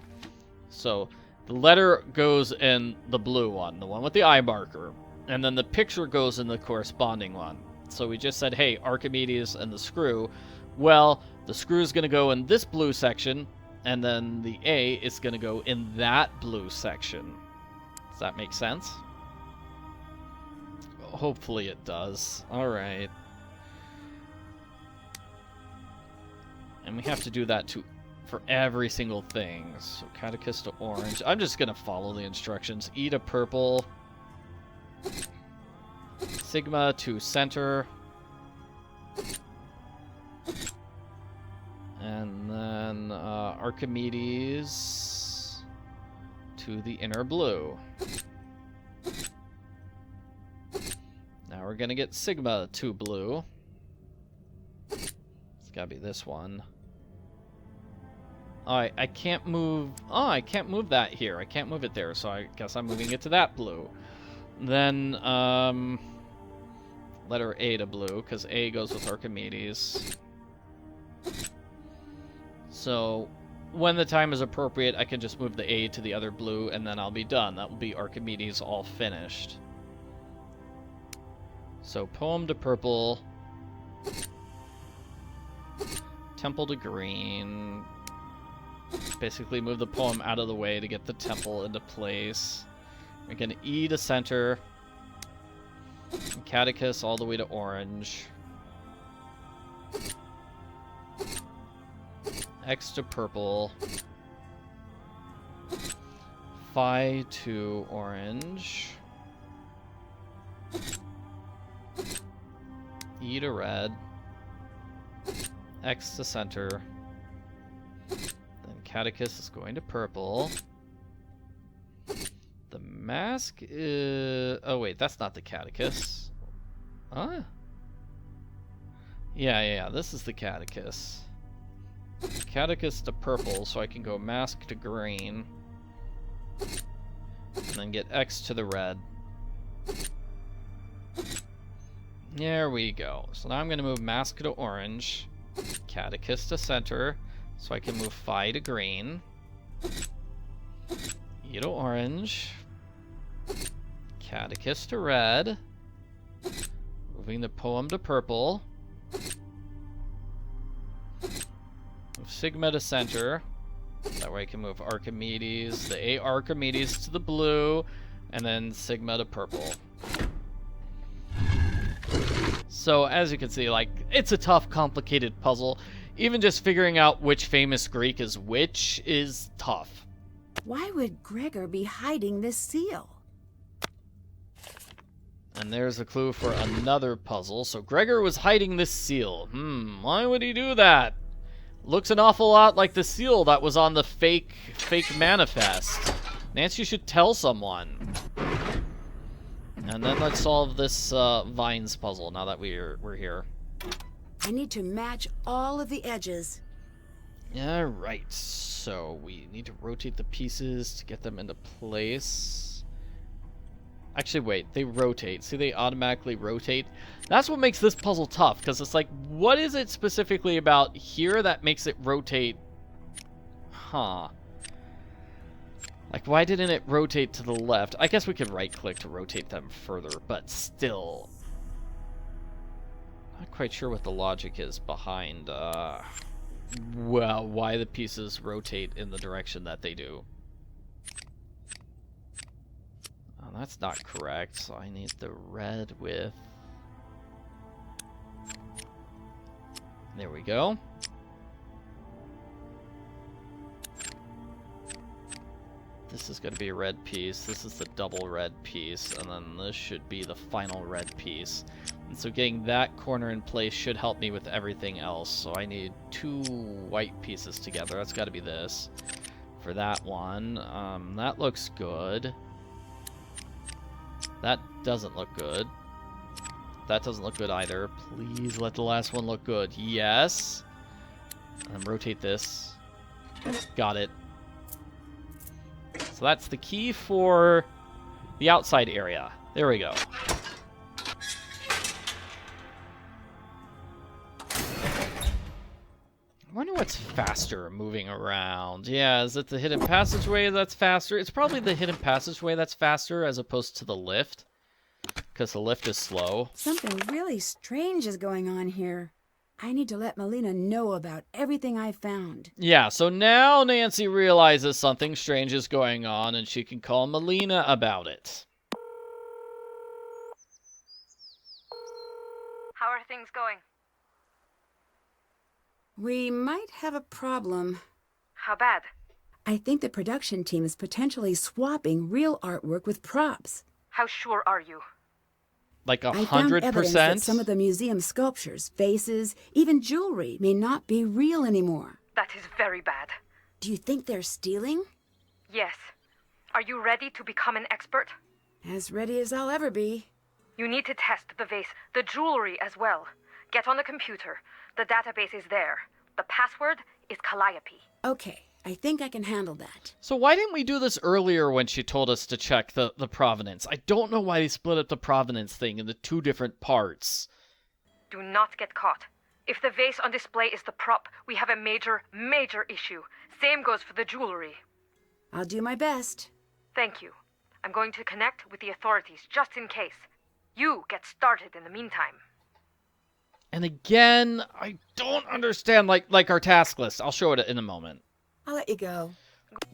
So the letter goes in the blue one, the one with the eye marker. And then the picture goes in the corresponding one. So we just said, hey, Archimedes and the screw. Well, the screw is going to go in this blue section, and then the A is going to go in that blue section. Does that make sense? Hopefully it does. Alright. And we have to do that for every single thing. So catechist to orange. I'm just going to follow the instructions. E to purple. Sigma to center. And then Archimedes to the inner blue. Now we're gonna get Sigma to blue. It's gotta be this one. Oh, I can't move... Oh, I can't move that here. I can't move it there, so I guess I'm moving it to that blue. Then, letter A to blue, because A goes with Archimedes. So, when the time is appropriate, I can just move the A to the other blue, and then I'll be done. That will be Archimedes all finished. So, poem to purple. Temple to green. Basically move the poem out of the way to get the temple into place. We're going to E to center. Catechist all the way to orange. X to purple. Phi to orange. E to red. X to center. Then catechist is going to purple. The mask is... Oh, wait, that's not the catechist. Huh? Yeah, this is the catechist. Catechist to purple, so I can go mask to green. And then get X to the red. There we go. So now I'm going to move mask to orange. Catechist to center, so I can move Phi to green. E to orange. Catechist to red. Moving the poem to purple. Sigma to center. That way I can move Archimedes, the A Archimedes to the blue, and then Sigma to purple. So as you can see, like, it's a tough, complicated puzzle. Even just figuring out which famous Greek is which is tough. Why would Gregor be hiding this seal? And there's a clue for another puzzle. So Gregor was hiding this seal. Why would he do that? Looks an awful lot like the seal that was on the fake manifest. Nancy should tell someone. And then let's solve this vines puzzle now that we're here. I need to match all of the edges. Yeah, right. So we need to rotate the pieces to get them into place. Actually, wait, they rotate. See, they automatically rotate. That's what makes this puzzle tough, because it's like, what is it specifically about here that makes it rotate? Huh. Like, why didn't it rotate to the left? I guess we could right-click to rotate them further, but still. Not quite sure what the logic is behind, well, why the pieces rotate in the direction that they do. Oh, that's not correct, so I need the red with... There we go. This is going to be a red piece, this is the double red piece, and then this should be the final red piece. And so getting that corner in place should help me with everything else. So I need 2 white pieces together. That's got to be this. For that one, that looks good. That doesn't look good. That doesn't look good either. Please let the last one look good. Yes. And rotate this. Got it. So that's the key for the outside area. There we go. I wonder what's faster moving around. Yeah, is it the hidden passageway that's faster? It's probably the hidden passageway that's faster as opposed to the lift. Because the lift is slow. Something really strange is going on here. I need to let Melina know about everything I found. Yeah, so now Nancy realizes something strange is going on and she can call Melina about it. How are things going? We might have a problem. How bad? I think the production team is potentially swapping real artwork with props. How sure are you? Like I found evidence that 100%? some of the museum sculptures, faces, even jewelry may not be real anymore. That is very bad. Do you think they're stealing? Yes. Are you ready to become an expert? As ready as I'll ever be. You need to test the vase, the jewelry as well. Get on the computer. The database is there. The password is Calliope. Okay, I think I can handle that. So why didn't we do this earlier when she told us to check the provenance? I don't know why they split up the provenance thing into 2 different parts. Do not get caught. If the vase on display is the prop, we have a major, major issue. Same goes for the jewelry. I'll do my best. Thank you. I'm going to connect with the authorities just in case. You get started in the meantime. And again, I don't understand, like our task list. I'll show it in a moment. I'll let you go.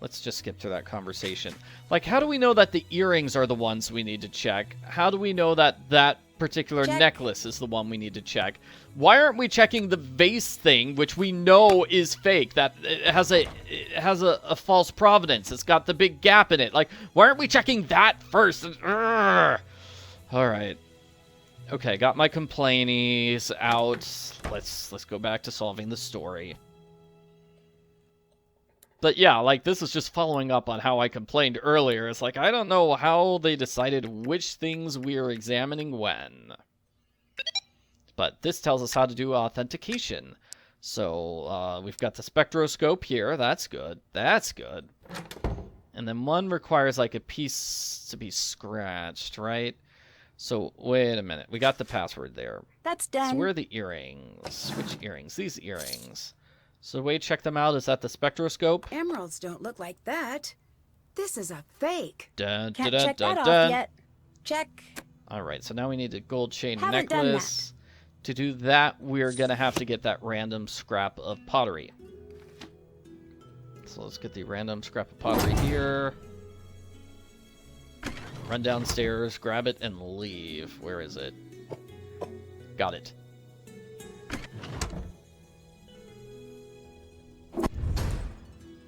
Let's just skip through that conversation. Like, how do we know that the earrings are the ones we need to check? How do we know that that particular necklace is the one we need to check? Why aren't we checking the vase thing, which we know is fake? That it has a false provenance. It's got the big gap in it. Like, why aren't we checking that first? All right. Okay, got my complainies out. Let's go back to solving the story. But yeah, like, this is just following up on how I complained earlier. It's like, I don't know how they decided which things we are examining when. But this tells us how to do authentication. So, we've got the spectroscope here. That's good. That's good. And then one requires, like, a piece to be scratched, right? So, wait a minute. We got the password there. That's done. So where are the earrings? Which earrings? These earrings. So the way to check them out is that the spectroscope. Emeralds don't look like that. This is a fake. Dun, Can't dun, check dun, that dun. off yet. Check. All right, so now we need a gold chain Haven't done necklace. To do that, we're going to have to get that random scrap of pottery. So let's get the random scrap of pottery here. Run downstairs, grab it, and leave. Where is it? Got it.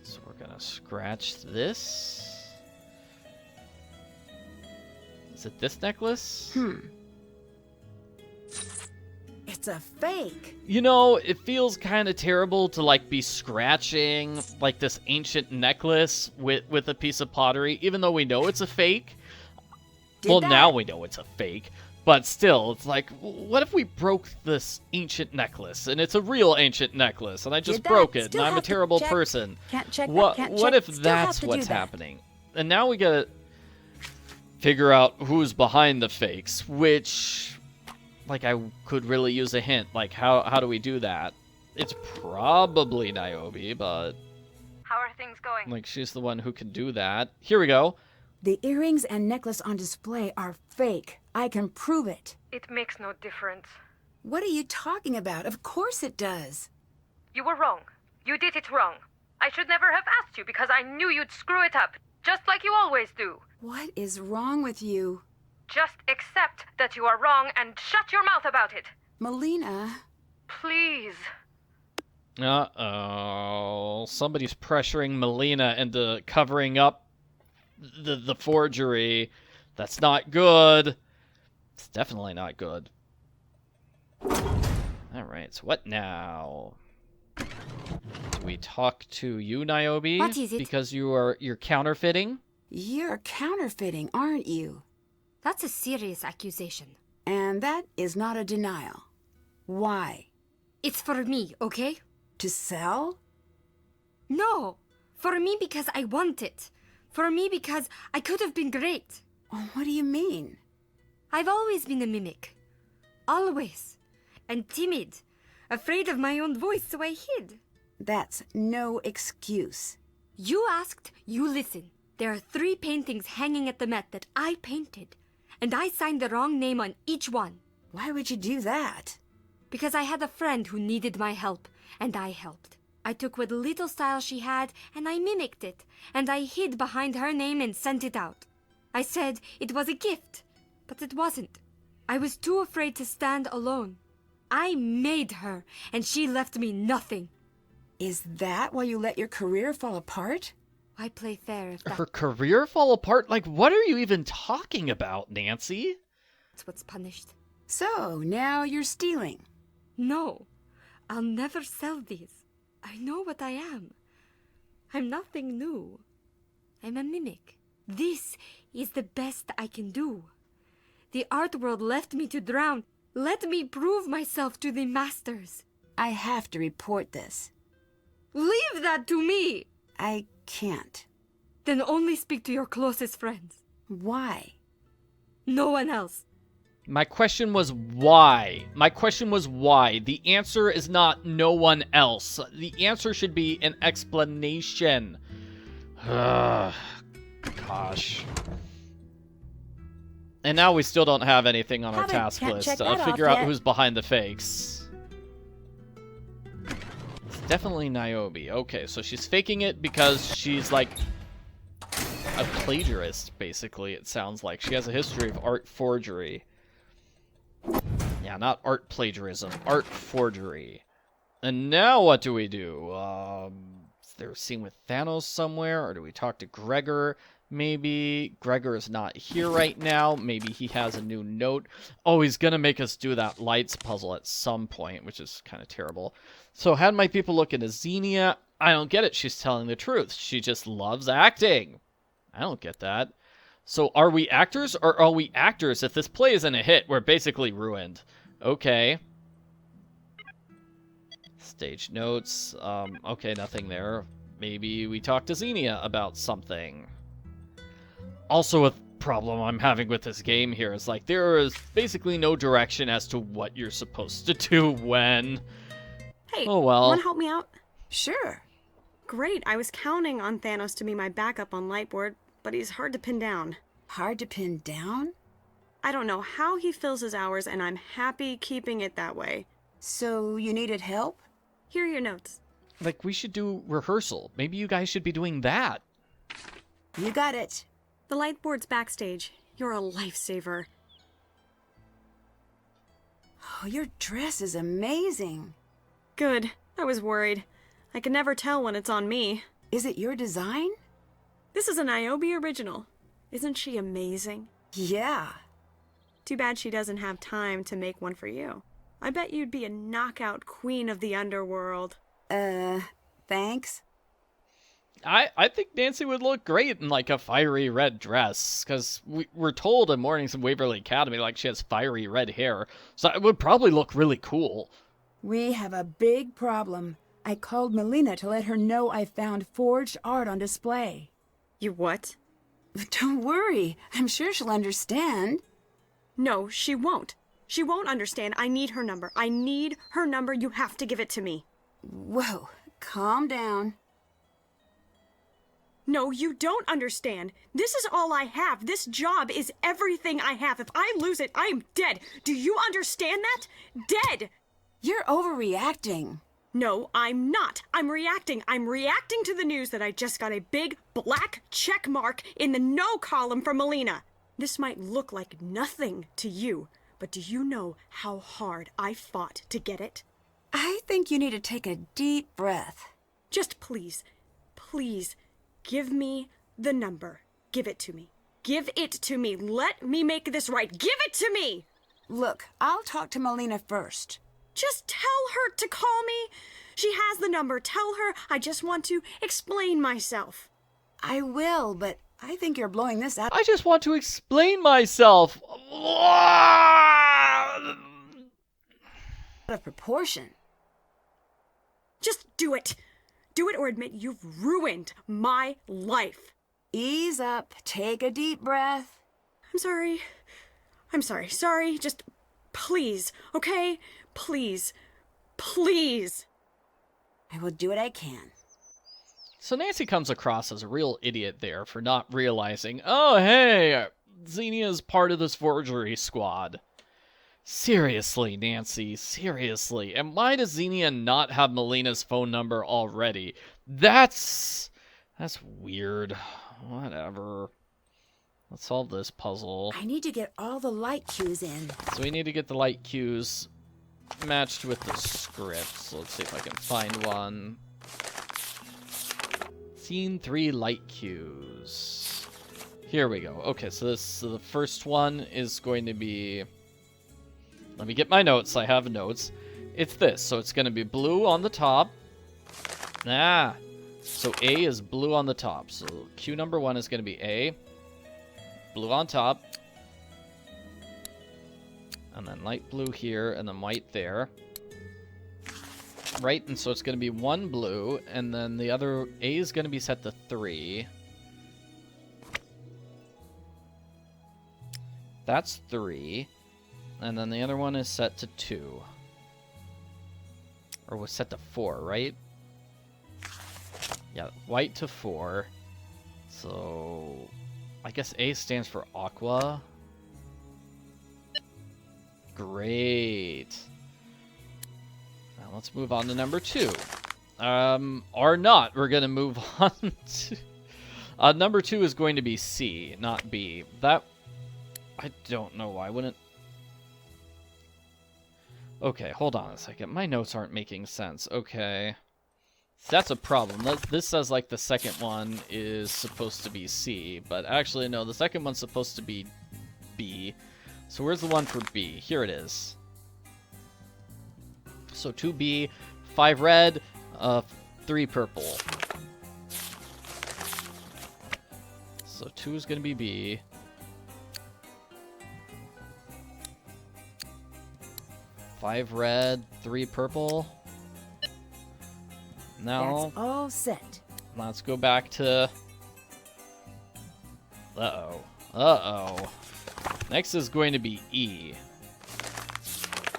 So we're gonna scratch this. Is it this necklace? It's a fake. You know, it feels kind of terrible to like be scratching like this ancient necklace with a piece of pottery, even though we know it's a fake. Now we know it's a fake, but still, it's like, what if we broke this ancient necklace, and it's a real ancient necklace, and I just broke it, and I'm a terrible person? Can't check What that, what if that's what's happening? And now we gotta figure out who's behind the fakes, which, like, I could really use a hint. Like, how do we do that? It's probably Niobe, but How are things going? like, she's the one who can do that. Here we go. The earrings and necklace on display are fake. I can prove it. It makes no difference. What are you talking about? Of course it does. You were wrong. You did it wrong. I should never have asked you because I knew you'd screw it up, just like you always do. What is wrong with you? Just accept that you are wrong and shut your mouth about it. Melina. Please. Uh-oh. Somebody's pressuring Melina into covering up the forgery. That's not good. It's definitely not good. Alright, so what now? Do we talk to you, Niobe? What is it? Because you're counterfeiting? You're counterfeiting, aren't you? That's a serious accusation. And that is not a denial. Why? It's for me, okay? To sell? No! For me because I want it. For me because I could have been great. Oh, what do you mean? I've always been a mimic. Always. And timid. Afraid of my own voice, so I hid. That's no excuse. You asked, you listen. There are 3 paintings hanging at the Met that I painted. And I signed the wrong name on each one. Why would you do that? Because I had a friend who needed my help, and I helped. I took what little style she had, and I mimicked it, and I hid behind her name and sent it out. I said it was a gift, but it wasn't. I was too afraid to stand alone. I made her, and she left me nothing. Is that why you let your career fall apart? I play fair if Her career fall apart? Like, what are you even talking about, Nancy? that's what's punished. So, now you're stealing. No, I'll never sell these. I know what I am. I'm nothing new. I'm a mimic. This is the best I can do. The art world left me to drown. Let me prove myself to the masters. I have to report this. Leave that to me! I can't. Then only speak to your closest friends. Why? No one else. My question was why. My question was why. The answer is not no one else. The answer should be an explanation. Ugh, gosh. And now we still don't have anything on our task Can't list. check that Figure off out yet. who's behind the fakes. It's definitely Niobe. Okay, so she's faking it because she's like a plagiarist, basically, it sounds like. She has a history of art forgery. Yeah, not art plagiarism, art forgery. And now what do we do? Is there a scene with Thanos somewhere? Or do we talk to Gregor? Maybe. Gregor is not here right now. Maybe he has a new note. Oh, he's gonna make us do that lights puzzle at some point, which is kind of terrible. So had my people look into Xenia. I don't get it. She's telling the truth. She just loves acting. I don't get that. So are we actors or are we actors? If this play isn't a hit, we're basically ruined. Okay. Stage notes. Okay, nothing there. Maybe we talk to Xenia about something. Also, a problem I'm having with this game here is like there is basically no direction as to what you're supposed to do when. Hey, Oh well. wanna help me out? Sure. Great, I was counting on Thanos to be my backup on Lightboard, but he's hard to pin down. Hard to pin down? I don't know how he fills his hours, and I'm happy keeping it that way. So you needed help? Here are your notes. Like, we should do rehearsal. Maybe you guys should be doing that. You got it. The light board's backstage. You're a lifesaver. Oh, your dress is amazing. Good. I was worried. I can never tell when it's on me. Is it your design? This is an Niobe original. Isn't she amazing? Yeah. Too bad she doesn't have time to make one for you. I bet you'd be a knockout queen of the underworld. Thanks. I think Nancy would look great in, like, a fiery red dress, because we're told in Mornings in Waverly Academy, like, she has fiery red hair, so it would probably look really cool. We have a big problem. I called Melina to let her know I found forged art on display. You what? Don't worry. I'm sure she'll understand. No, she won't. She won't understand. I need her number. I need her number. You have to give it to me. Whoa, calm down. No, you don't understand. This is all I have. This job is everything I have. If I lose it, I am dead. Do you understand that? Dead! You're overreacting. No, I'm not. I'm reacting. I'm reacting to the news that I just got a big black check mark in the no column from Melina. This might look like nothing to you, but do you know how hard I fought to get it? I think you need to take a deep breath. Just please, please, give me the number. Give it to me. Give it to me. Let me make this right. Give it to me! Look, I'll talk to Melina first. Just tell her to call me. She has the number. Tell her I just want to explain myself. I will, but I think you're blowing this out I just want to explain myself. of proportion. Just do it. Do it or admit you've ruined my life. Ease up. Take a deep breath. I'm sorry. I'm sorry. Sorry. Just please, okay? Please. Please. I will do what I can. So Nancy comes across as a real idiot there for not realizing, oh, hey, Xenia's part of this forgery squad. Seriously, Nancy, seriously. And why does Xenia not have Melina's phone number already? That's weird. Whatever. Let's solve this puzzle. I need to get all the light cues in. So we need to get the light cues matched with the script. So let's see if I can find one. Scene 3 light cues. Here we go. Okay, so the first one is going to be... Let me get my notes. I have notes. It's this. So it's going to be blue on the top. So A is blue on the top. So cue number 1 is going to be A. Blue on top. And then light blue here, and then white there. Right, and so it's going to be 1 blue, and then the other A is going to be set to 3. That's 3. And then the other one is set to 2. Or was set to 4, right? Yeah, white to 4. So I guess A stands for aqua. Great. Now let's move on to number 2. Or not. We're going to move on to... number 2 is going to be C, not B. That... I don't know why. Wouldn't... Okay, hold on a second. My notes aren't making sense. Okay. So that's a problem. This says, like, the second one is supposed to be C, but actually, no, the second one's supposed to be B. So where's the one for B? Here it is. So 2B, 5 red, 3 purple. So 2 is going to be B. Five red, 3 purple. Now, That's all set. Let's go back to... Uh-oh. Next is going to be E.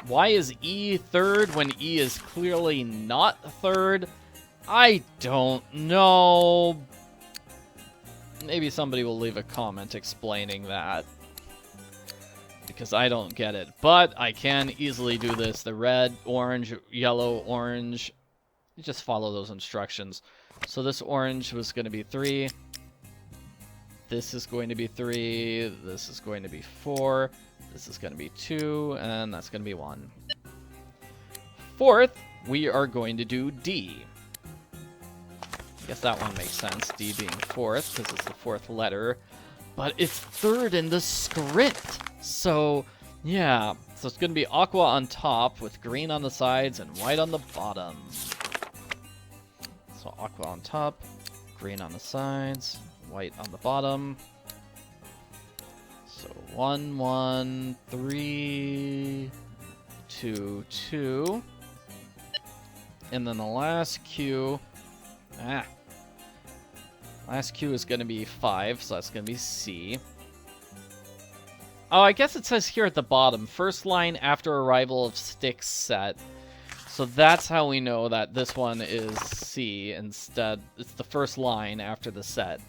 Why is E third when E is clearly not third? I don't know. Maybe somebody will leave a comment explaining that, because I don't get it. But I can easily do this. The red, orange, yellow, orange. You just follow those instructions. So this orange was going to be 3. This is going to be 3. This is going to be 4. This is going to be 2. And that's going to be 1. Fourth, we are going to do D. I guess that one makes sense. D being 4th, because it's the 4th letter. But it's 3rd in the script. So, yeah. So it's going to be aqua on top with green on the sides and white on the bottom. So aqua on top, green on the sides, white on the bottom. So 1, 1, 3, 2, 2. And then the last Q... Last Q is going to be 5, so that's going to be C. Oh, I guess it says here at the bottom, first line after arrival of sticks set. So that's how we know that this one is C instead. It's the first line after the set.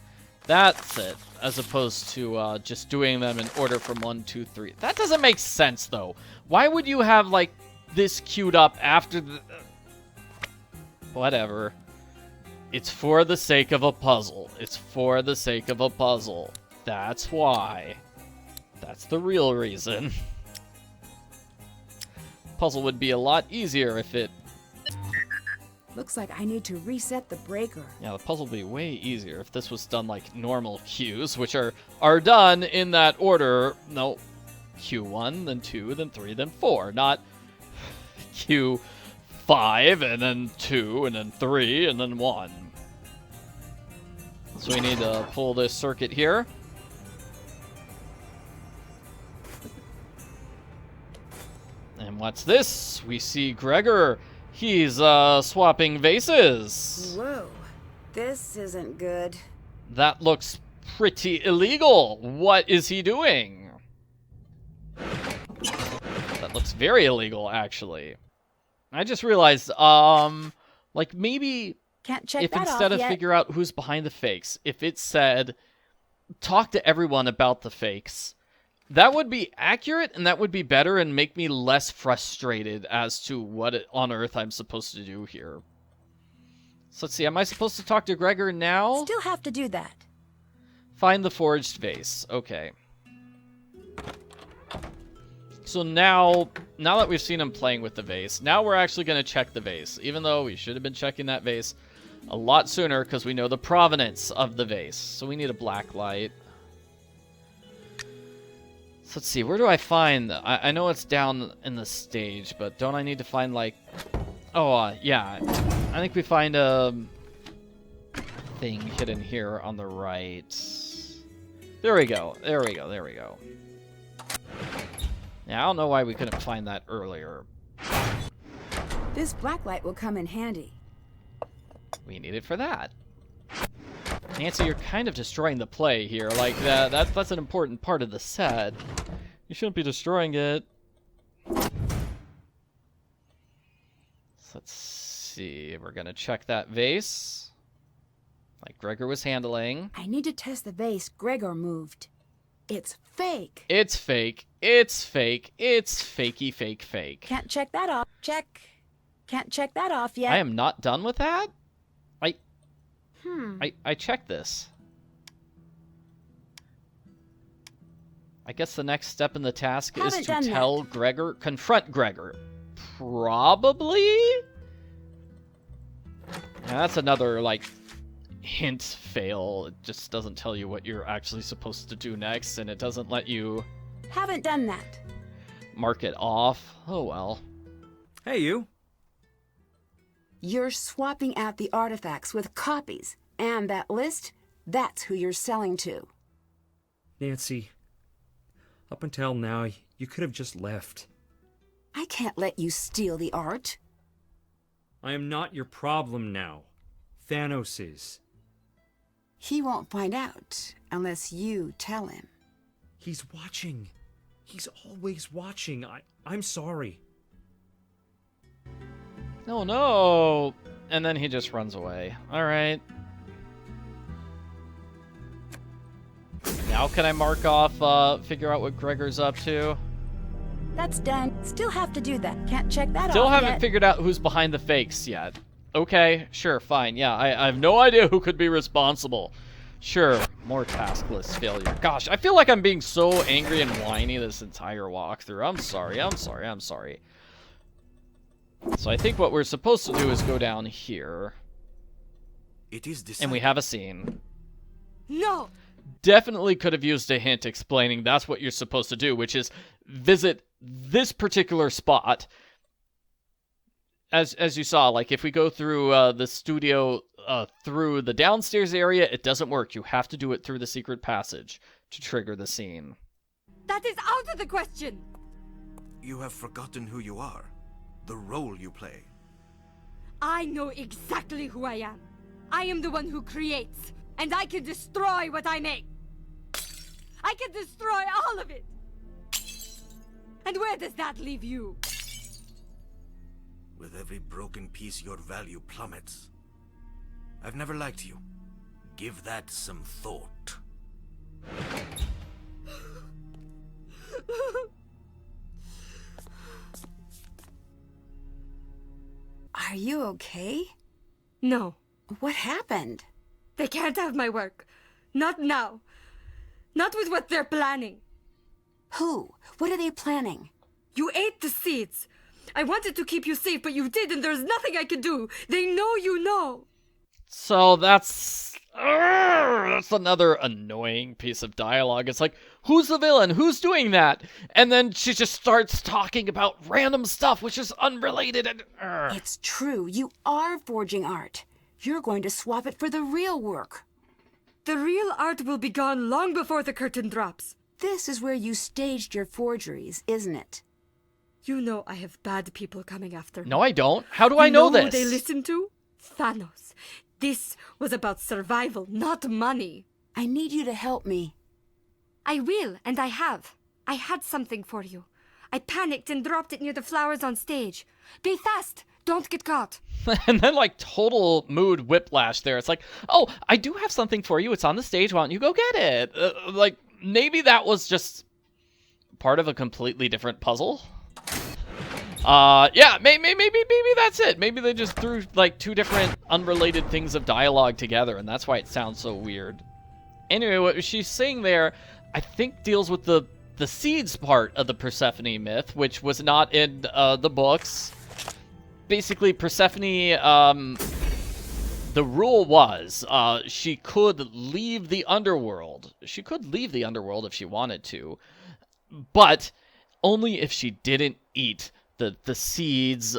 That's it, as opposed to just doing them in order from 1, 2, 3. That doesn't make sense, though. Why would you have, like, this queued up after the... Whatever. It's for the sake of a puzzle. It's for the sake of a puzzle. That's why. That's the real reason. Puzzle would be a lot easier if it... Looks like I need to reset the breaker. Yeah, the puzzle would be way easier if this was done like normal cues, which are done in that order. No, Q1, then 2, then 3, then 4. Not Q5, and then 2, and then 3, and then 1. So we need to pull this circuit here. And what's this? We see Gregor. He's swapping vases. Whoa, this isn't good. That looks pretty illegal. What is he doing? That looks very illegal, actually. I just realized, like maybe Can't check if that instead off of yet. figure out who's behind the fakes, if it said, talk to everyone about the fakes, that would be accurate and that would be better and make me less frustrated as to what on earth I'm supposed to do here. So let's see, am I supposed to talk to Gregor now? Still have to do that. Find the forged vase. Okay. So now that we've seen him playing with the vase, now we're actually going to check the vase, even though we should have been checking that vase a lot sooner because we know the provenance of the vase. So we need a black light. So let's see, where do I find... I know it's down in the stage, but don't I need to find, like... Oh, yeah. I think we find a thing hidden here on the right. There we go. There we go. There we go. Yeah, I don't know why we couldn't find that earlier. This black light will come in handy. We need it for that. Nancy, you're kind of destroying the play here. Like, that's an important part of the set. You shouldn't be destroying it. So let's see. We're going to check that vase. Like Gregor was handling. I need to test the vase Gregor moved. It's fake. It's fake. It's fake. It's fakey, fake, fake. Can't check that off. Check. Can't check that off yet. I am not done with that? I checked this. I guess the next step in the task is to tell Gregor, confront Gregor. Probably? Yeah, that's another, like, hint fail. It just doesn't tell you what you're actually supposed to do next, and it doesn't let you... Haven't done that. Mark it off. Oh, well. Hey, you. You're swapping out the artifacts with copies, and that list, that's who you're selling to. Nancy, up until now, you could have just left. I can't let you steal the art. I am not your problem now. Thanos is. He won't find out unless you tell him. He's watching. He's always watching. I'm sorry. Oh, no. And then he just runs away. All right. Now can I mark off, figure out what Gregor's up to? That's done. Still have to do that. Can't check that off Still haven't yet. figured out who's behind the fakes yet. Okay, sure, fine. Yeah, I have no idea who could be responsible. Sure, more task list failure. Gosh, I feel like I'm being so angry and whiny this entire walkthrough. I'm sorry, I'm sorry, I'm sorry. So I think what we're supposed to do is go down here. It is decided. And we have a scene. No! Definitely could have used a hint explaining that's what you're supposed to do, which is visit this particular spot. As you saw, like, if we go through the studio through the downstairs area, it doesn't work. You have to do it through the secret passage to trigger the scene. That is out of the question! You have forgotten who you are. The role you play. I know exactly who I am. I am the one who creates, and I can destroy what I make. I can destroy all of it. And where does that leave you? With every broken piece, your value plummets. I've never liked you. Give that some thought. Are you okay? No. What happened? They can't have my work. Not now. Not with what they're planning. Who? What are they planning? You ate the seeds. I wanted to keep you safe, but you did, and there's nothing I can do. They know you know. So that's another annoying piece of dialogue. It's like, who's the villain? Who's doing that? And then she just starts talking about random stuff, which is unrelated. And It's true. You are forging art. You're going to swap it for the real work. The real art will be gone long before the curtain drops. This is where you staged your forgeries, isn't it? You know I have bad people coming after me. No, I don't. How do I know who this? they listen to? Thanos. This was about survival, not money. I need you to help me. I will, and I have. I had something for you. I panicked and dropped it near the flowers on stage. Be fast! Don't get caught. And then, like, total mood whiplash there. It's like, oh, I do have something for you. It's on the stage. Why don't you go get it? Like, maybe that was just part of a completely different puzzle. Yeah, maybe that's it. Maybe they just threw, like, two different unrelated things of dialogue together, and that's why it sounds so weird. Anyway, what she's saying there, I think deals with the seeds part of the Persephone myth, which was not in the books. Basically, Persephone, the rule was she could leave the underworld. She could leave the underworld if she wanted to, but only if she didn't eat the seeds,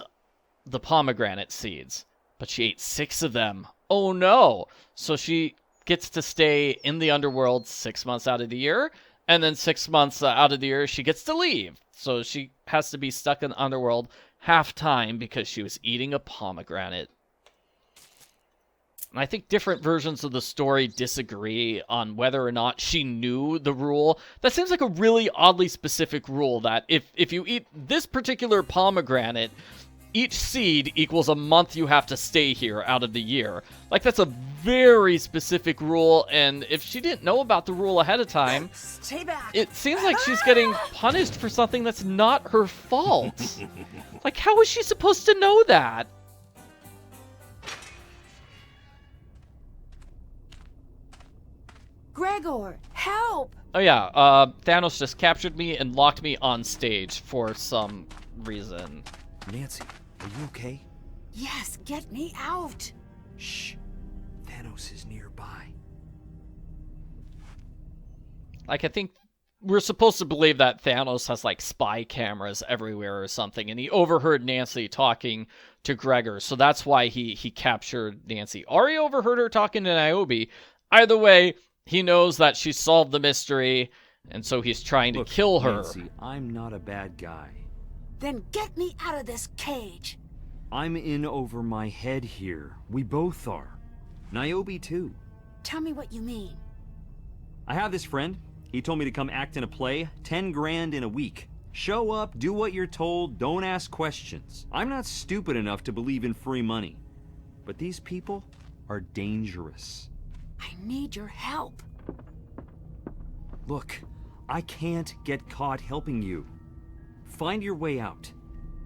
the pomegranate seeds. But she ate 6 of them. Oh no! So she gets to stay in the underworld 6 months out of the year, and then 6 months out of the year she gets to leave. So she has to be stuck in the underworld half time because she was eating a pomegranate. And I think different versions of the story disagree on whether or not she knew the rule. That seems like a really oddly specific rule that if you eat this particular pomegranate, each seed equals a month you have to stay here out of the year. Like, that's a very specific rule, and if she didn't know about the rule ahead of time, Stay back. it seems like she's getting punished for something that's not her fault. Like, how is she supposed to know that? Gregor, help! Oh yeah, Thanos just captured me and locked me on stage for some reason. Nancy, are you okay? Yes, get me out. Shh. Thanos is nearby. Like, I think we're supposed to believe that Thanos has, like, spy cameras everywhere or something, and he overheard Nancy talking to Gregor, so that's why he captured Nancy. Or he overheard her talking to Niobe. Either way, he knows that she solved the mystery, and so he's trying to kill her. Nancy, I'm not a bad guy. Then get me out of this cage. I'm in over my head here. We both are. Niobe, too. Tell me what you mean. I have this friend. He told me to come act in a play, 10 grand in a week. Show up, do what you're told, don't ask questions. I'm not stupid enough to believe in free money. But these people are dangerous. I need your help. Look, I can't get caught helping you. Find your way out.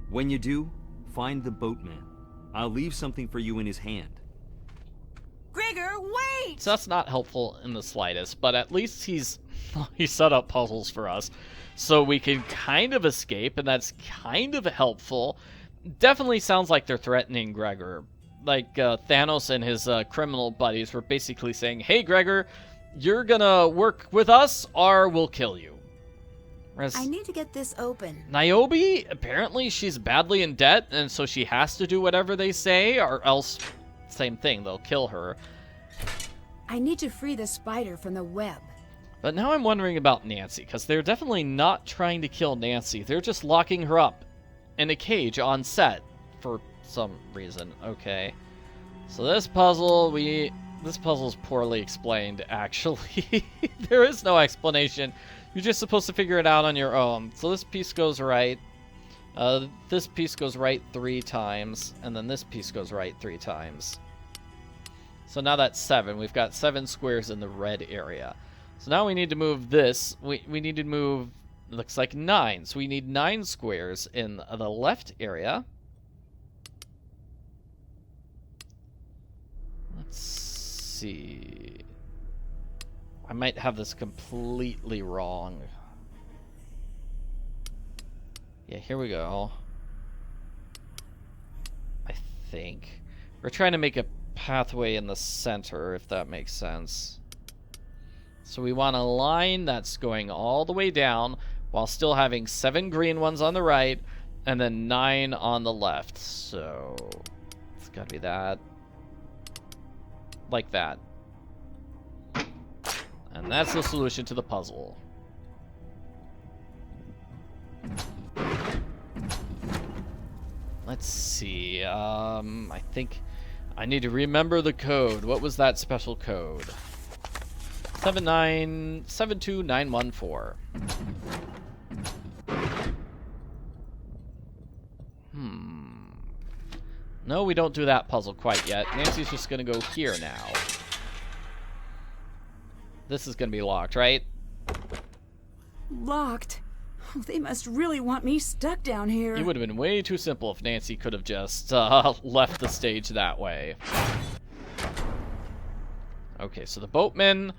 When you do, find the boatman. I'll leave something for you in his hand. Gregor, wait! So that's not helpful in the slightest, but at least he set up puzzles for us so we can kind of escape, and that's kind of helpful. Definitely sounds like they're threatening Gregor. Like Thanos and his criminal buddies were basically saying, hey Gregor, you're gonna work with us or we'll kill you. Whereas I need to get this open. Niobe, apparently she's badly in debt, and so she has to do whatever they say, or else, same thing, they'll kill her. I need to free the spider from the web. But now I'm wondering about Nancy, because they're definitely not trying to kill Nancy. They're just locking her up in a cage on set for some reason. Okay. So this puzzle's poorly explained, actually. There is no explanation. You're just supposed to figure it out on your own. So this piece goes right. This piece goes right 3 times, and then this piece goes right 3 times. So now that's 7. We've got 7 squares in the red area. So now we need to move this. We need to move, looks like 9. So we need 9 squares in the left area. Let's see. I might have this completely wrong. Yeah, here we go. I think. We're trying to make a pathway in the center, if that makes sense. So we want a line that's going all the way down while still having 7 green ones on the right and then 9 on the left. So it's gotta be that. Like that. And that's the solution to the puzzle. Let's see. I think I need to remember the code. What was that special code? 7972914. No, we don't do that puzzle quite yet. Nancy's just gonna go here now. This is gonna be locked, right? Locked? Oh, they must really want me stuck down here. It would have been way too simple if Nancy could have just left the stage that way. Okay, so the boatman,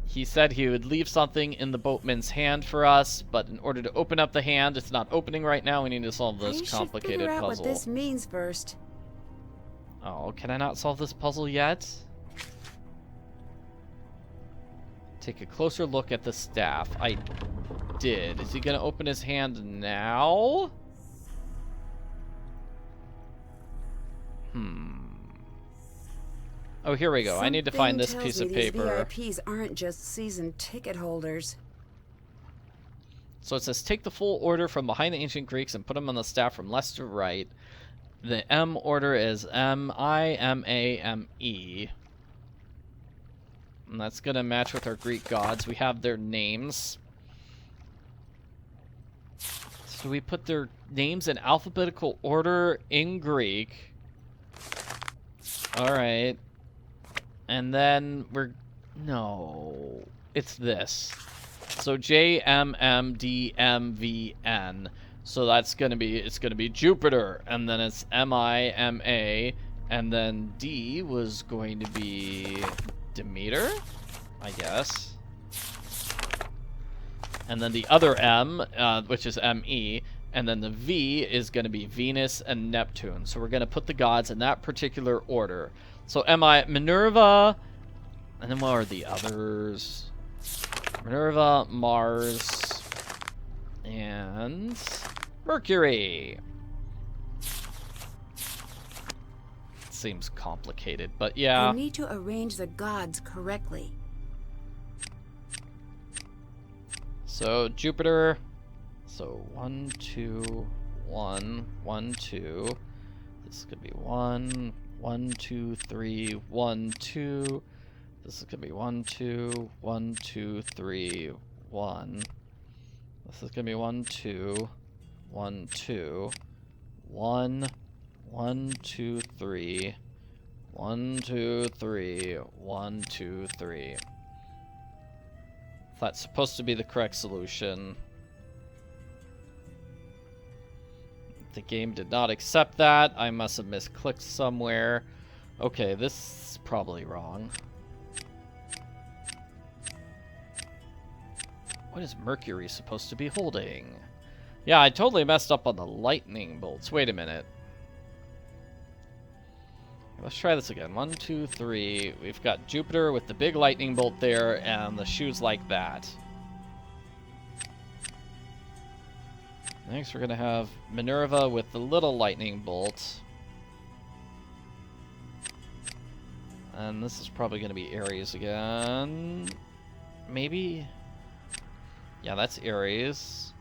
he said he would leave something in the boatman's hand for us, but in order to open up the hand, it's not opening right now. We need to solve this complicated figure out puzzle. what this means first. Oh, can I not solve this puzzle yet? Take a closer look at the staff. I did. Is he gonna open his hand now? Oh, here we go. I need to find this piece of paper. These VIPs aren't just season ticket holders. So it says, take the full order from behind the ancient Greeks and put them on the staff from left to right. The M order is M-I-M-A-M-E. And that's gonna match with our Greek gods. We have their names. So we put their names in alphabetical order in Greek. Alright. And then no. It's this. So J-M-M-D-M-V-N. So that's it's gonna be Jupiter. And then it's M-I-M-A. And then D was going to be Demeter, I guess. And then the other M, which is M-E, and then the V is going to be Venus and Neptune. So we're going to put the gods in that particular order. So Minerva, and then what are the others? Minerva, Mars, and Mercury. Seems complicated, but yeah. I need to arrange the gods correctly. So Jupiter. So 1, 2, 1, 1, 2. This could be 1, 1, 2, 3, 1, 2. This could be 1, 2, 1, 2, 3, 1. This is gonna be 1, 2, 1, 2, 1. 1, 2, 3. 1, 2, 3. 1, 2, 3. That's supposed to be the correct solution. The game did not accept that. I must have misclicked somewhere. Okay, this is probably wrong. What is Mercury supposed to be holding? Yeah, I totally messed up on the lightning bolts. Wait a minute. Let's try this again. 1, 2, 3. We've got Jupiter with the big lightning bolt there, and the shoes like that. Next, we're going to have Minerva with the little lightning bolt. And this is probably going to be Ares again. Maybe? Yeah, that's Ares.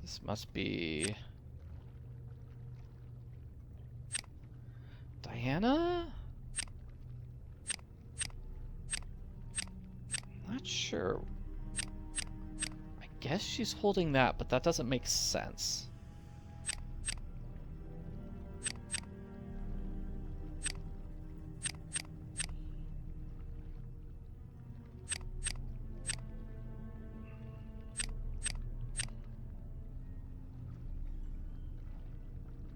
This must be Diana? Not sure. I guess she's holding that, but that doesn't make sense.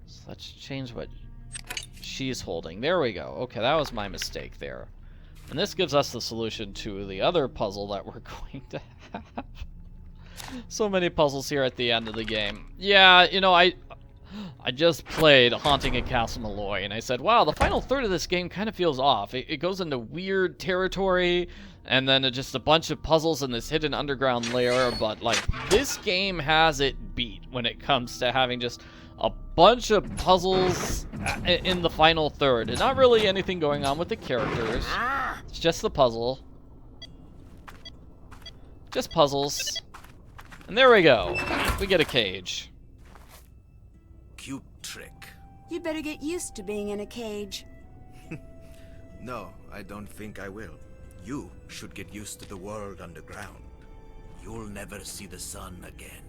So let's change what she's holding. There we go. Okay, that was my mistake there. And this gives us the solution to the other puzzle that we're going to have. So many puzzles here at the end of the game. Yeah, you know, I just played Haunting at Castle Malloy, and I said, wow, the final third of this game kind of feels off. It goes into weird territory, and then just a bunch of puzzles in this hidden underground layer, but, like, this game has it beat when it comes to having just a bunch of puzzles in the final third, and not really anything going on with the characters. It's just the puzzle. Just puzzles. And there we go. We get a cage. Cute trick. You'd better get used to being in a cage. No, I don't think I will. You should get used to the world underground. You'll never see the sun again.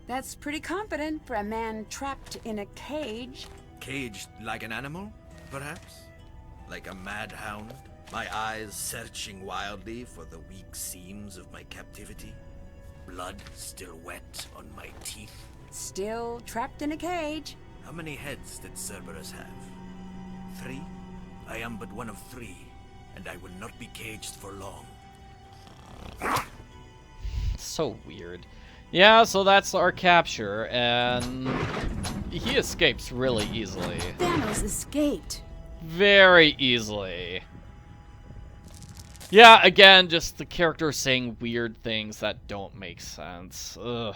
That's pretty confident for a man trapped in a cage. Caged like an animal, perhaps? Like a mad hound? My eyes searching wildly for the weak seams of my captivity? Blood still wet on my teeth? Still trapped in a cage. How many heads did Cerberus have? 3? I am but one of 3, and I will not be caged for long. So weird. Yeah, so that's our capture, and he escapes really easily. Thanos escaped. Very easily. Yeah, again, just the character saying weird things that don't make sense. Ugh.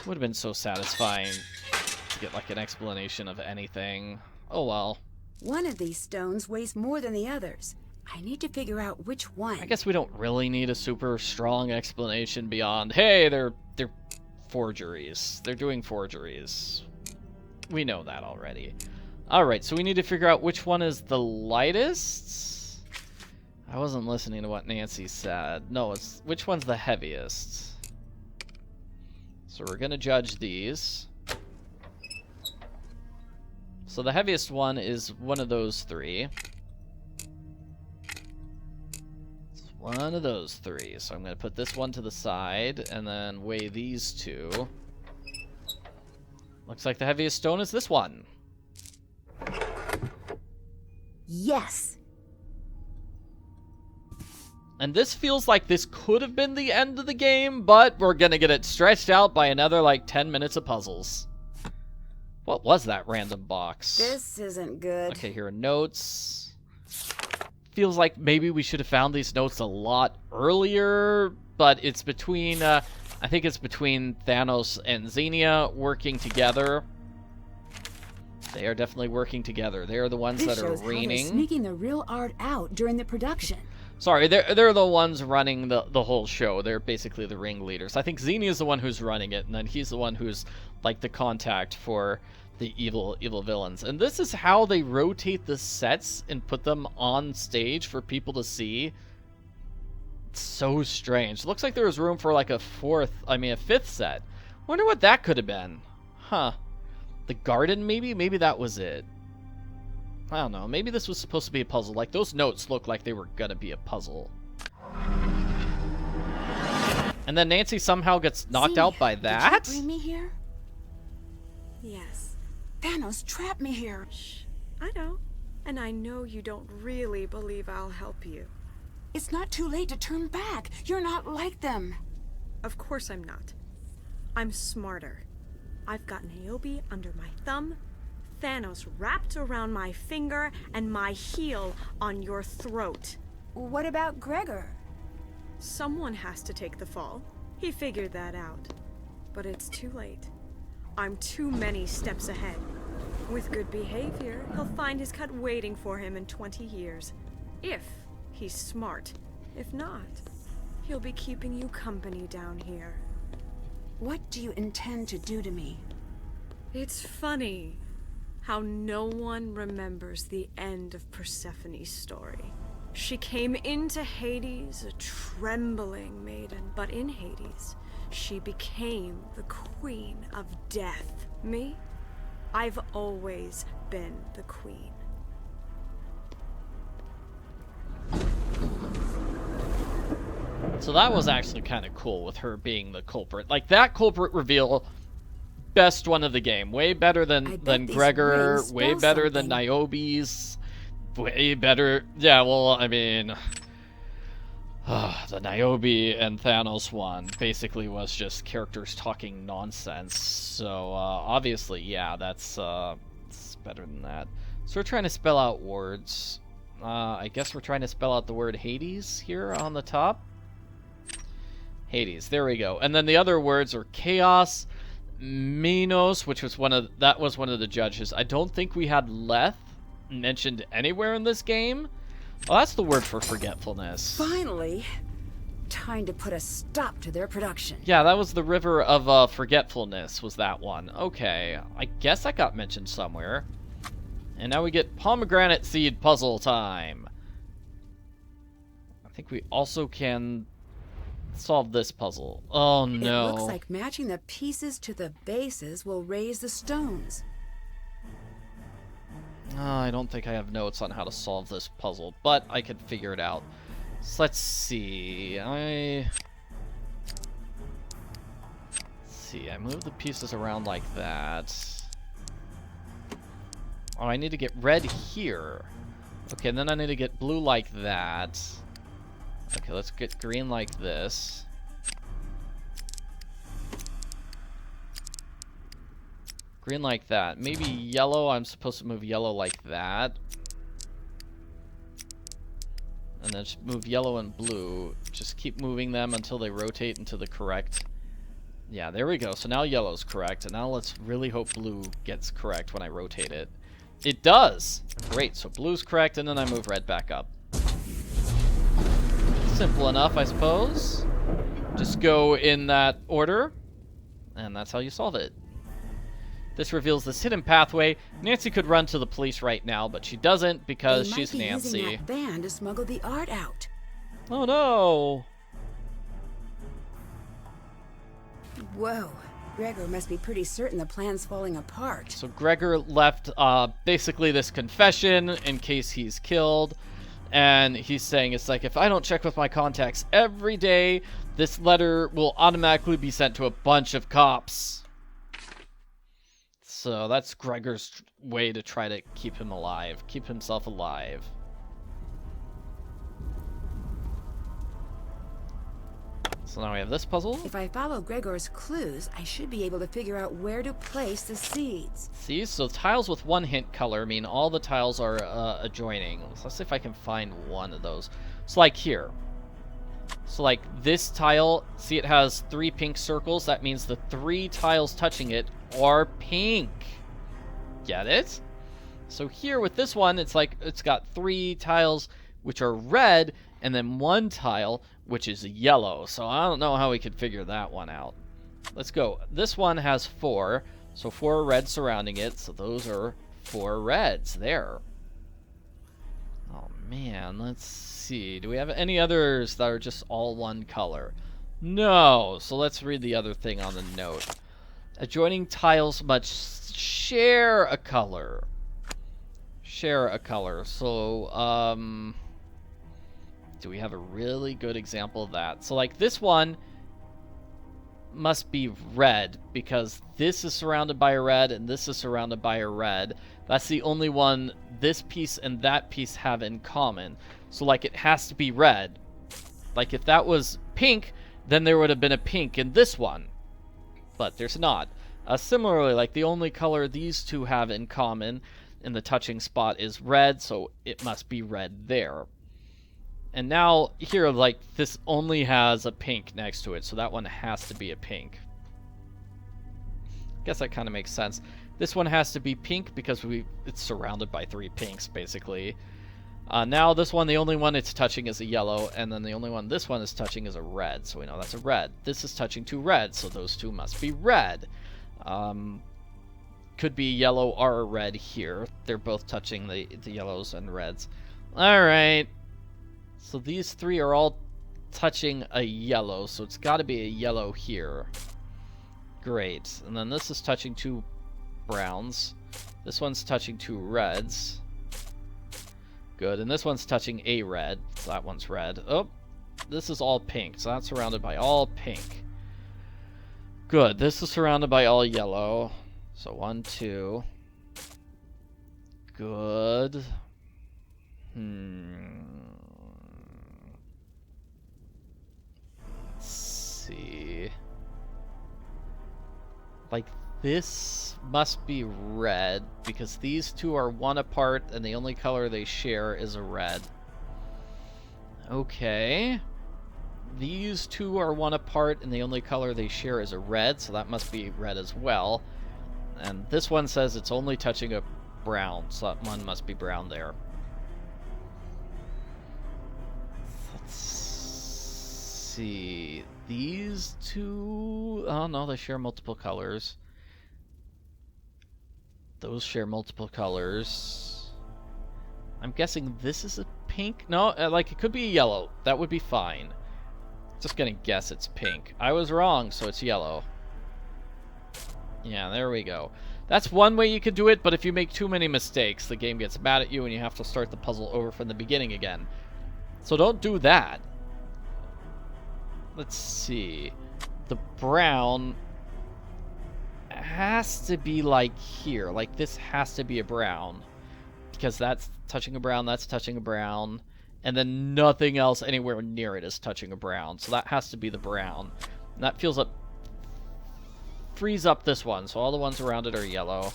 Would have been so satisfying to get, like, an explanation of anything. Oh well. One of these stones weighs more than the others. I need to figure out which one. I guess we don't really need a super strong explanation beyond, hey, they're forgeries. They're doing forgeries. We know that already. Alright, so we need to figure out which one is the lightest? I wasn't listening to what Nancy said. No, it's which one's the heaviest? So we're gonna judge these. So the heaviest one is one of those 3. One of those 3. So I'm going to put this one to the side and then weigh these 2. Looks like the heaviest stone is this one. Yes. And this feels like this could have been the end of the game, but we're going to get it stretched out by another like 10 minutes of puzzles. What was that random box? This isn't good. Okay, here are notes. Feels like maybe we should have found these notes a lot earlier, but it's between, I think it's between Thanos and Xenia working together. They are definitely working together. They are the ones that are reigning. Sneaking the real art out during the production. Sorry, they're the ones running the whole show. They're basically the ringleaders. I think Xenia is the one who's running it, and then he's the one who's like the contact for the evil villains. And this is how they rotate the sets and put them on stage for people to see. It's so strange. Looks like there was room for like a 5th set. Wonder what that could have been. Huh. The garden, maybe? Maybe that was it. I don't know. Maybe this was supposed to be a puzzle. Like, those notes look like they were gonna be a puzzle. And And then Nancy somehow gets knocked See, out by that? Did you bring me here? Yes. Thanos trapped me here. Shh. I know. And I know you don't really believe I'll help you. It's not too late to turn back. You're not like them. Of course I'm not. I'm smarter. I've got Niobe under my thumb, Thanos wrapped around my finger, and my heel on your throat. What about Gregor? Someone has to take the fall. He figured that out. But it's too late. I'm too many steps ahead. With good behavior, he'll find his cut waiting for him in 20 years. If he's smart. If not, he'll be keeping you company down here. What do you intend to do to me? It's funny how no one remembers the end of Persephone's story. She came into Hades a trembling maiden, but in Hades, she became the Queen of Death. Me? I've always been the Queen. So that was actually kind of cool with her being the culprit. Like, that culprit reveal, best one of the game. Way better than Gregor, way better than Niobe's, way better. Yeah, well, I mean, the Niobe and Thanos one basically was just characters talking nonsense. So, obviously, yeah, that's better than that. So we're trying to spell out words. I guess we're trying to spell out the word Hades here on the top. Hades, there we go. And then the other words are chaos, Minos, which was one of the judges. I don't think we had Leth mentioned anywhere in this game. Well, that's the word for forgetfulness. Finally, time to put a stop to their production. Yeah, that was the river of forgetfulness, was that one. Okay, I guess that got mentioned somewhere. And now we get pomegranate seed puzzle time. I think we also can solve this puzzle. Oh no. It looks like matching the pieces to the bases will raise the stones. I don't think I have notes on how to solve this puzzle, but I could figure it out. So let's see. I move the pieces around like that. Oh, I need to get red here. Okay, and then I need to get blue like that. Okay, let's get green like this. Green like that. Maybe yellow, I'm supposed to move yellow like that. And then just move yellow and blue. Just keep moving them until they rotate into the correct. Yeah, there we go. So now yellow's correct. And now let's really hope blue gets correct when I rotate it. It does! Great, so blue's correct, and then I move red back up. Simple enough, I suppose. Just go in that order, and that's how you solve it. This reveals this hidden pathway. Nancy could run to the police right now, but she doesn't because she's Nancy. They might be using that van to smuggle the art out. Oh no! Whoa. Gregor must be pretty certain the plan's falling apart. So Gregor left basically this confession in case he's killed. And he's saying, it's like, if I don't check with my contacts every day, this letter will automatically be sent to a bunch of cops. So that's Gregor's way to try to keep him alive, keep himself alive. So now we have this puzzle. If I follow Gregor's clues, I should be able to figure out where to place the seeds. See, so tiles with one hint color mean all the tiles are adjoining. So let's see if I can find one of those. So like here. So like this tile, see it has 3 pink circles. That means the 3 tiles touching it are pink. Get it? So here with this one, it's like it's got 3 tiles which are red and then 1 tile which is yellow. So I don't know how we could figure that one out. Let's go. This one has 4, so 4 reds surrounding it. So those are 4 reds there. Oh man, let's see. Do we have any others that are just all one color? No. So let's read the other thing on the note. Adjoining tiles must share a color. Share a color. So, do we have a really good example of that? So like this one must be red, because this is surrounded by a red and this is surrounded by a red. That's the only one this piece and that piece have in common. So, like, it has to be red. Like, if that was pink, then there would have been a pink in this one. But there's not. Similarly, like, the only color these two have in common in the touching spot is red, so it must be red there. And now, here, like, this only has a pink next to it, so that one has to be a pink. Guess that kind of makes sense. This one has to be pink because it's surrounded by 3 pinks, basically. Now, this one, the only one it's touching is a yellow, and then the only one this one is touching is a red, so we know that's a red. This is touching 2 reds, so those 2 must be red. Could be yellow or a red here. They're both touching the yellows and reds. Alright. So these 3 are all touching a yellow, so it's got to be a yellow here. Great. And then this is touching 2 browns. This one's touching 2 reds. Good. And this one's touching a red, so that one's red. Oh, this is all pink, so that's surrounded by all pink. Good. This is surrounded by all yellow. So 1, 2. Good. Let's see. Like, this must be red, because these 2 are 1 apart, and the only color they share is a red. Okay. These 2 are 1 apart, and the only color they share is a red, so that must be red as well. And this one says it's only touching a brown, so that one must be brown there. Let's see. These 2... Oh, no, they share multiple colors. Those share multiple colors. I'm guessing this is a pink? No, like, it could be a yellow. That would be fine. Just gonna guess it's pink. I was wrong, so it's yellow. Yeah, there we go. That's one way you could do it, but if you make too many mistakes, the game gets mad at you and you have to start the puzzle over from the beginning again. So don't do that. Let's see. The brown has to be like here. Like, this has to be a brown. Because that's touching a brown, that's touching a brown. And then nothing else anywhere near it is touching a brown. So that has to be the brown. And that frees up this one. So all the ones around it are yellow.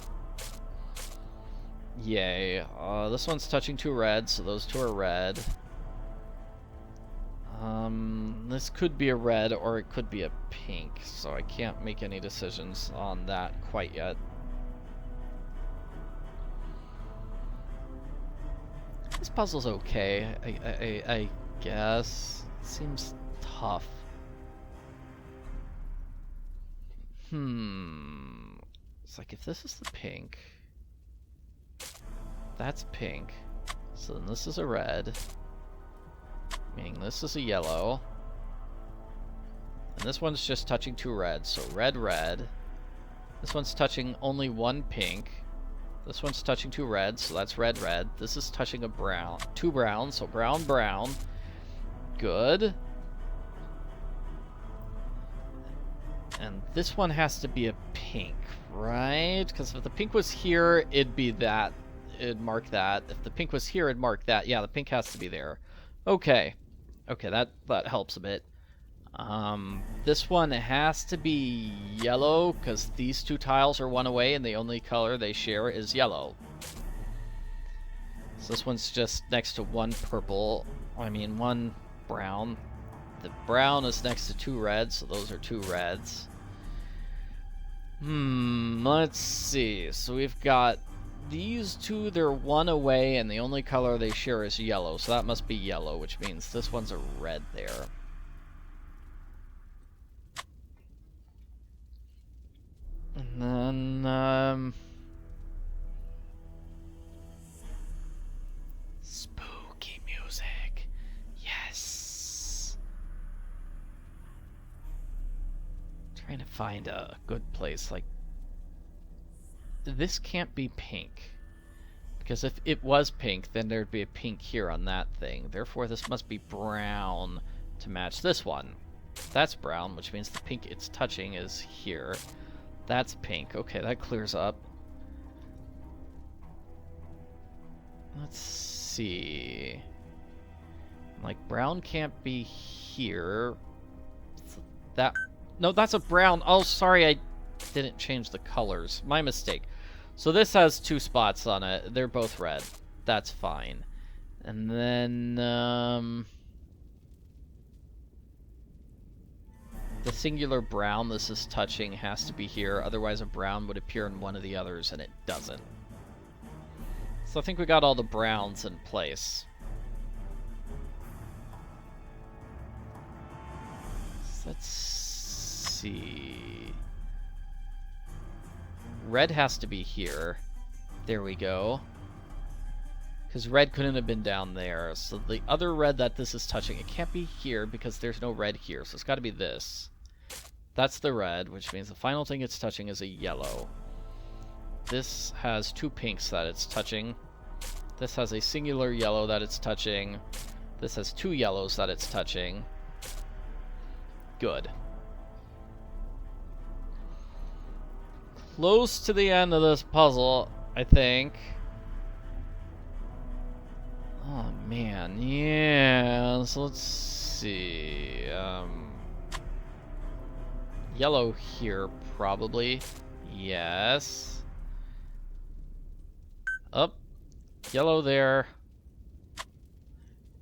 Yay. This one's touching 2 reds, so those 2 are red. This could be a red, or it could be a pink, so I can't make any decisions on that quite yet. This puzzle's okay, I guess. It seems tough. It's like, if this is the pink, that's pink, so then this is a red. Meaning this is a yellow. And this one's just touching 2 reds, so red, red. This one's touching only 1 pink. This one's touching 2 reds, so that's red, red. This is touching a brown, 2 browns, so brown, brown. Good. And this one has to be a pink, right? Because if the pink was here, it'd be that. It'd mark that. If the pink was here, it'd mark that. Yeah, the pink has to be there. Okay. Okay, that helps a bit. This one has to be yellow, because these 2 tiles are 1 away, and the only color they share is yellow. So this one's just next to 1 purple. I mean, 1 brown. The brown is next to 2 reds, so those are 2 reds. Let's see. So we've got these 2, they're 1 away, and the only color they share is yellow, so that must be yellow, which means this one's a red there. And then, spooky music. Yes. Trying to find a good place, like, this can't be pink, because if it was pink, then there'd be a pink here on that thing. Therefore, this must be brown to match this one. That's brown, which means the pink it's touching is here. That's pink. Okay, that clears up. Let's see. Like, brown can't be here. That... No, that's a brown. Oh, sorry, I didn't change the colors. My mistake. So this has 2 spots on it. They're both red. That's fine. And then, the singular brown this is touching has to be here. Otherwise, a brown would appear in one of the others, and it doesn't. So I think we got all the browns in place. So let's see. Red has to be here. There we go. Because red couldn't have been down there. So the other red that this is touching, it can't be here because there's no red here. So it's got to be this. That's the red, which means the final thing it's touching is a yellow. This has 2 pinks that it's touching. This has a singular yellow that it's touching. This has 2 yellows that it's touching. Good. Close to the end of this puzzle, I think. Oh man, yeah, so let's see, yellow here, probably, yes, up, yellow there,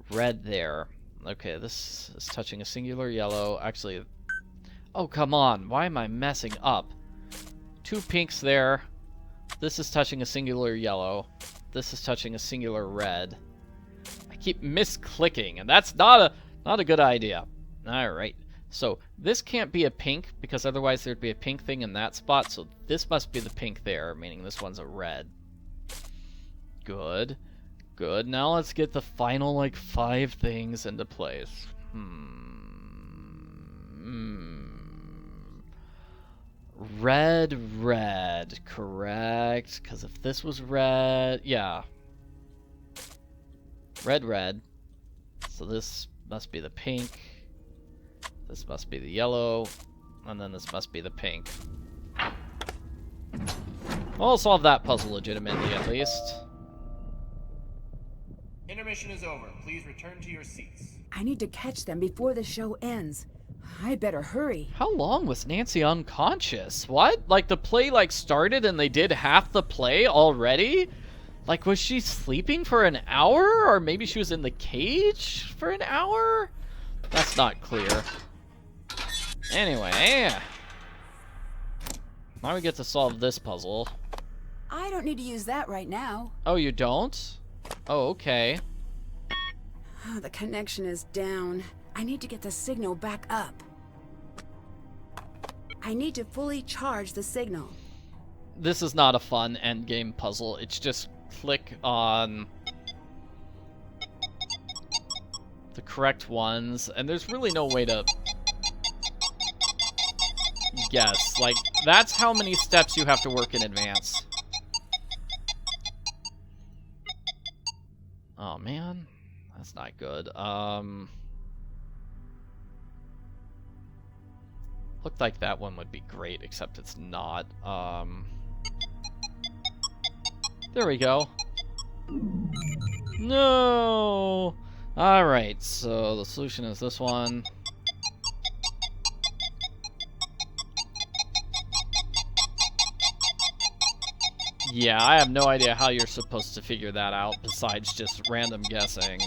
red there, okay, this is touching a singular yellow, actually, oh come on, why am I messing up, 2 pinks there, this is touching a singular yellow, this is touching a singular red. Keep misclicking, and that's not a good idea. Alright, so this can't be a pink, because otherwise there'd be a pink thing in that spot, so this must be the pink there, meaning this one's a red. Good. Good. Now let's get the final, like, 5 things into place. Red, red, correct, because if this was red, yeah. Red, red. So this must be the pink. This must be the yellow. And then this must be the pink. I'll solve that puzzle legitimately, at least. Intermission is over. Please return to your seats. I need to catch them before the show ends. I better hurry. How long was Nancy unconscious? What? Like, the play, like, started and they did half the play already? Like, was she sleeping for an hour? Or maybe she was in the cage for an hour? That's not clear. Anyway. Now we get to solve this puzzle. I don't need to use that right now. Oh, you don't? Oh, okay. Oh, the connection is down. I need to get the signal back up. I need to fully charge the signal. This is not a fun endgame puzzle. It's just click on the correct ones, and there's really no way to guess. Like, that's how many steps you have to work in advance. Oh man, that's not good. Looked like that one would be great, except it's not. There we go. No! Alright, so the solution is this one. Yeah, I have no idea how you're supposed to figure that out, besides just random guessing.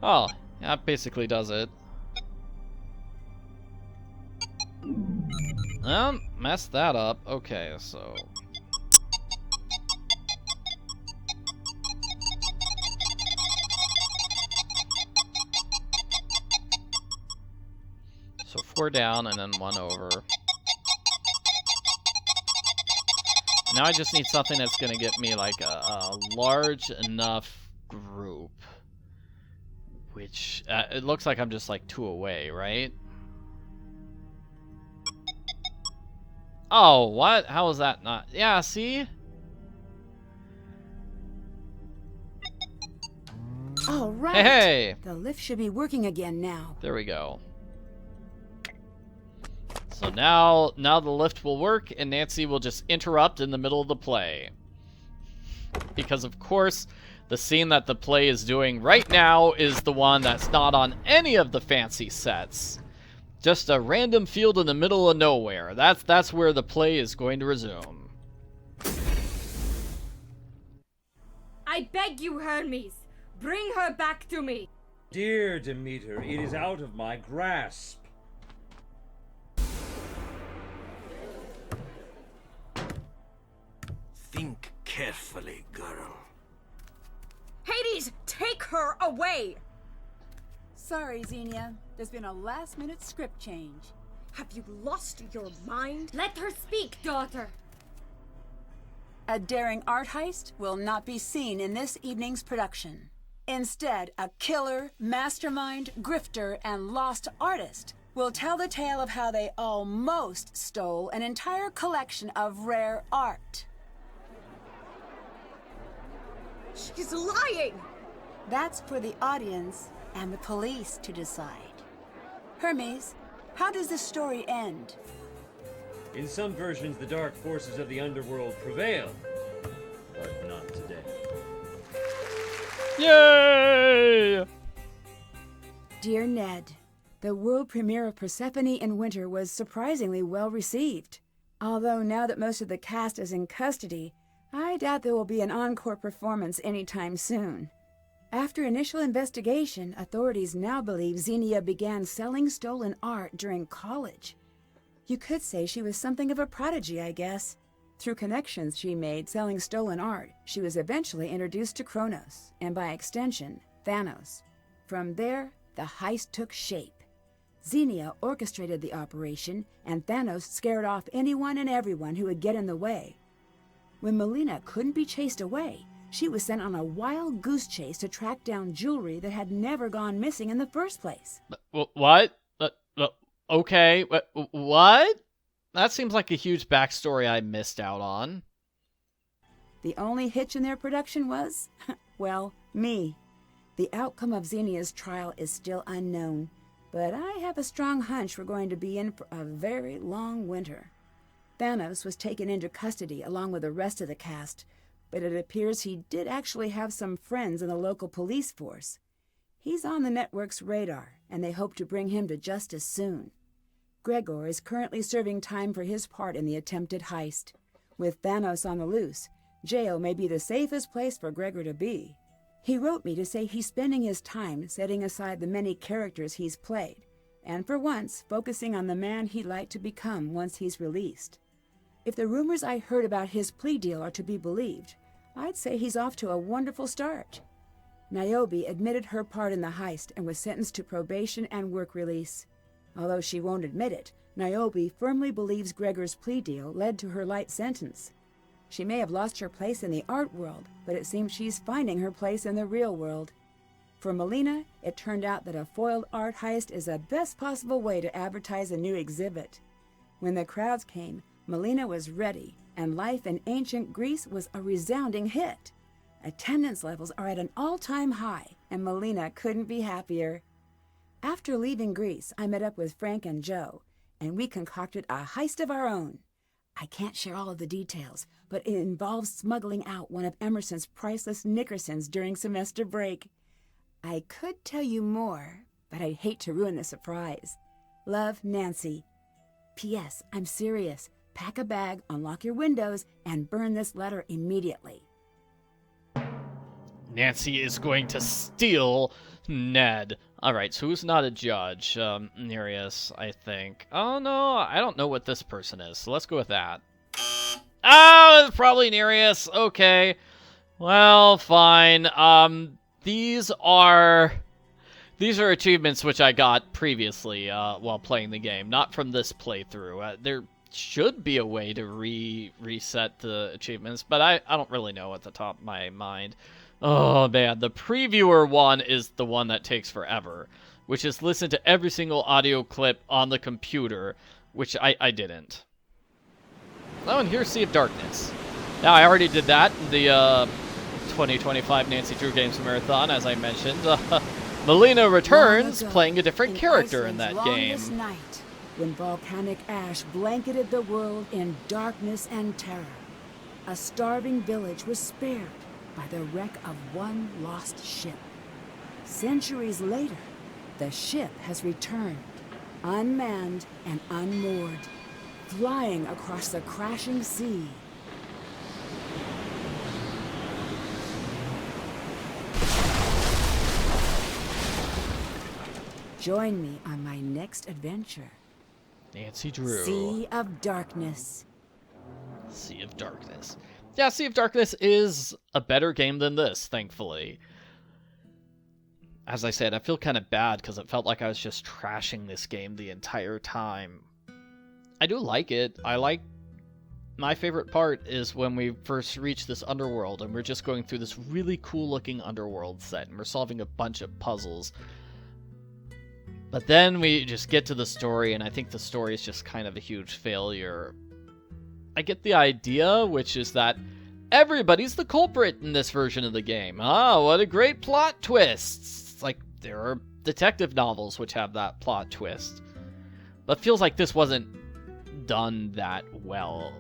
Oh, that basically does it. Messed that up. Okay, so... So 4 down and then 1 over. Now I just need something that's gonna get me like a large enough group. Which, it looks like I'm just like 2 away, right? Oh, what? How is that not? Yeah, see? All right. Hey! The lift should be working again now. There we go. So now the lift will work, and Nancy will just interrupt in the middle of the play. Because, of course, the scene that the play is doing right now is the one that's not on any of the fancy sets. Just a random field in the middle of nowhere. That's where the play is going to resume. I beg you, Hermes, bring her back to me. Dear Demeter, it is out of my grasp. Think carefully, girl. Hades, take her away! Sorry, Xenia. There's been a last-minute script change. Have you lost your mind? Let her speak, daughter. A daring art heist will not be seen in this evening's production. Instead, a killer, mastermind, grifter, and lost artist will tell the tale of how they almost stole an entire collection of rare art. She's lying! That's for the audience and the police to decide. Hermes, how does this story end? In some versions, the dark forces of the underworld prevail, but not today. Yay! Dear Ned, the world premiere of Persephone in Winter was surprisingly well received. Although now that most of the cast is in custody, I doubt there will be an encore performance anytime soon. After initial investigation, authorities now believe Xenia began selling stolen art during college. You could say she was something of a prodigy, I guess. Through connections she made selling stolen art, she was eventually introduced to Kronos, and by extension, Thanos. From there, the heist took shape. Xenia orchestrated the operation, and Thanos scared off anyone and everyone who would get in the way. When Melina couldn't be chased away, she was sent on a wild goose chase to track down jewelry that had never gone missing in the first place. What? Okay, what? That seems like a huge backstory I missed out on. The only hitch in their production was, well, me. The outcome of Xenia's trial is still unknown, but I have a strong hunch we're going to be in for a very long winter. Thanos was taken into custody along with the rest of the cast, but it appears he did actually have some friends in the local police force. He's on the network's radar, and they hope to bring him to justice soon. Gregor is currently serving time for his part in the attempted heist. With Thanos on the loose, jail may be the safest place for Gregor to be. He wrote me to say he's spending his time setting aside the many characters he's played, and for once focusing on the man he'd like to become once he's released. If the rumors I heard about his plea deal are to be believed, I'd say he's off to a wonderful start. Niobe admitted her part in the heist and was sentenced to probation and work release. Although she won't admit it, Niobe firmly believes Gregor's plea deal led to her light sentence. She may have lost her place in the art world, but it seems she's finding her place in the real world. For Melina, it turned out that a foiled art heist is the best possible way to advertise a new exhibit. When the crowds came, Melina was ready, and life in ancient Greece was a resounding hit. Attendance levels are at an all-time high, and Melina couldn't be happier. After leaving Greece, I met up with Frank and Joe, and we concocted a heist of our own. I can't share all of the details, but it involves smuggling out one of Emerson's priceless Nickersons during semester break. I could tell you more, but I'd hate to ruin the surprise. Love, Nancy. P.S. I'm serious. Pack a bag, unlock your windows, and burn this letter immediately. Nancy is going to steal Ned. Alright, so who's not a judge? Nereus, I think. Oh, no, I don't know what this person is, so let's go with that. Oh, it's probably Nereus. Okay. Well, fine. These are achievements which I got previously while playing the game, not from this playthrough. There should be a way to reset the achievements, but I don't really know at the top of my mind. Oh, man, the previewer one is the one that takes forever, which is listen to every single audio clip on the computer, which I didn't. Oh, and here's Sea of Darkness. Now, I already did that in the 2025 Nancy Drew Games Marathon, as I mentioned. Melina returns, playing a different character in that game. Night, when volcanic ash blanketed the world in darkness and terror, a starving village was spared by the wreck of one lost ship. Centuries later, the ship has returned, unmanned and unmoored, flying across the crashing sea. Join me on my next adventure. Nancy Drew. Sea of Darkness. Sea of Darkness. Yeah, Sea of Darkness is a better game than this, thankfully. As I said, I feel kind of bad because it felt like I was just trashing this game the entire time. I do like it. My favorite part is when we first reach this underworld and we're just going through this really cool looking underworld set and we're solving a bunch of puzzles. But then we just get to the story, and I think the story is just kind of a huge failure. I get the idea, which is that everybody's the culprit in this version of the game. Ah, what a great plot twist! It's like there are detective novels which have that plot twist. But it feels like this wasn't done that well.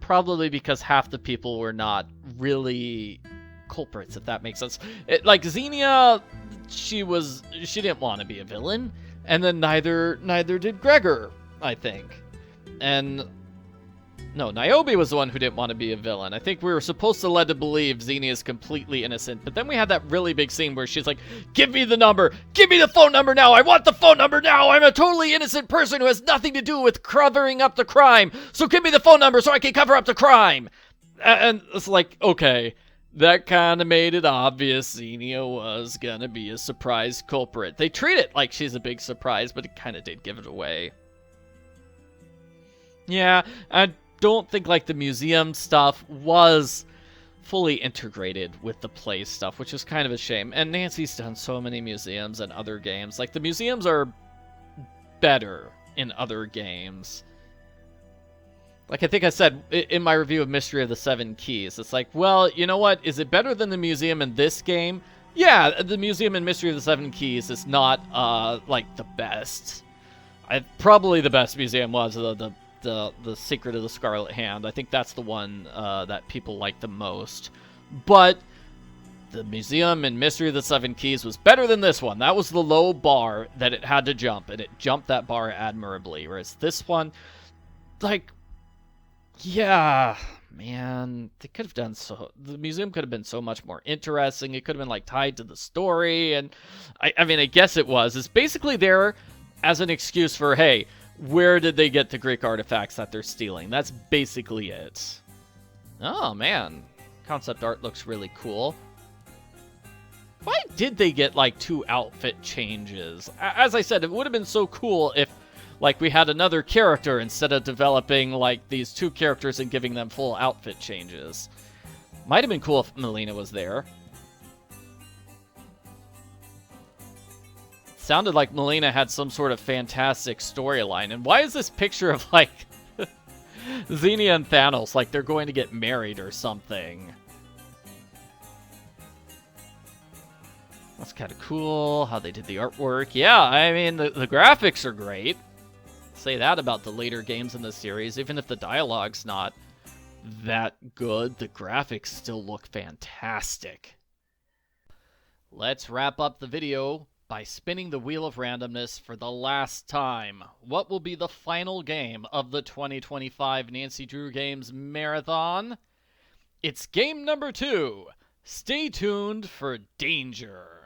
Probably because half the people were not really culprits, if that makes sense. Like Xenia, she didn't want to be a villain, and then neither did Gregor, I think. And no, Niobe was the one who didn't want to be a villain. I think we were supposed to led to believe Xenia is completely innocent, but then we had that really big scene where she's like, give me the number, give me the phone number now, I want the phone number now, I'm a totally innocent person who has nothing to do with covering up the crime, so give me the phone number so I can cover up the crime. And it's like, okay, that kind of made it obvious Xenia was gonna be a surprise culprit. They treat it like she's a big surprise, but it kind of did give it away. Yeah, I don't think like the museum stuff was fully integrated with the play stuff, which is kind of a shame. And Nancy's done so many museums and other games. Like, the museums are better in other games. Like I think I said in my review of Mystery of the Seven Keys, it's like, well, you know what? Is it better than the museum in this game? Yeah, the museum in Mystery of the Seven Keys is not, like, the best. Probably the best museum was the Secret of the Scarlet Hand. I think that's the one that people like the most. But the museum in Mystery of the Seven Keys was better than this one. That was the low bar that it had to jump, and it jumped that bar admirably. Whereas this one, like, yeah, man, they could have done so. The museum could have been so much more interesting. It could have been like tied to the story, and I mean, I guess it was. It's basically there as an excuse for, hey, where did they get the Greek artifacts that they're stealing? That's basically it. Oh man, concept art looks really cool. Why did they get like 2 outfit changes? As I said, it would have been so cool if like we had another character instead of developing like these 2 characters and giving them full outfit changes. Might have been cool if Melina was there. Sounded like Melina had some sort of fantastic storyline. And why is this picture of like Xenia and Thanos like they're going to get married or something? That's kind of cool how they did the artwork. Yeah, I mean, the graphics are great. Say that about the later games in the series. Even if the dialogue's not that good, the graphics still look fantastic. Let's wrap up the video by spinning the wheel of randomness for the last time. What will be the final game of the 2025 Nancy Drew Games Marathon? It's game number 2. Stay tuned for danger.